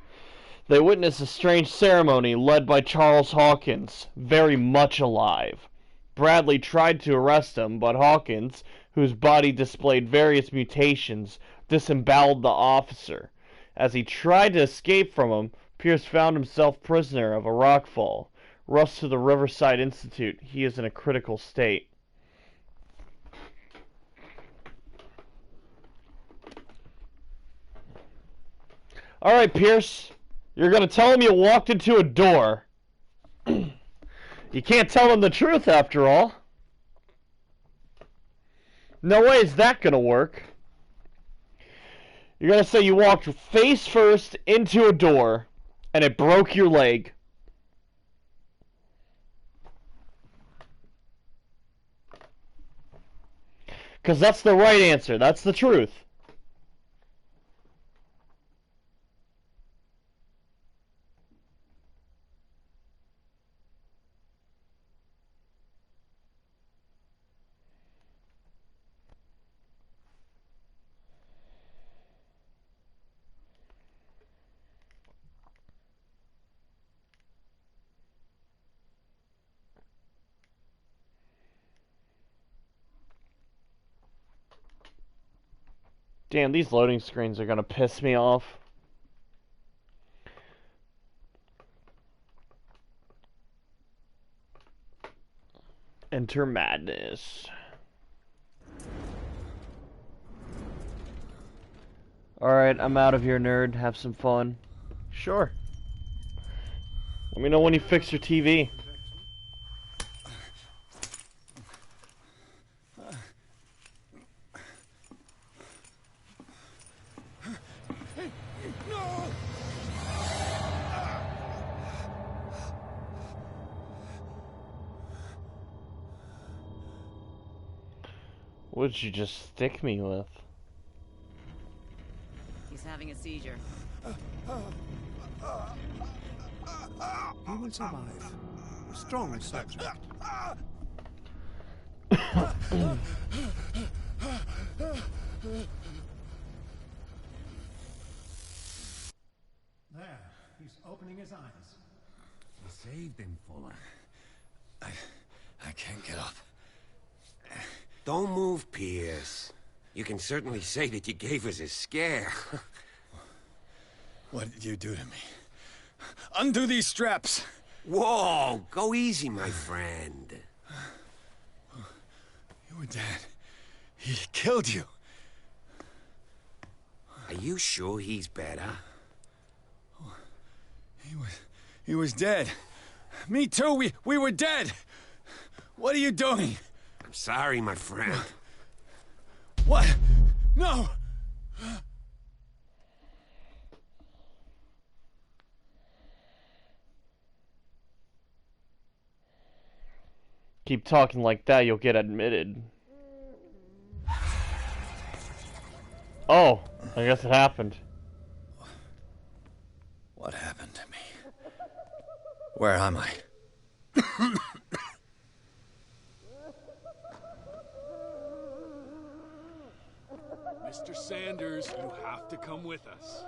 They witnessed a strange ceremony led by Charles Hawkins, very much alive. Bradley tried to arrest him, but Hawkins, whose body displayed various mutations, disemboweled the officer. As he tried to escape from him, Pierce found himself prisoner of a rockfall. Rushed to the Riverside Institute. He is in a critical state. Alright, Pierce. You're going to tell him you walked into a door. You can't tell him the truth, after all. No way is that going to work. You're going to say you walked face first into a door, and it broke your leg. Because that's the right answer. That's the truth. Damn, these loading screens are gonna piss me off. Enter madness. Alright, I'm out of here, nerd. Have some fun. Sure. Let me know when you fix your TV. What'd you just stick me with? He's having a seizure. He will survive. A strong subject. There, he's opening his eyes. You saved him, Fuller. I can't get up. Don't move, Pierce. You can certainly say that you gave us a scare. What did you do to me? Undo these straps! Whoa! Go easy, my friend. You were dead. He killed you. Are you sure he's better? He was dead. Me too, we were dead! What are you doing? I'm sorry, my friend. What? No! Keep talking like that, you'll get admitted. Oh, I guess it happened. What happened to me? Where am I? Mr. Sanders, you have to come with us.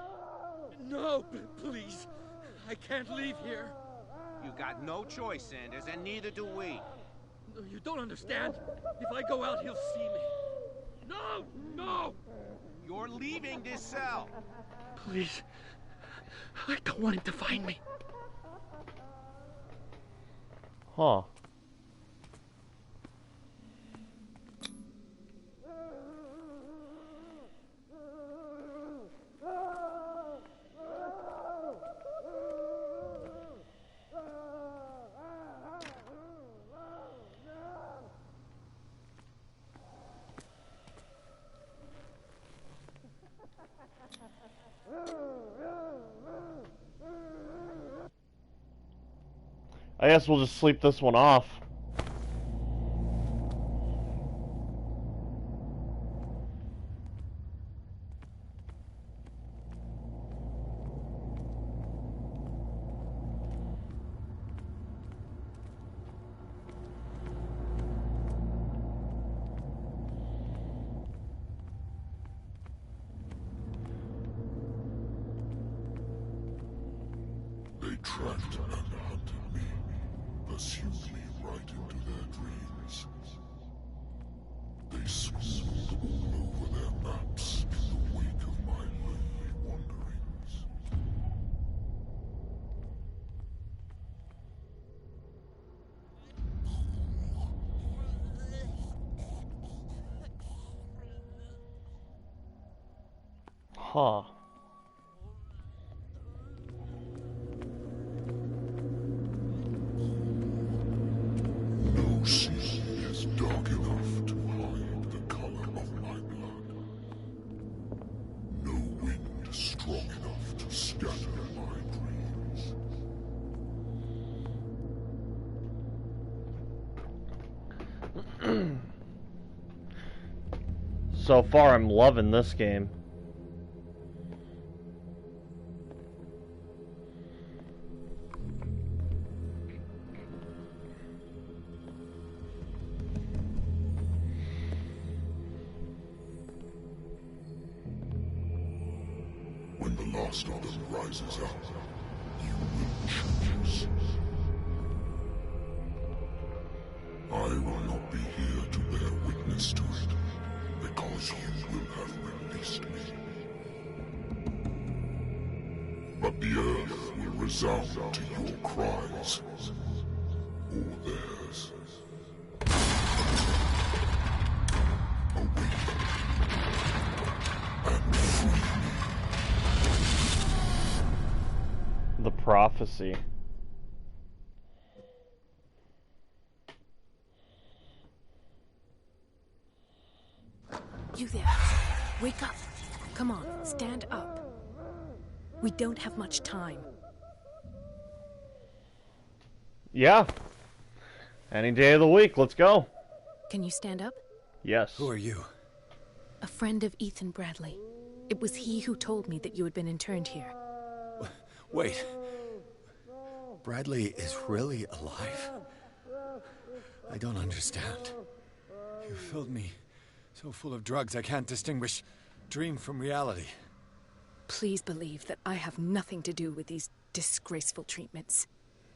No, please. I can't leave here. You got no choice, Sanders, and neither do we. No, you don't understand. If I go out, he'll see me. No! No! You're leaving this cell. Please. I don't want him to find me. Huh. I guess we'll just sleep this one off. They tracked and hunted me, pursued me right into their dreams. They scribbled all over their maps in the wake of my lonely wanderings. Huh. No sea is dark enough to hide the color of my blood. No wind strong enough to scatter my dreams. So far, I'm loving this game. When the last of them rises up, you will choose. I will not be here to bear witness to it, because you will have released me. But the earth will resound to your cries, or theirs. Awaken and free me. The prophecy. You there. Wake up. Come on, stand up. We don't have much time. Yeah. Any day of the week, let's go. Can you stand up? Yes. Who are you? A friend of Ethan Bradley. It was he who told me that you had been interned here. Wait. Bradley is really alive? I don't understand. You filled me so full of drugs I can't distinguish dream from reality. Please believe that I have nothing to do with these disgraceful treatments.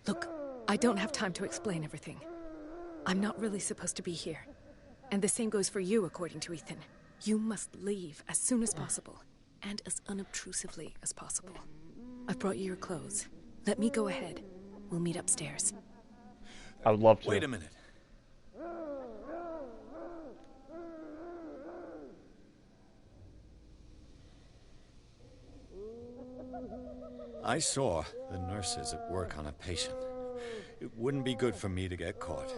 Look, I don't have time to explain everything. I'm not really supposed to be here. And the same goes for you, according to Ethan. You must leave as soon as possible, and as unobtrusively as possible. I've brought you your clothes. Let me go ahead. We'll meet upstairs. I would love to. Wait a minute. I saw the nurses at work on a patient. It wouldn't be good for me to get caught.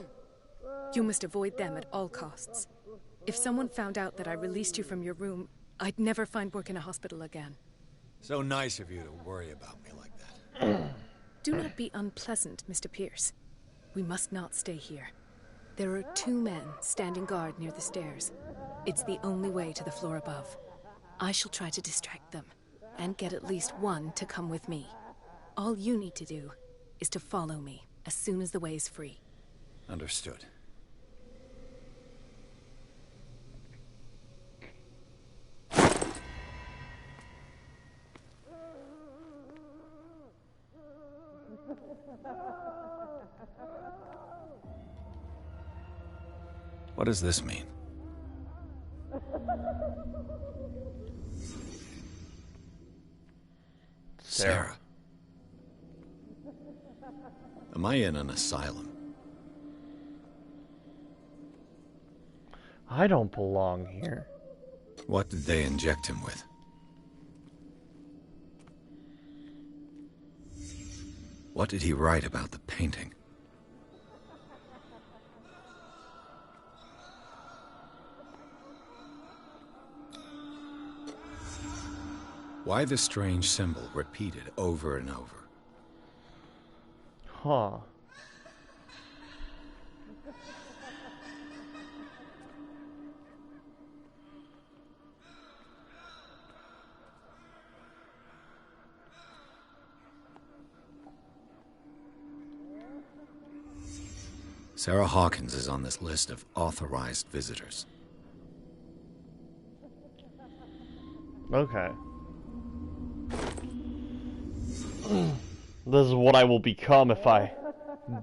You must avoid them at all costs. If someone found out that I released you from your room, I'd never find work in a hospital again. So nice of you to worry about me like that. Do not be unpleasant, Mr. Pierce. We must not stay here. There are 2 men standing guard near the stairs. It's the only way to the floor above. I shall try to distract them, and get at least one to come with me. All you need to do is to follow me as soon as the way is free. Understood. What does this mean? Sarah. Am I in an asylum? I don't belong here. What did they inject him with? What did he write about the painting? Why the strange symbol repeated over and over? Huh. Sarah Hawkins is on this list of authorized visitors. Okay. This is what I will become if I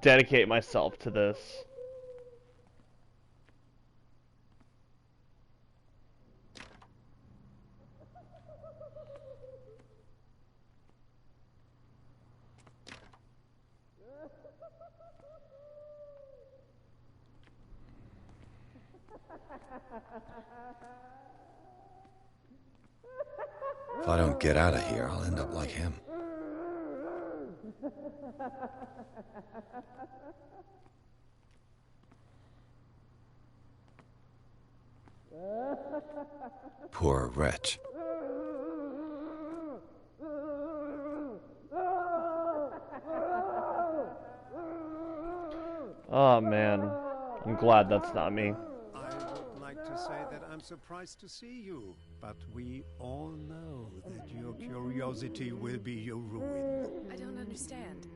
dedicate myself to this. If I don't get out of here, I'll end up like him. Poor wretch. Oh man, I'm glad that's not me. I would like to say that I'm surprised to see you, but we all know that your curiosity will be your ruin. I don't understand.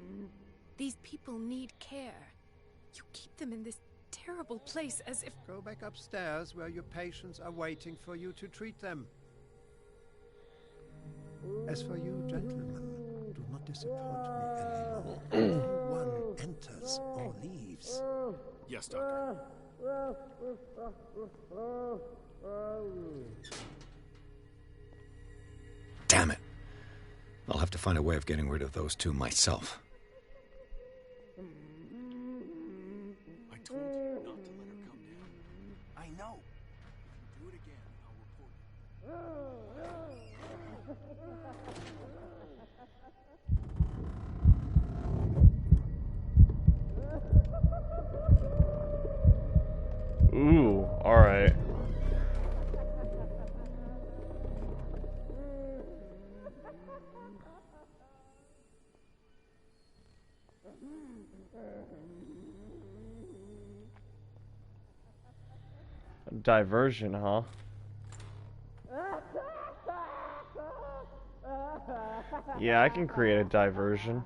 These people need care. You keep them in this terrible place as if... Go back upstairs where your patients are waiting for you to treat them. As for you, gentlemen, do not disappoint me anymore. No one enters or leaves. Yes, Doctor. Damn it. I'll have to find a way of getting rid of those two myself. I told you not to let her come down. I know. If you do it again, I'll report you. Ooh, alright. Diversion, huh? Yeah, I can create a diversion.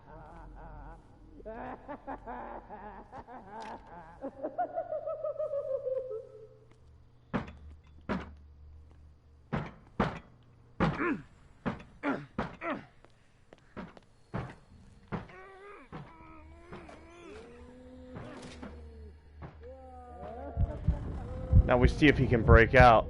Now we see if he can break out.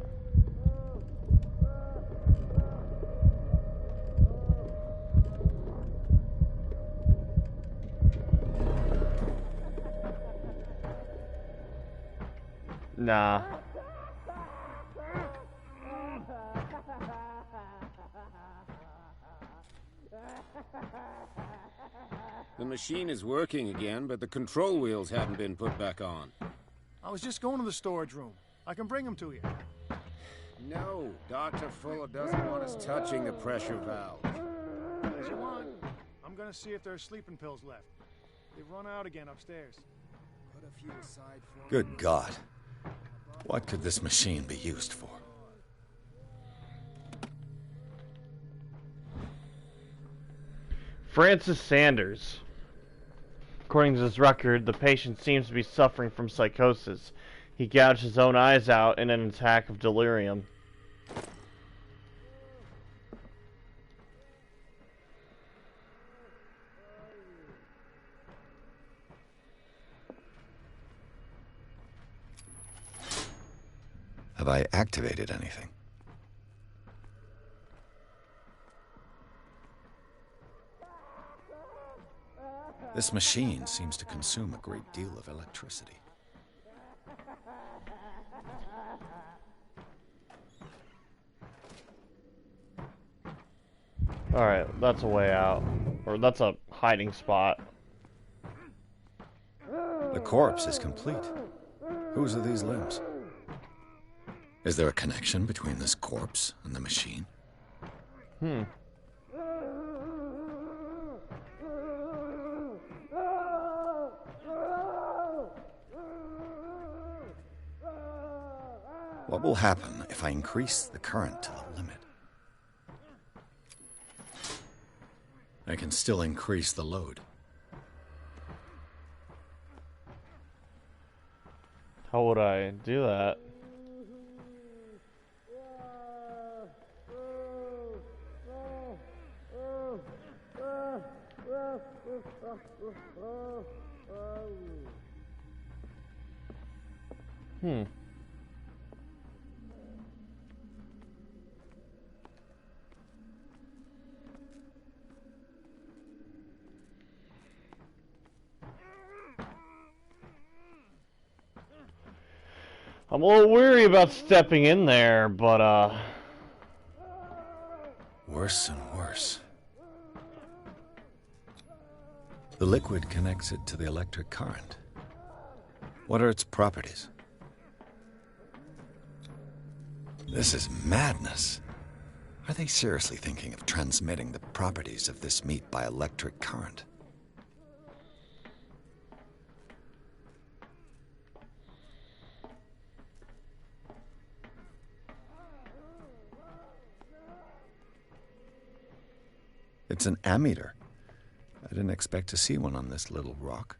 Nah. The machine is working again, but the control wheels hadn't been put back on. I was just going to the storage room. I can bring them to you. No, Dr. Fuller doesn't want us touching the pressure valve. As you want. I'm gonna see if there's sleeping pills left. They've run out again upstairs. Put a few aside for Good God. What could this machine be used for? Francis Sanders. According to his record, the patient seems to be suffering from psychosis. He gouged his own eyes out in an attack of delirium. Have I activated anything? This machine seems to consume a great deal of electricity. Alright, that's a way out. Or that's a hiding spot. The corpse is complete. Whose are these limbs? Is there a connection between this corpse and the machine? What will happen if I increase the current to the limit? I can still increase the load. How would I do that? I'm a little weary about stepping in there, but, Worse and worse. The liquid connects it to the electric current. What are its properties? This is madness. Are they seriously thinking of transmitting the properties of this meat by electric current? It's an ammeter. I didn't expect to see one on this little rock.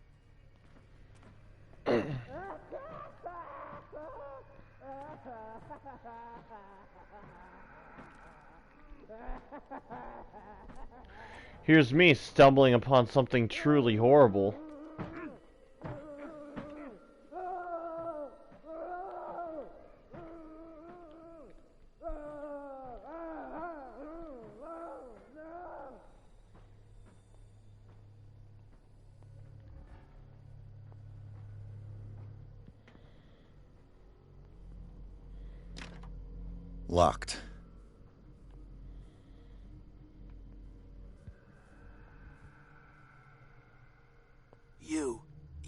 here's me stumbling upon something truly horrible. Locked.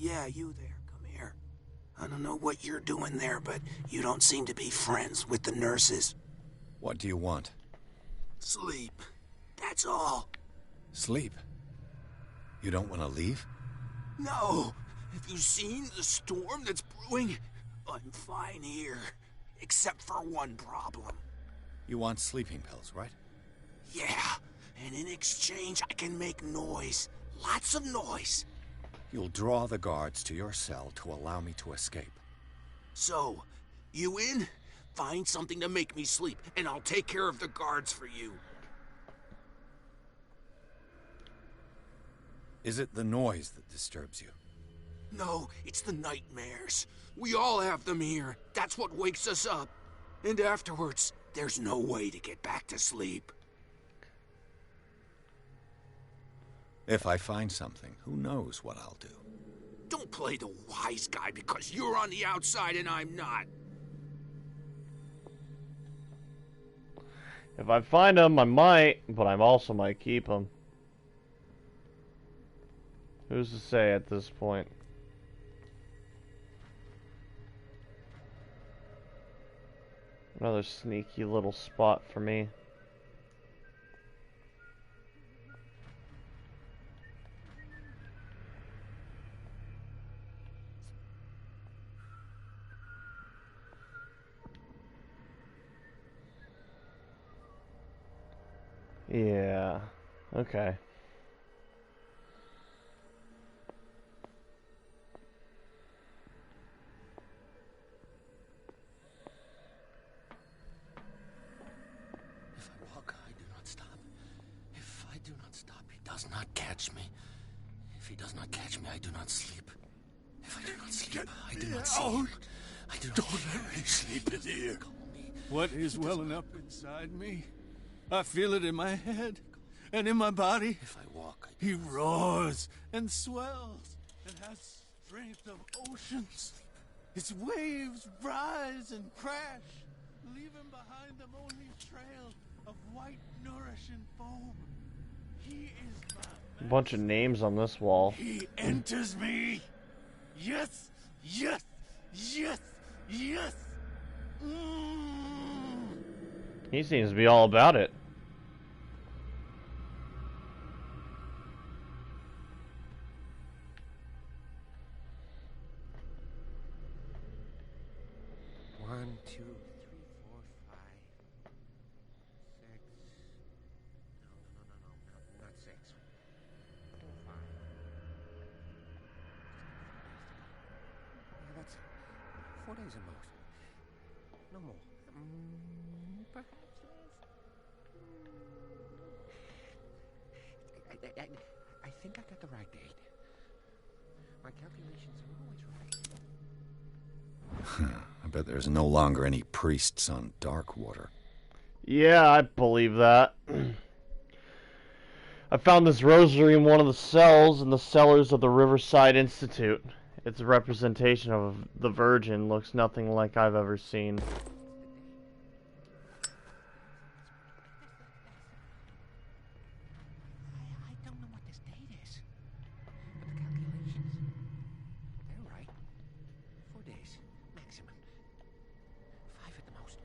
Yeah, you there. Come here. I don't know what you're doing there, but you don't seem to be friends with the nurses. What do you want? Sleep. That's all. Sleep? You don't want to leave? No. Have you seen the storm that's brewing? I'm fine here. Except for one problem. You want sleeping pills, right? Yeah. And in exchange, I can make noise. Lots of noise. You'll draw the guards to your cell to allow me to escape. So, you in? Find something to make me sleep, and I'll take care of the guards for you. Is it the noise that disturbs you? No, it's the nightmares. We all have them here. That's what wakes us up. And afterwards, there's no way to get back to sleep. If I find something, who knows what I'll do? Don't play the wise guy because you're on the outside and I'm not. If I find them, I might, but I also might keep them. Who's to say at this point? Another sneaky little spot for me. Yeah, okay. If I walk, I do not stop. If I do not stop, he does not catch me. If he does not catch me, I do not sleep. If I do not sleep, I do not see him. Don't let me sleep in here. What is welling up inside me? I feel it in my head and in my body. If I walk, He roars and swells and has strength of oceans. Its waves rise and crash, leaving behind them only trail of white, nourishing foam. He is my A bunch of names on this wall. He enters me. Yes, yes, yes, yes. He seems to be all about it. One, two, three, four, five, six. No, not six. 4, 5. Yeah, that's 4 days at most. No more. Perhaps less. I think I got the right date. My calculations are always right. I bet there's no longer any priests on Darkwater. Yeah, I believe that. I found this rosary in one of the cells in the cellars of the Riverside Institute. Its representation of the Virgin looks nothing like I've ever seen. I don't know what this date is, but the calculations, they're right. 4 days, maximum. 5 at the most.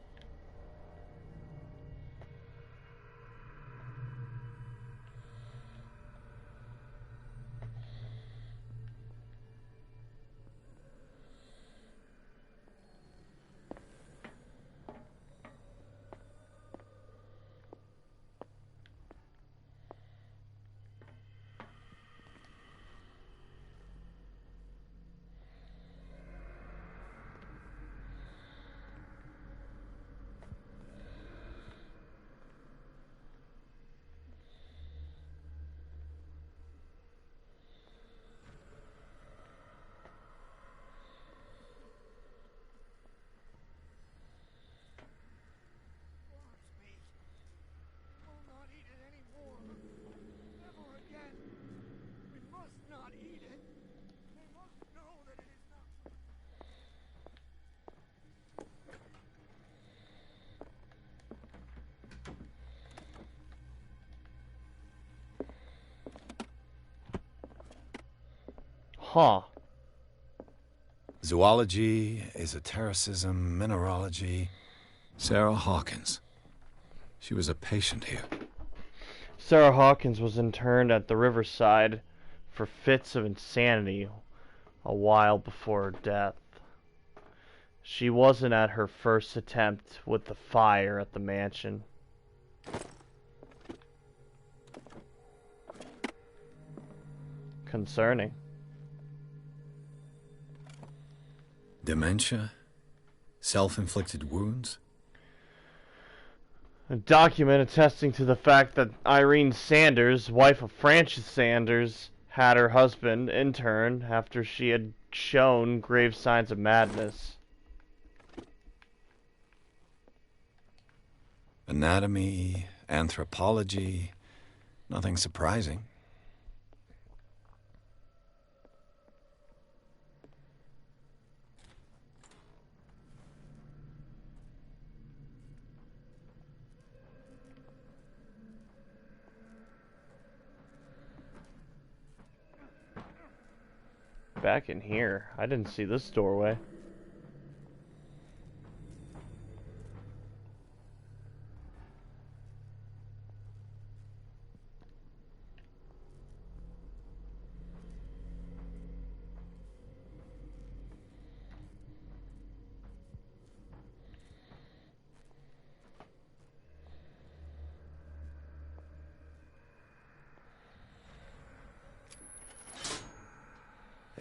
Huh. Zoology, esotericism, mineralogy. Sarah Hawkins. She was a patient here. Sarah Hawkins was interned at the Riverside for fits of insanity a while before her death. She wasn't at her first attempt with the fire at the mansion. Concerning. Dementia? Self-inflicted wounds? A document attesting to the fact that Irene Sanders, wife of Francis Sanders, had her husband interned after she had shown grave signs of madness. Anatomy, anthropology, nothing surprising. Back in here, I didn't see this doorway.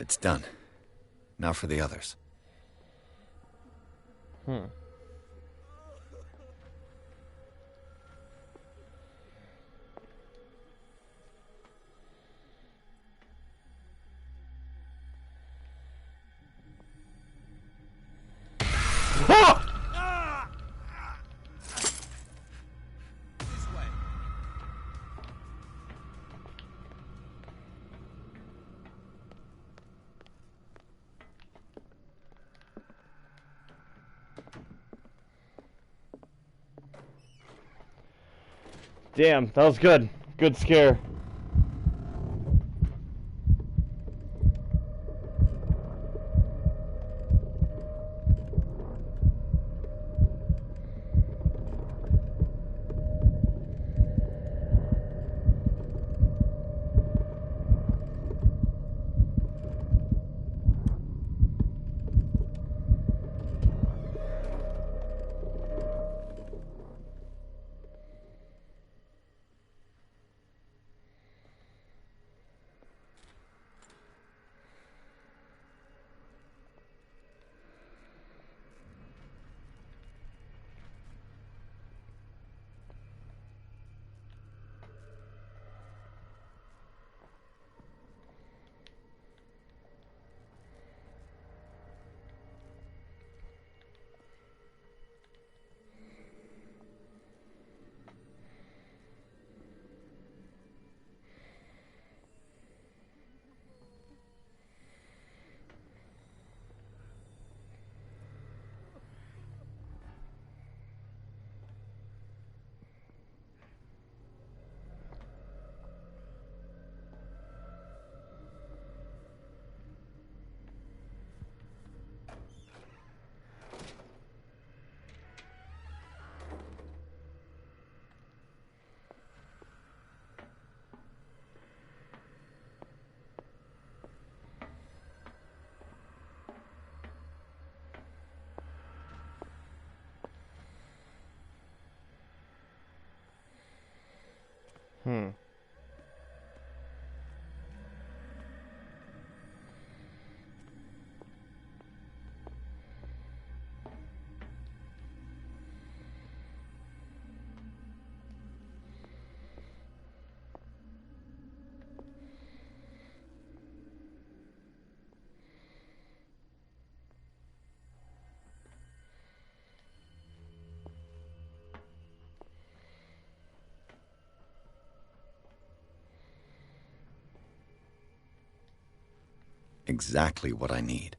It's done. Now for the others. Damn, that was good. Good scare. Hmm. Exactly what I need.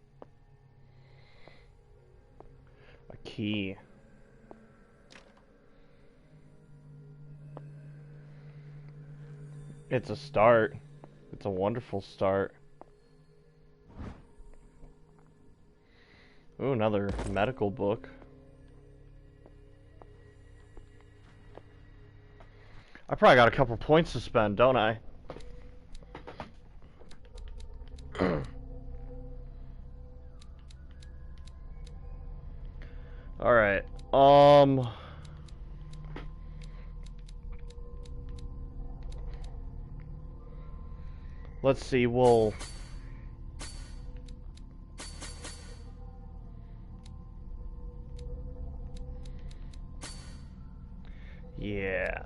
A key. It's a start. It's a wonderful start. Ooh, another medical book. I probably got a couple points to spend, don't I? Alright, let's see, we'll... Yeah.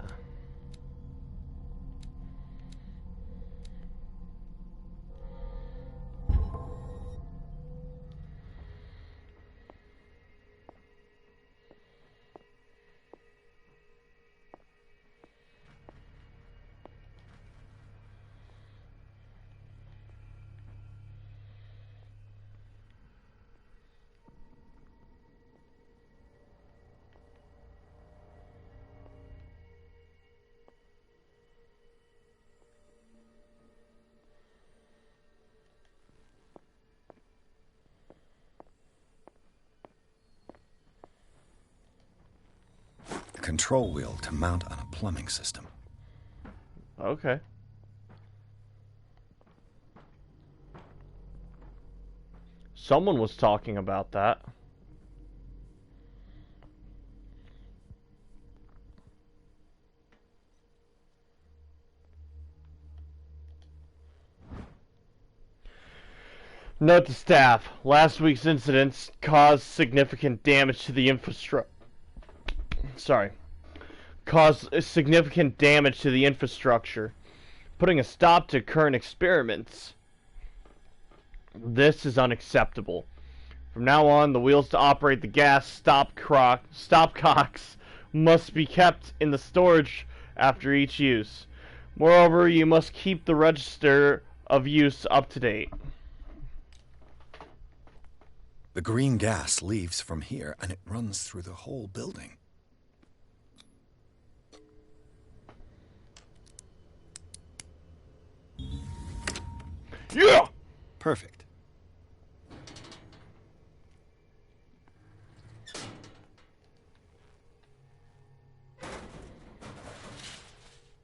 Control wheel to mount on a plumbing system. Okay. Someone was talking about that. Note to staff, last week's incidents caused significant damage to the infrastructure. Caused significant damage to the infrastructure, putting a stop to current experiments. This is unacceptable. From now on, the wheels to operate the gas stopcocks must be kept in the storage after each use. Moreover, you must keep the register of use up to date. The green gas leaves from here and it runs through the whole building. Perfect.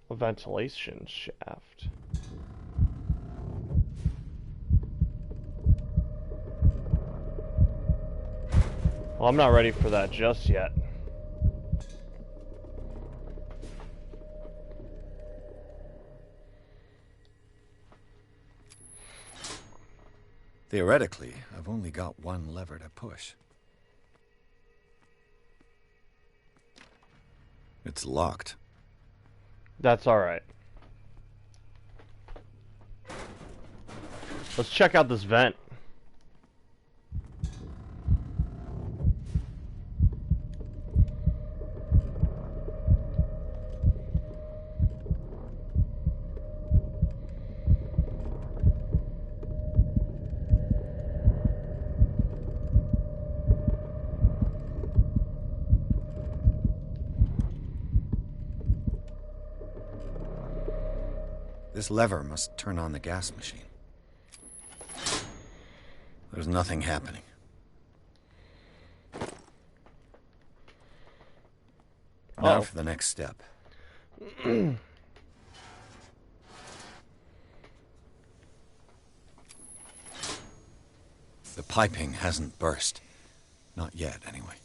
A ventilation shaft. Well, I'm not ready for that just yet. Theoretically, I've only got one lever to push. It's locked. That's alright. Let's check out this vent. This lever must turn on the gas machine. There's nothing happening. Now for the next step. The piping hasn't burst. Not yet, anyway.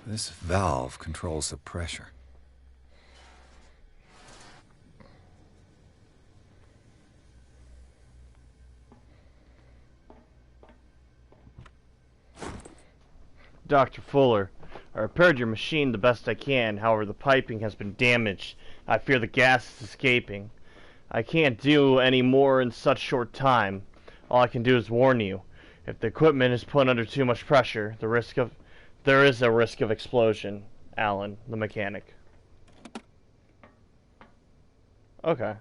This valve controls the pressure. Dr. Fuller, I repaired your machine the best I can. However, the piping has been damaged. I fear the gas is escaping. I can't do any more in such short time. All I can do is warn you. If the equipment is put under too much pressure, there is a risk of explosion. Alan, the mechanic. Okay.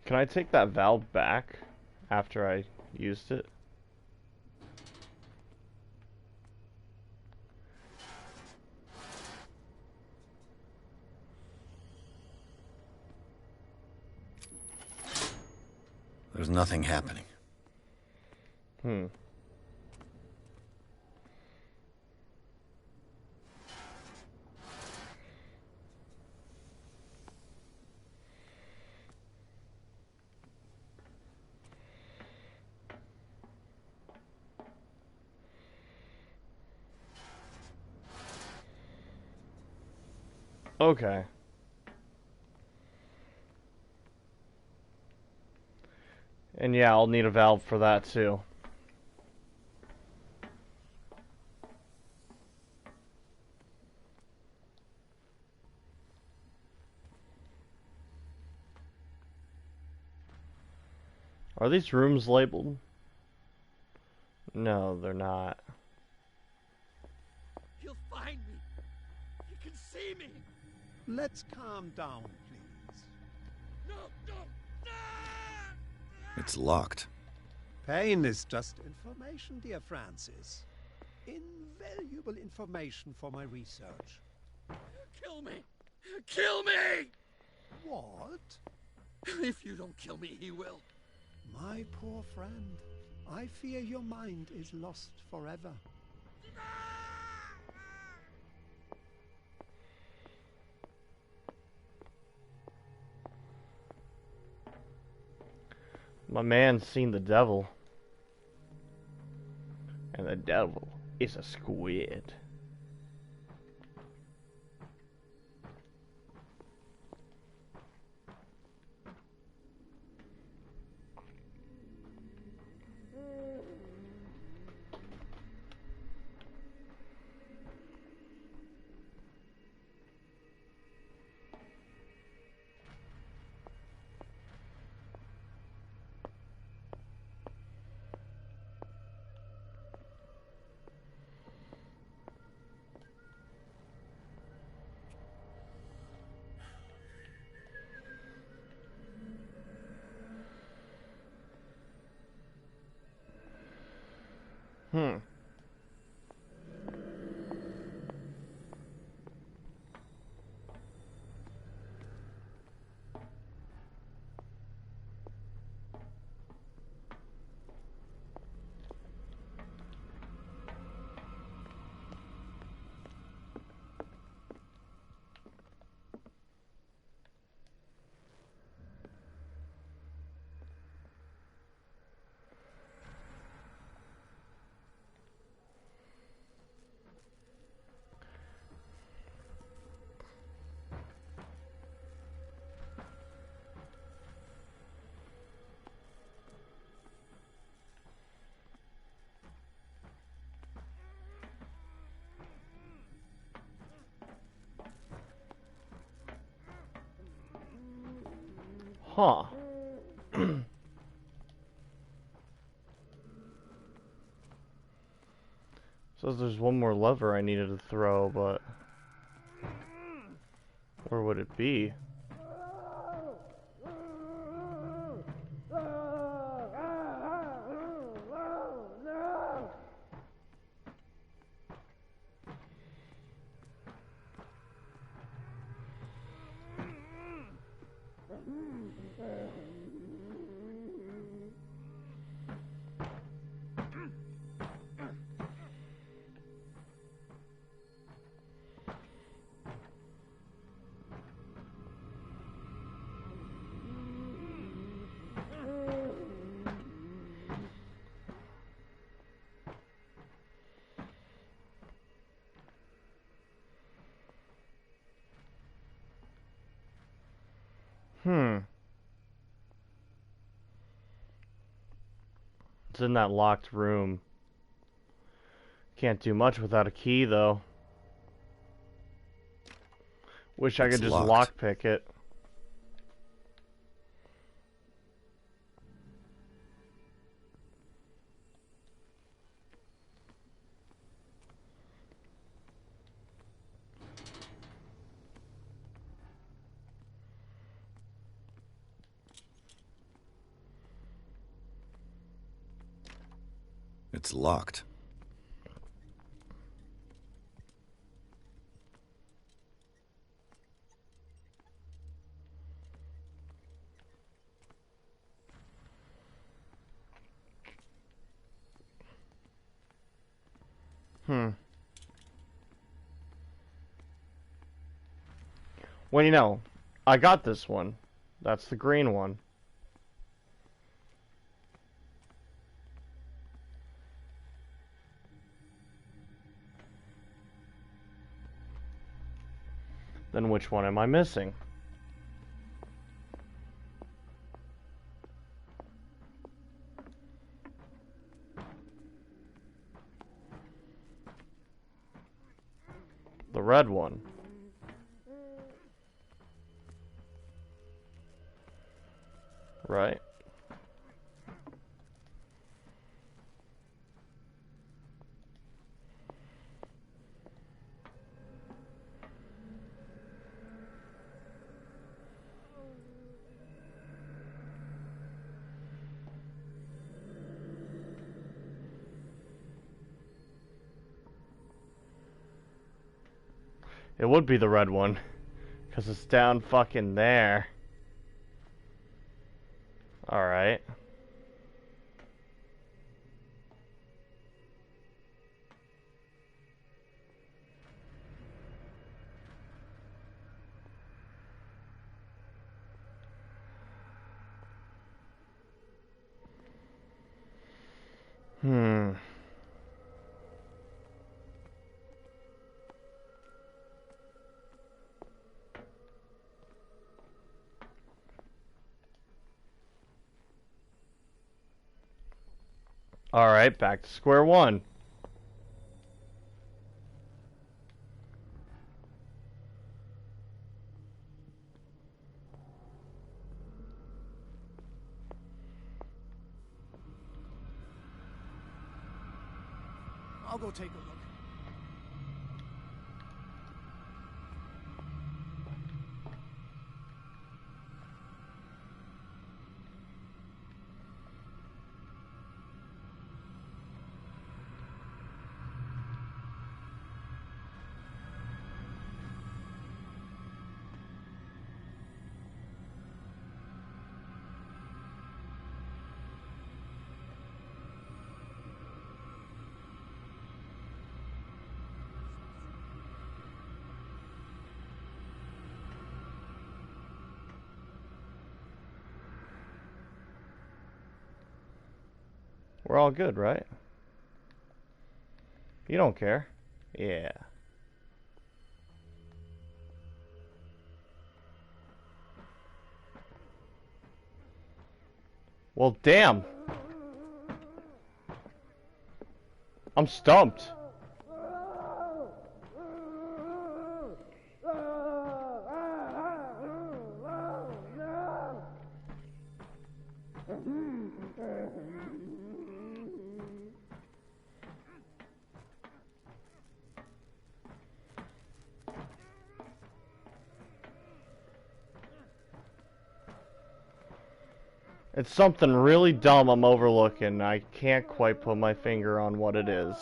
Can I take that valve back after I used it? There's nothing happening. Okay. And yeah, I'll need a valve for that too. Are these rooms labeled? No, they're not. He'll find me. He can see me. Let's calm down, please. No, no. It's locked. Pain is just information, dear Francis. Invaluable information for my research. Kill me. Kill me! What? If you don't kill me, he will. My poor friend, I fear your mind is lost forever. My man's seen the devil. And the devil is a squid. Hmm. Huh. Says there's one more lever I needed to throw, but where would it be? It's in that locked room. Can't do much without a key, though. Wish I could just lockpick it. It's locked. Well, you know, I got this one. That's the green one. Then which one am I missing? The red one. Right. It would be the red one, because it's down fucking there. Alright. Alright, back to square one. I'll go take a look. We're all good, right? You don't care. Yeah. Well, damn. I'm stumped. It's something really dumb I'm overlooking. I can't quite put my finger on what it is.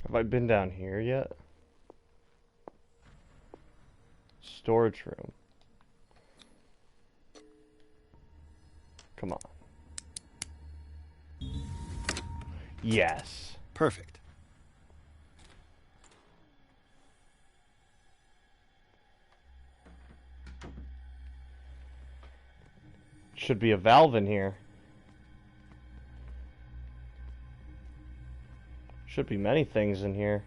Have I been down here yet? Storage room. Come on. Yes. Perfect. Should be a valve in here. Should be many things in here.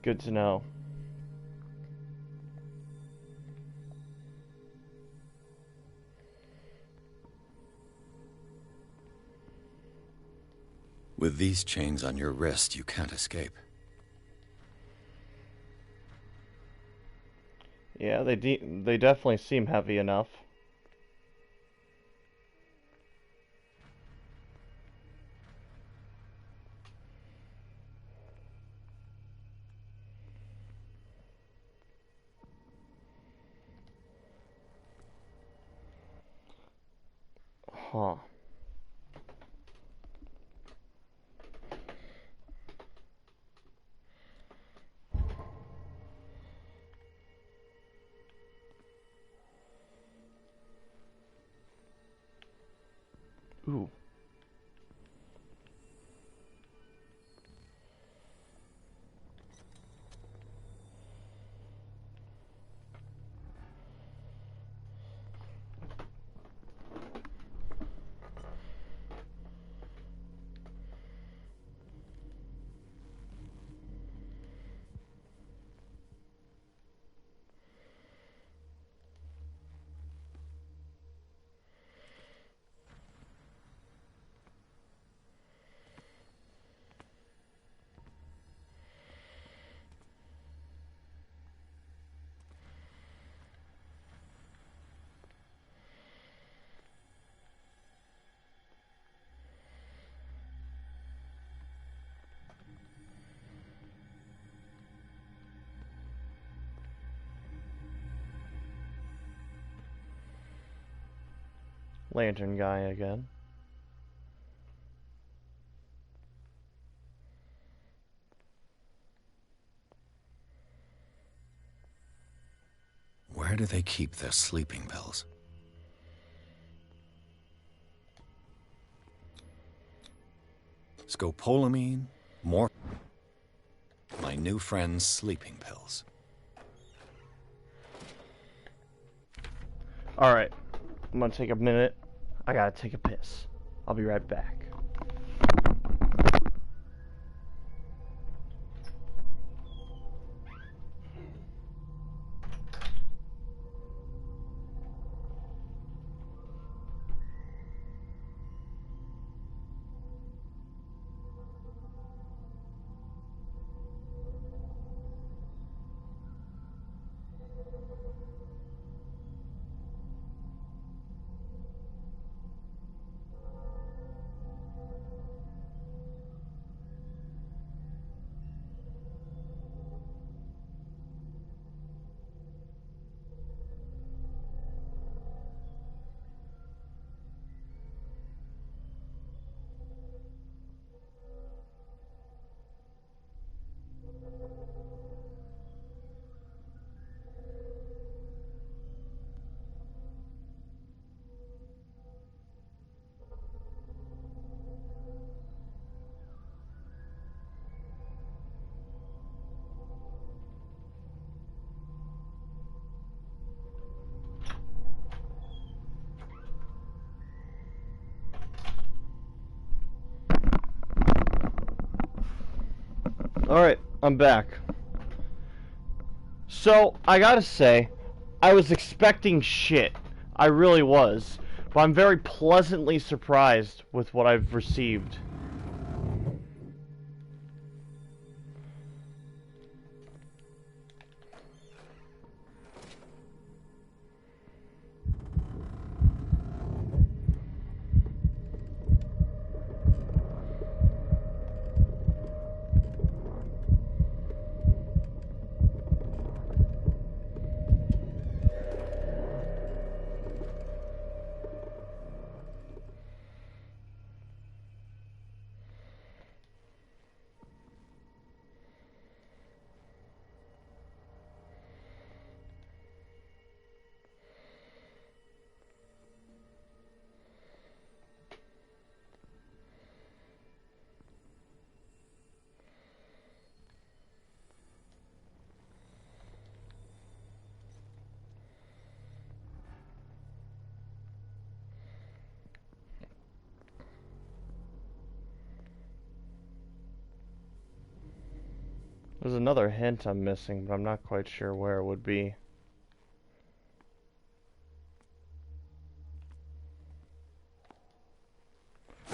Good to know. With these chains on your wrist, you can't escape. Yeah, they definitely seem heavy enough. Huh. Ooh. Lantern guy again. Where do they keep their sleeping pills? Scopolamine, more. My new friend's sleeping pills. Alright. I'm gonna take a minute. I gotta take a piss. I'll be right back. Alright, I'm back. So, I gotta say, I was expecting shit. I really was. But I'm very pleasantly surprised with what I've received. There's another hint I'm missing, but I'm not quite sure where it would be.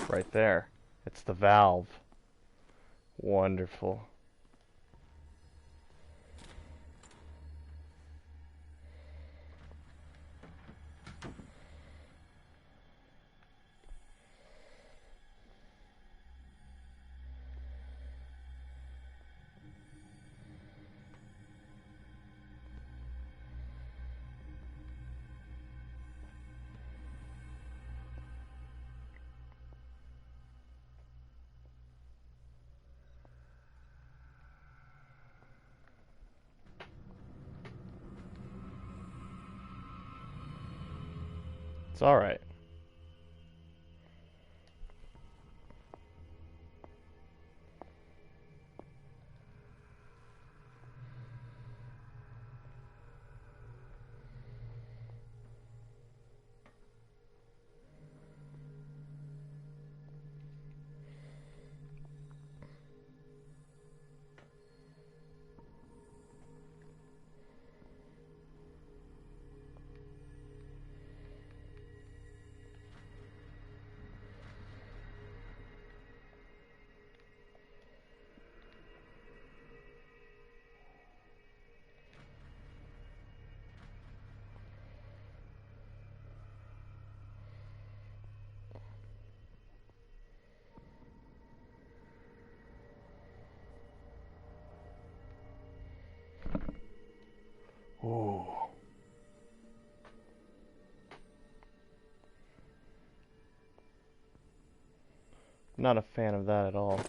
Right there. It's the valve. Wonderful. It's alright. Ooh. Not a fan of that at all.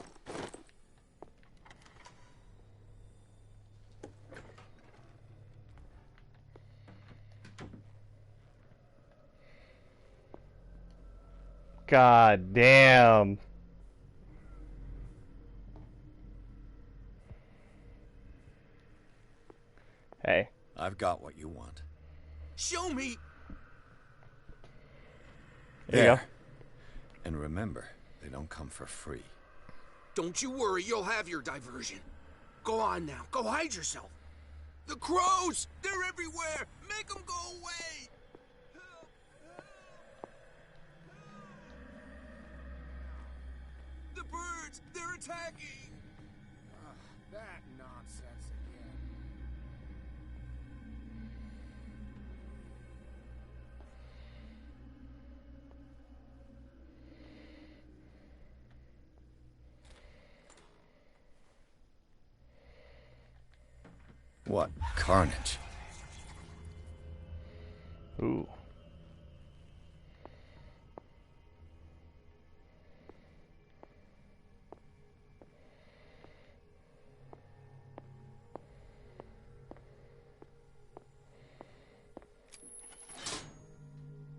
God damn. Hey. I've got what you want. Show me! There. And remember, they don't come for free. Don't you worry, you'll have your diversion. Go on now, go hide yourself. The crows! They're everywhere! Make them go away! Help! Help! The birds! They're attacking! That nonsense again. What carnage? Ooh.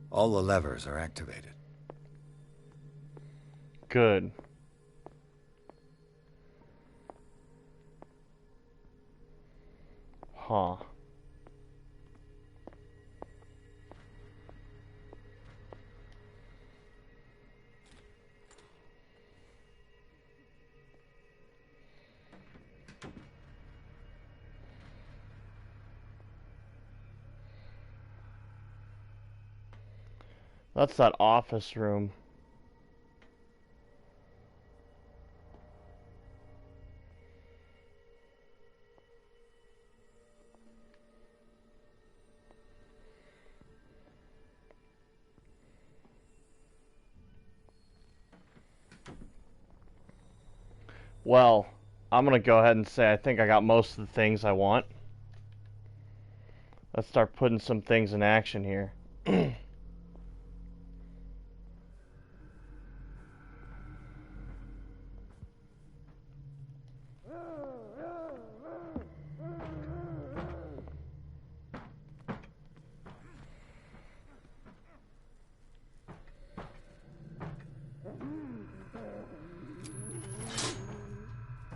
All the levers are activated. Good. Huh. That's that office room. Well, I'm gonna go ahead and say I think I got most of the things I want. Let's start putting some things in action here.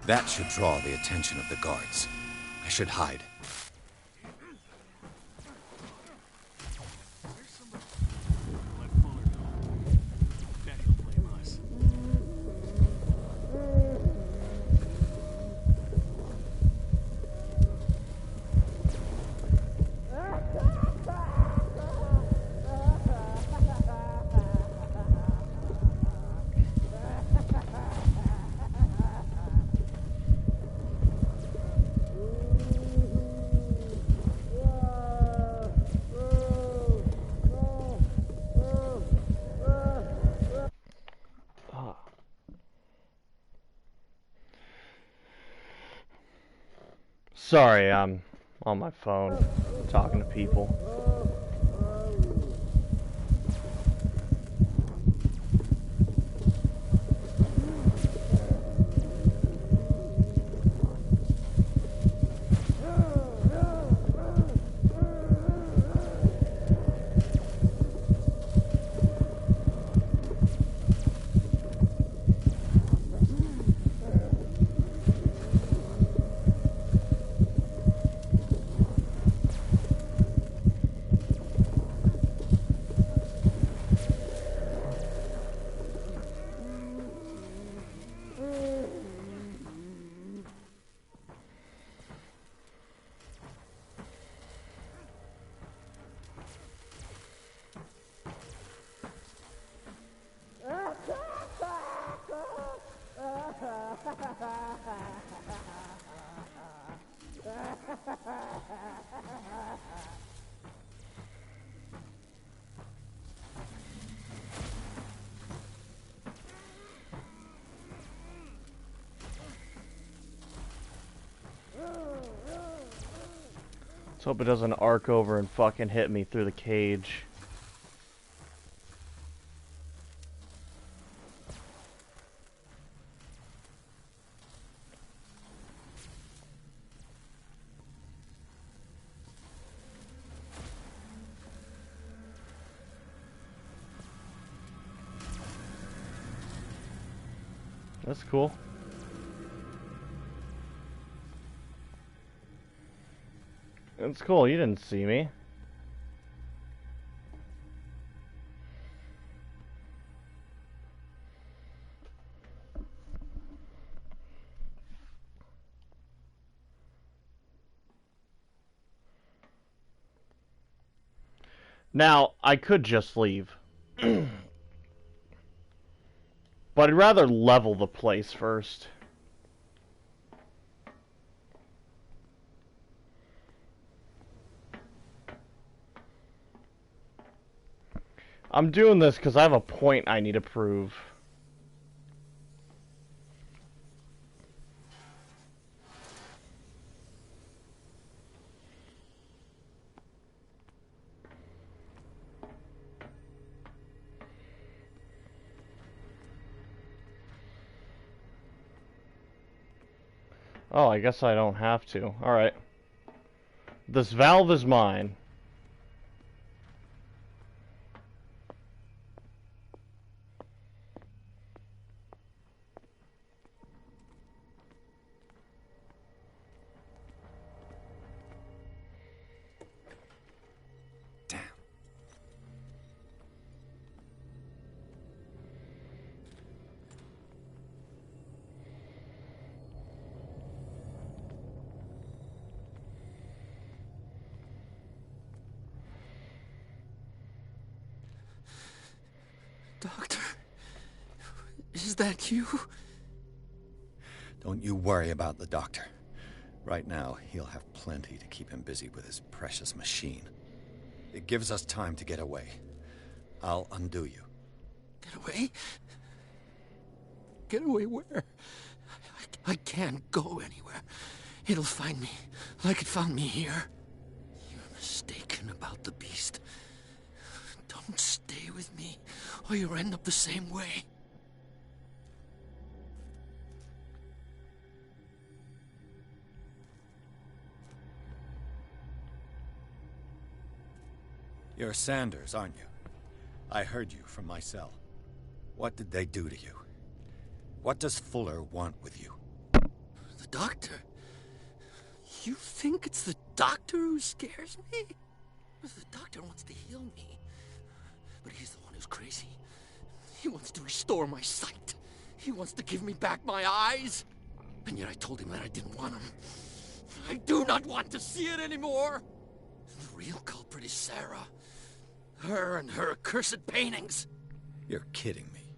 That should draw the attention of the guards. I should hide. Sorry, I'm on my phone talking to people. Let's hope it doesn't arc over and fucking hit me through the cage. That's cool. That's cool, you didn't see me. Now, I could just leave. But I'd rather level the place first. I'm doing this because I have a point I need to prove. Oh, I guess I don't have to. Alright. This valve is mine. Doctor, is that you? Don't you worry about the doctor. Right now, he'll have plenty to keep him busy with his precious machine. It gives us time to get away. I'll undo you. Get away? Get away where? I can't go anywhere. It'll find me, like it found me here. You're mistaken about the beast. Don't stay with me, or you'll end up the same way. You're Sanders, aren't you? I heard you from my cell. What did they do to you? What does Fuller want with you? The doctor? You think it's the doctor who scares me? The doctor wants to heal me. But he's the one who's crazy. He wants to restore my sight. He wants to give me back my eyes. And yet I told him that I didn't want him. I do not want to see it anymore. The real culprit is Sarah. Her and her accursed paintings. You're kidding me.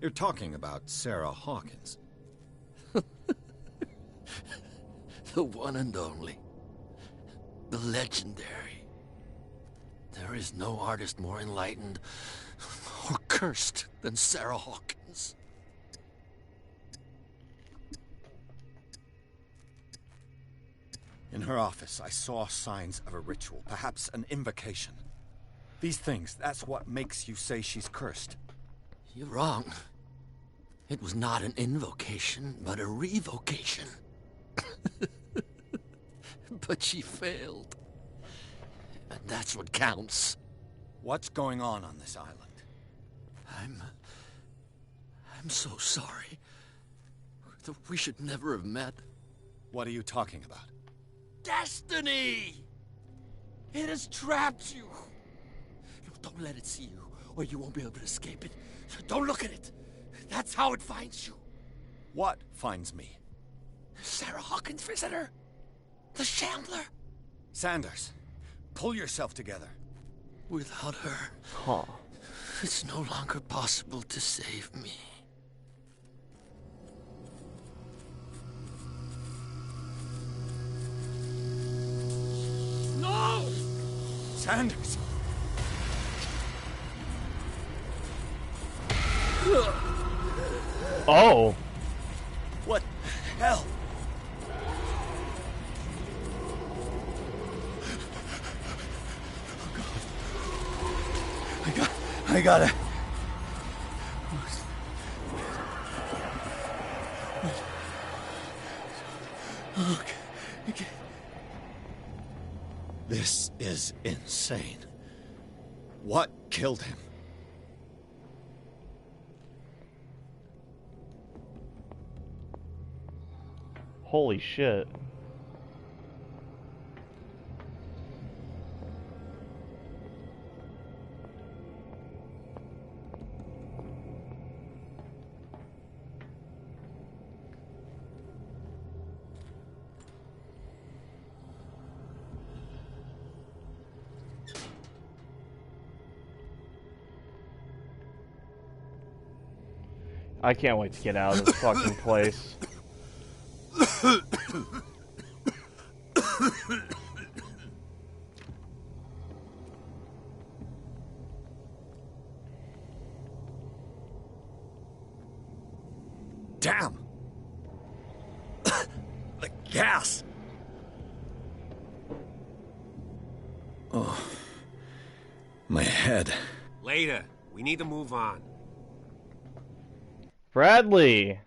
You're talking about Sarah Hawkins. The one and only. The legendary. There is no artist more enlightened or cursed than Sarah Hawkins. In her office, I saw signs of a ritual, perhaps an invocation. These things, that's what makes you say she's cursed. You're wrong. It was not an invocation, but a revocation. But she failed. And that's what counts. What's going on this island? I'm so sorry. We should never have met. What are you talking about? Destiny! It has trapped you. No, don't let it see you, or you won't be able to escape it. Don't look at it. That's how it finds you. What finds me? Sarah Hawkins' visitor. The Shambler. Sanders, pull yourself together. Without her, it's no longer possible to save me. No! Sanders! Oh! What the hell? I gotta... Okay. This is insane. What killed him? Holy shit. I can't wait to get out of this fucking place. Damn! The gas! Oh. My head. Later. We need to move on. Bradley!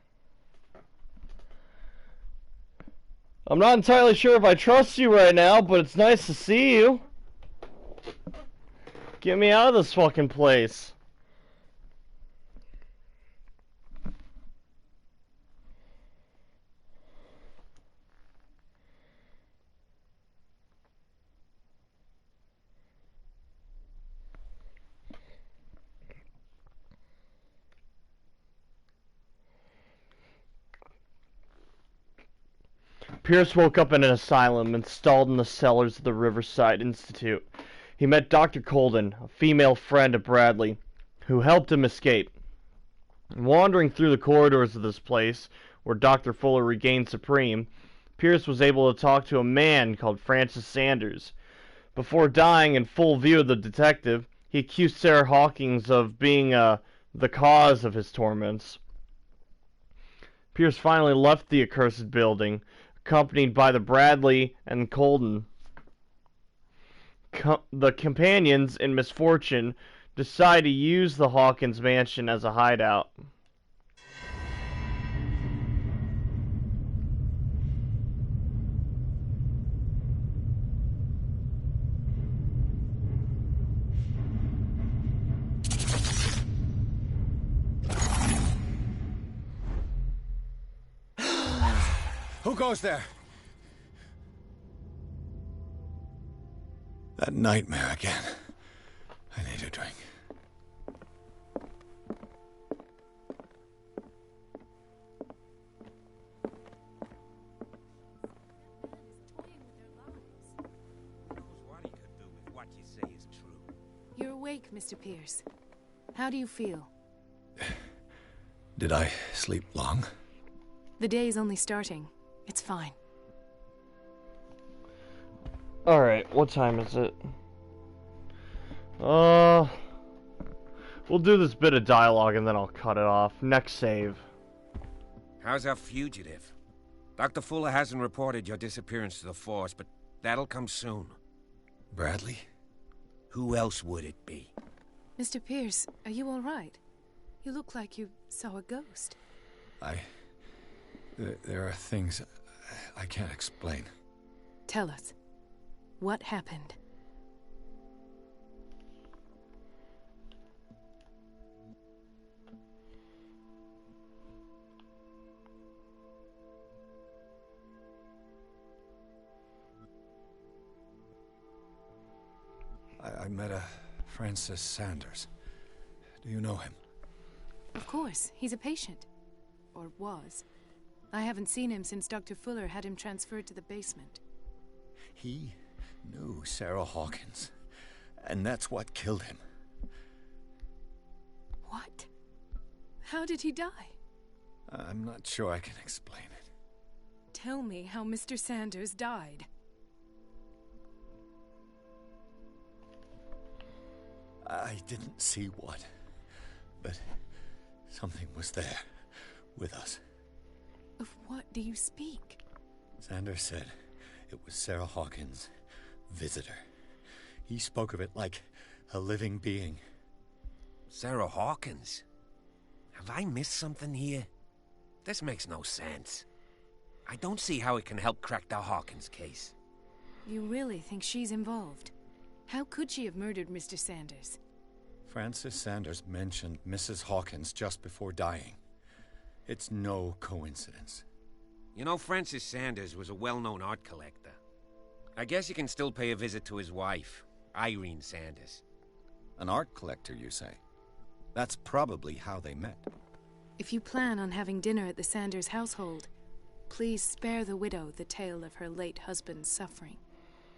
I'm not entirely sure if I trust you right now, but it's nice to see you. Get me out of this fucking place. Pierce woke up in an asylum installed in the cellars of the Riverside Institute. He met Dr. Colden, a female friend of Bradley, who helped him escape. Wandering through the corridors of this place, where Dr. Fuller regained supreme, Pierce was able to talk to a man called Francis Sanders. Before dying in full view of the detective, he accused Sarah Hawkins of being the cause of his torments. Pierce finally left the accursed building, accompanied by the Bradley and Colden. The companions in misfortune decide to use the Hawkins mansion as a hideout. Who goes there? That nightmare again. I need a drink. You're awake, Mr. Pierce. How do you feel? Did I sleep long? The day is only starting. It's fine. Alright, what time is it? We'll do this bit of dialogue and then I'll cut it off. Next save. How's our fugitive? Dr. Fuller hasn't reported your disappearance to the Force, but that'll come soon. Bradley? Who else would it be? Mr. Pierce, are you all right? You look like you saw a ghost. There are things I can't explain. Tell us. What happened? I met a Francis Sanders. Do you know him? Of course. He's a patient. Or was. I haven't seen him since Dr. Fuller had him transferred to the basement. He knew Sarah Hawkins, and that's what killed him. What? How did he die? I'm not sure I can explain it. Tell me how Mr. Sanders died. I didn't see what, but something was there, with us. Of what do you speak? Sanders said it was Sarah Hawkins' visitor. He spoke of it like a living being. Sarah Hawkins? Have I missed something here? This makes no sense. I don't see how it can help crack the Hawkins case. You really think she's involved? How could she have murdered Mr. Sanders? Francis Sanders mentioned Mrs. Hawkins just before dying. It's no coincidence. You know, Francis Sanders was a well-known art collector. I guess you can still pay a visit to his wife, Irene Sanders. An art collector, you say? That's probably how they met. If you plan on having dinner at the Sanders household, please spare the widow the tale of her late husband's suffering.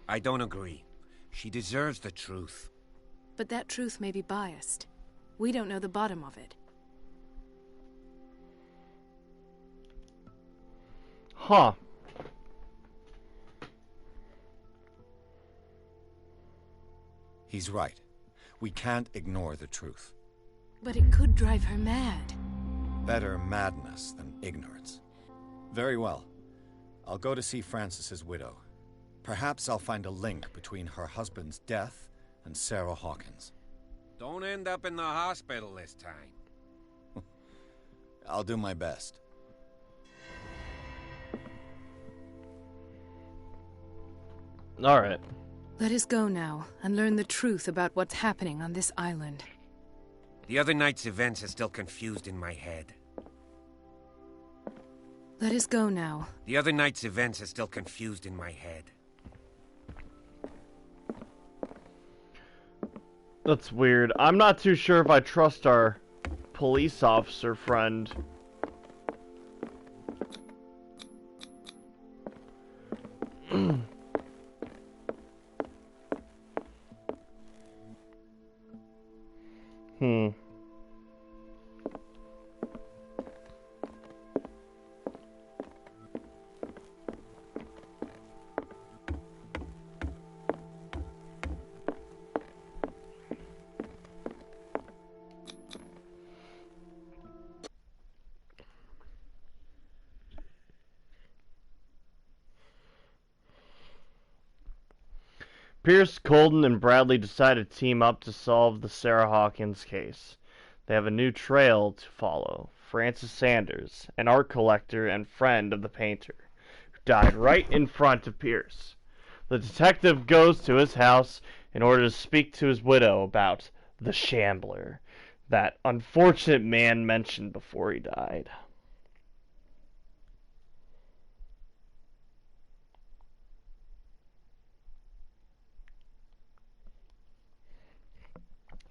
I don't agree. She deserves the truth. But that truth may be biased. We don't know the bottom of it. Huh. He's right. We can't ignore the truth. But it could drive her mad. Better madness than ignorance. Very well. I'll go to see Francis's widow. Perhaps I'll find a link between her husband's death and Sarah Hawkins. Don't end up in the hospital this time. I'll do my best. Alright. Let us go now and learn the truth about what's happening on this island. The other night's events are still confused in my head. Let us go now. The other night's events are still confused in my head. That's weird. I'm not too sure if I trust our police officer friend. Pierce, Colden, and Bradley decide to team up to solve the Sarah Hawkins case. They have a new trail to follow. Francis Sanders, an art collector and friend of the painter, who died right in front of Pierce. The detective goes to his house in order to speak to his widow about the Shambler, that unfortunate man mentioned before he died.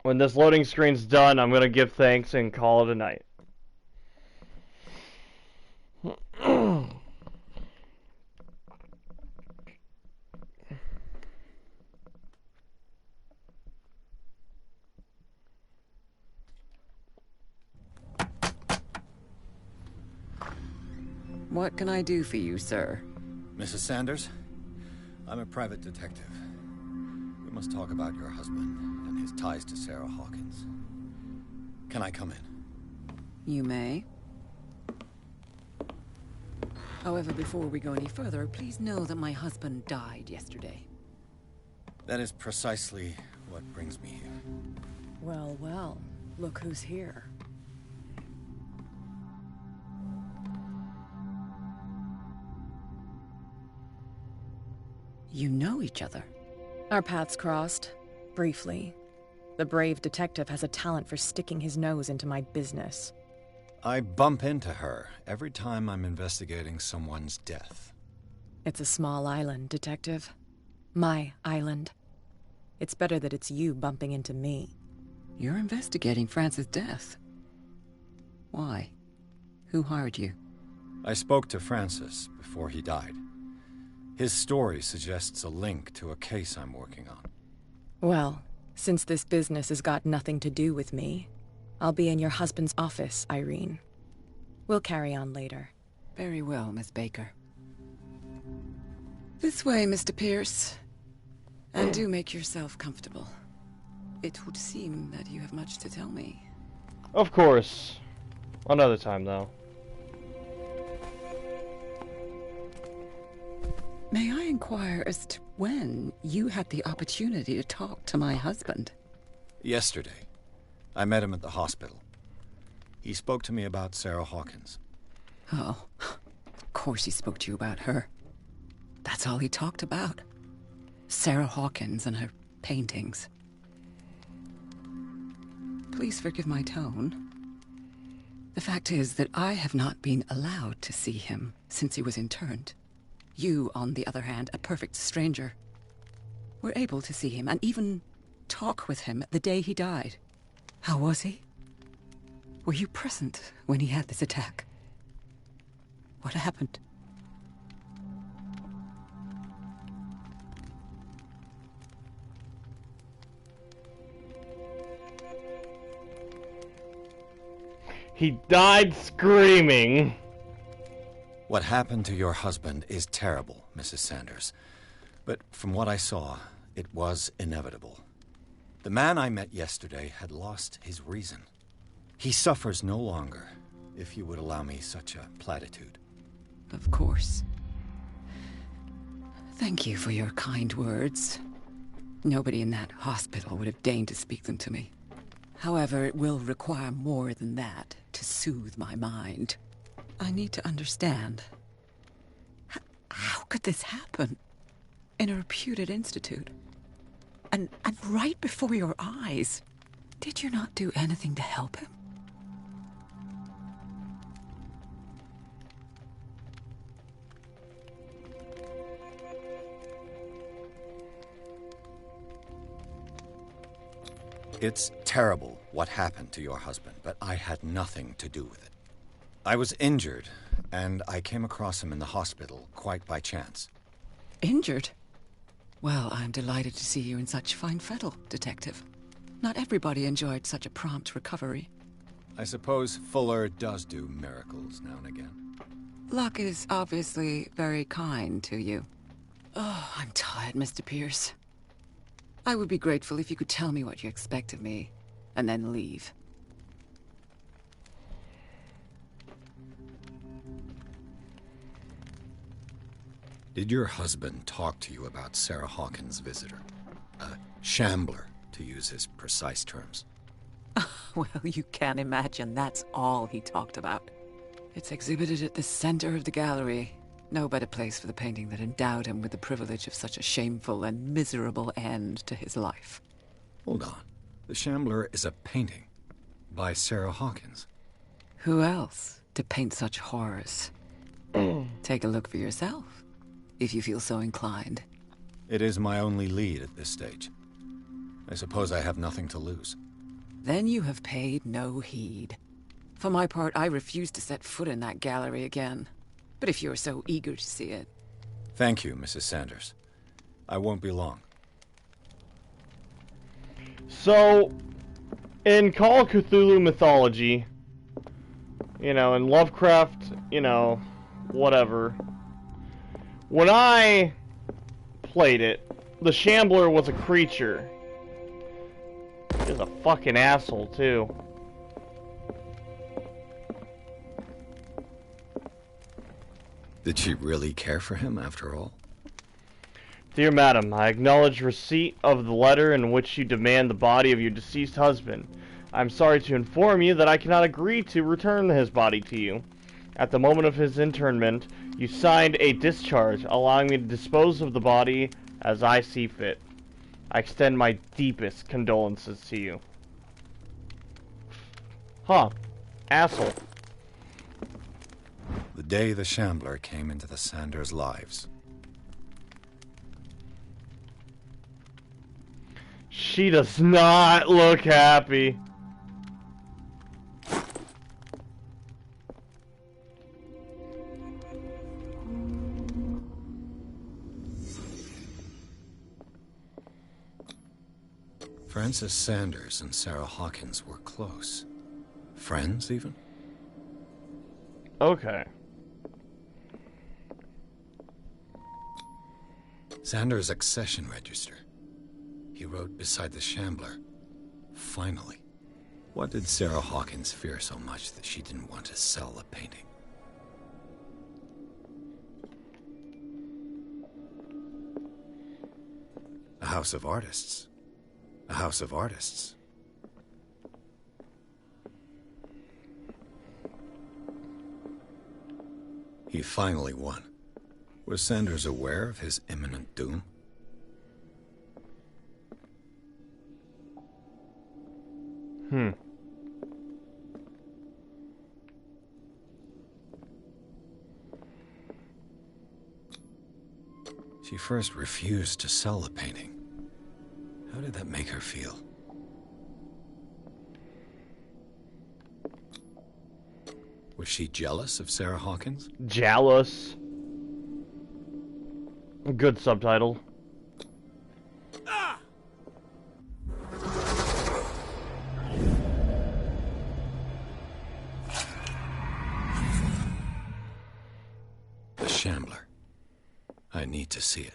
When this loading screen's done, I'm going to give thanks and call it a night. What can I do for you, sir? Mrs. Sanders, I'm a private detective. We must talk about your husband and his ties to Sarah Hawkins. Can I come in? You may. However, before we go any further, please know that my husband died yesterday. That is precisely what brings me here. Well, well, look who's here. You know each other. Our paths crossed, briefly. The brave detective has a talent for sticking his nose into my business. I bump into her every time I'm investigating someone's death. It's a small island, Detective. My island. It's better that it's you bumping into me. You're investigating Francis' death. Why? Who hired you? I spoke to Francis before he died. His story suggests a link to a case I'm working on. Well, since this business has got nothing to do with me, I'll be in your husband's office, Irene. We'll carry on later. Very well, Miss Baker. This way, Mr. Pierce. And do make yourself comfortable. It would seem that you have much to tell me. Of course. Another time, though. May I inquire as to when you had the opportunity to talk to my husband? Yesterday. I met him at the hospital. He spoke to me about Sarah Hawkins. Oh, of course he spoke to you about her. That's all he talked about. Sarah Hawkins and her paintings. Please forgive my tone. The fact is that I have not been allowed to see him since he was interned. You, on the other hand, a perfect stranger, were able to see him and even talk with him the day he died. How was he? Were you present when he had this attack? What happened? He died screaming. What happened to your husband is terrible, Mrs. Sanders. But from what I saw, it was inevitable. The man I met yesterday had lost his reason. He suffers no longer, if you would allow me such a platitude. Of course. Thank you for your kind words. Nobody in that hospital would have deigned to speak them to me. However, it will require more than that to soothe my mind. I need to understand. How could this happen? In a reputed institute? And right before your eyes? Did you not do anything to help him? It's terrible what happened to your husband, but I had nothing to do with it. I was injured, and I came across him in the hospital quite by chance. Injured? Well, I'm delighted to see you in such fine fettle, Detective. Not everybody enjoyed such a prompt recovery. I suppose Fuller does do miracles now and again. Luck is obviously very kind to you. Oh, I'm tired, Mr. Pierce. I would be grateful if you could tell me what you expect of me, and then leave. Did your husband talk to you about Sarah Hawkins' visitor? A shambler, to use his precise terms. Well, you can imagine that's all he talked about. It's exhibited at the center of the gallery. No better place for the painting that endowed him with the privilege of such a shameful and miserable end to his life. Hold on. The Shambler is a painting by Sarah Hawkins. Who else to paint such horrors? Take a look for yourself, if you feel so inclined. It is my only lead at this stage. I suppose I have nothing to lose. Then you have paid no heed. For my part, I refuse to set foot in that gallery again. But if you're so eager to see it... Thank you, Mrs. Sanders. I won't be long. So, in Call of Cthulhu mythology, in Lovecraft, whatever, when I played it, the Shambler was a creature. He was a fucking asshole, too. Did she really care for him, after all? Dear Madam, I acknowledge receipt of the letter in which you demand the body of your deceased husband. I'm sorry to inform you that I cannot agree to return his body to you. At the moment of his interment, you signed a discharge allowing me to dispose of the body as I see fit. I extend my deepest condolences to you. Huh. Asshole. The day the Shambler came into the Sanders' lives. She does not look happy. Frances Sanders and Sarah Hawkins were close. Friends, even? Okay. Sanders' accession register. He wrote beside the Shambler, "Finally." What did Sarah Hawkins fear so much that she didn't want to sell the painting? A house of artists. A house of artists. He finally won. Was Sanders aware of his imminent doom? She first refused to sell the painting. How did that make her feel? Was she jealous of Sarah Hawkins? Jealous. Good subtitle. Shambler. I need to see it.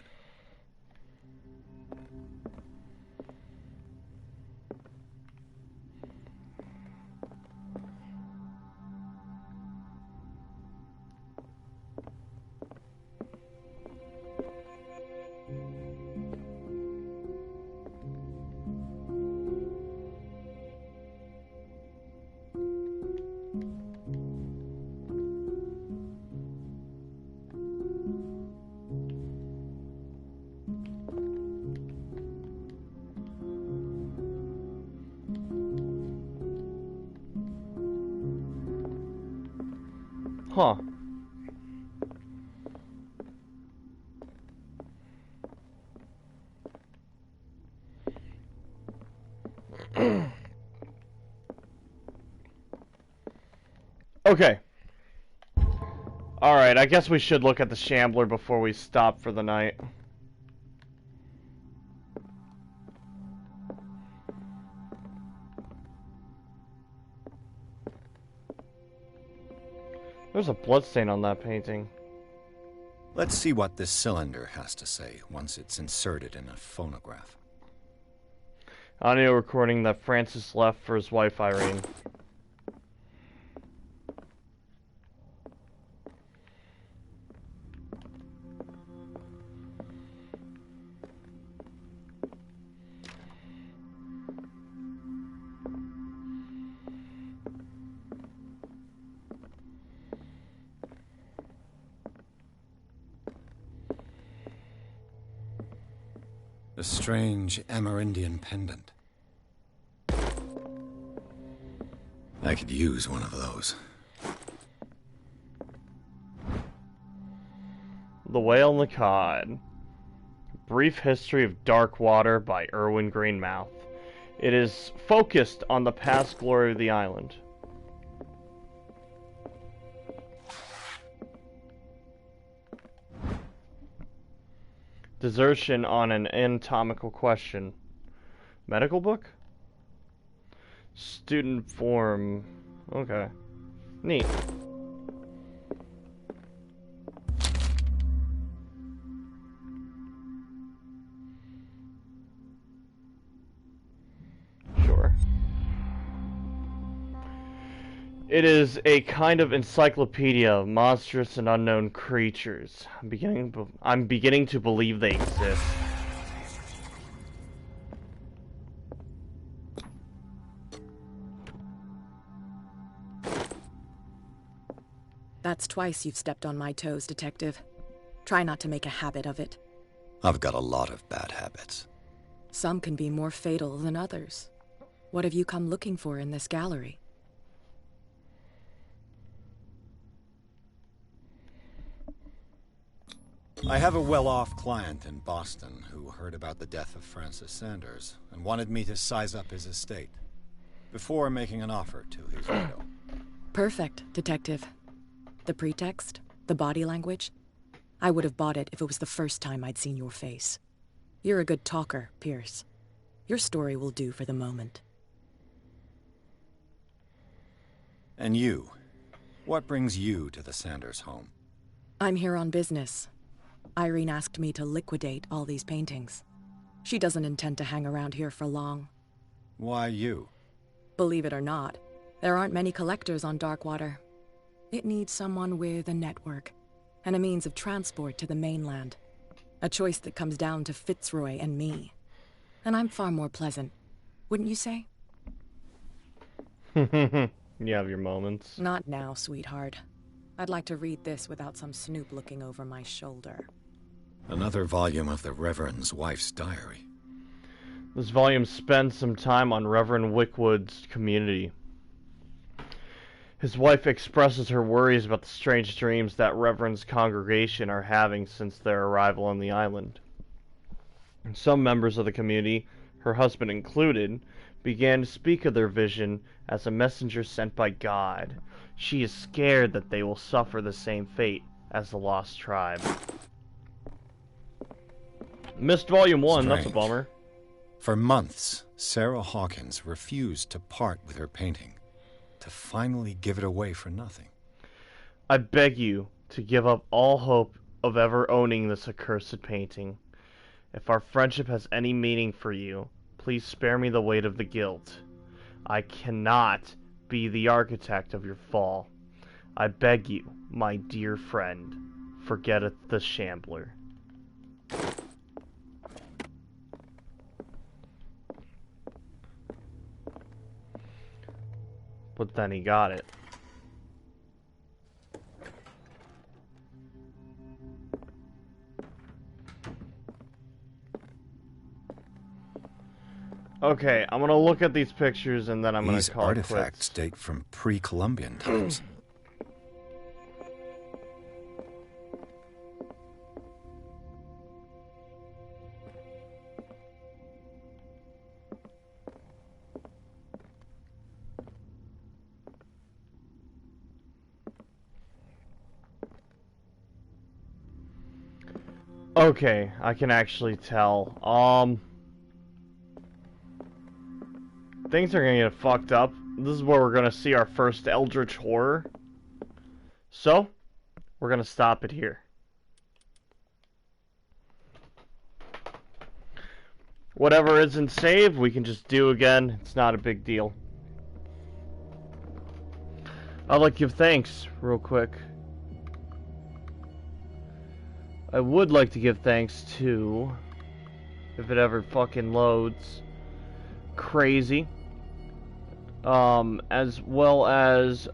Huh. Okay. Alright, I guess we should look at the Shambler before we stop for the night. There's a bloodstain on that painting. Let's see what this cylinder has to say once it's inserted in a phonograph. Audio recording that Francis left for his wife Irene. A strange Amerindian pendant. I could use one of those. The Whale and the Cod. Brief History of Dark Water by Erwin Greenmouth. It is focused on the past glory of the island. Desertion on an anatomical question. Medical book? Student form. Okay. Neat. Sure. It is a kind of encyclopedia of monstrous and unknown creatures. I'm beginning to believe they exist. That's twice you've stepped on my toes, Detective. Try not to make a habit of it. I've got a lot of bad habits. Some can be more fatal than others. What have you come looking for in this gallery? I have a well-off client in Boston who heard about the death of Francis Sanders and wanted me to size up his estate before making an offer to his widow. Perfect, Detective. The pretext, the body language, I would have bought it if it was the first time I'd seen your face. You're a good talker, Pierce. Your story will do for the moment. And you? What brings you to the Sanders home? I'm here on business. Irene asked me to liquidate all these paintings. She doesn't intend to hang around here for long. Why you? Believe it or not, there aren't many collectors on Darkwater. It needs someone with a network, and a means of transport to the mainland. A choice that comes down to Fitzroy and me. And I'm far more pleasant, wouldn't you say? You have your moments. Not now, sweetheart. I'd like to read this without some snoop looking over my shoulder. Another volume of the Reverend's wife's diary. This volume spends some time on Reverend Wickwood's community. His wife expresses her worries about the strange dreams that Reverend's congregation are having since their arrival on the island. And some members of the community, her husband included, began to speak of their vision as a messenger sent by God. She is scared that they will suffer the same fate as the Lost Tribe. Missed Volume 1, Strange. That's a bummer. For months, Sarah Hawkins refused to part with her painting, to finally give it away for nothing. I beg you to give up all hope of ever owning this accursed painting. If our friendship has any meaning for you, please spare me the weight of the guilt. I cannot be the architect of your fall. I beg you, my dear friend, forget the Shambler. But then he got it. Okay, I'm gonna look at these pictures and then I'm gonna call it quits. These artifacts date from pre-Columbian times. Okay, I can actually tell. Things are gonna get fucked up. This is where we're gonna see our first Eldritch Horror. So, we're gonna stop it here. Whatever isn't saved, we can just do again. It's not a big deal. I'd like to give thanks, real quick. I would like to give thanks to, if it ever fucking loads, Crazy, as well as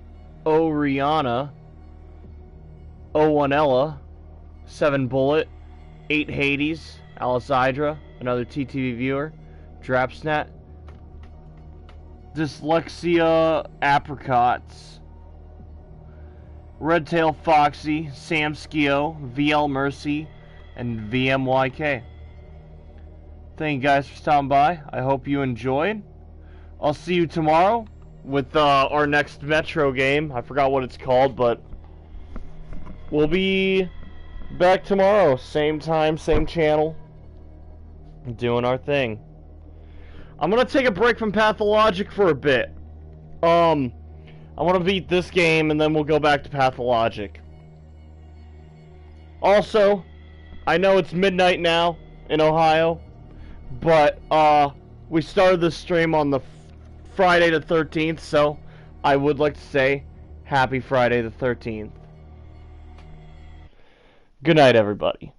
Oriana, Owanella, 7 Bullet, 8 Hades, Alice Hydra, another TTV viewer, Drapsnat, Dyslexia Apricots, Redtail Foxy, Sam Skio, VL Mercy, and VMYK. Thank you guys for stopping by. I hope you enjoyed. I'll see you tomorrow with our next Metro game. I forgot what it's called, but we'll be back tomorrow. Same time, same channel. Doing our thing. I'm going to take a break from Pathologic for a bit. I want to beat this game, and then we'll go back to Pathologic. Also, I know it's midnight now in Ohio, but we started this stream on the Friday the 13th, so I would like to say happy Friday the 13th. Good night, everybody.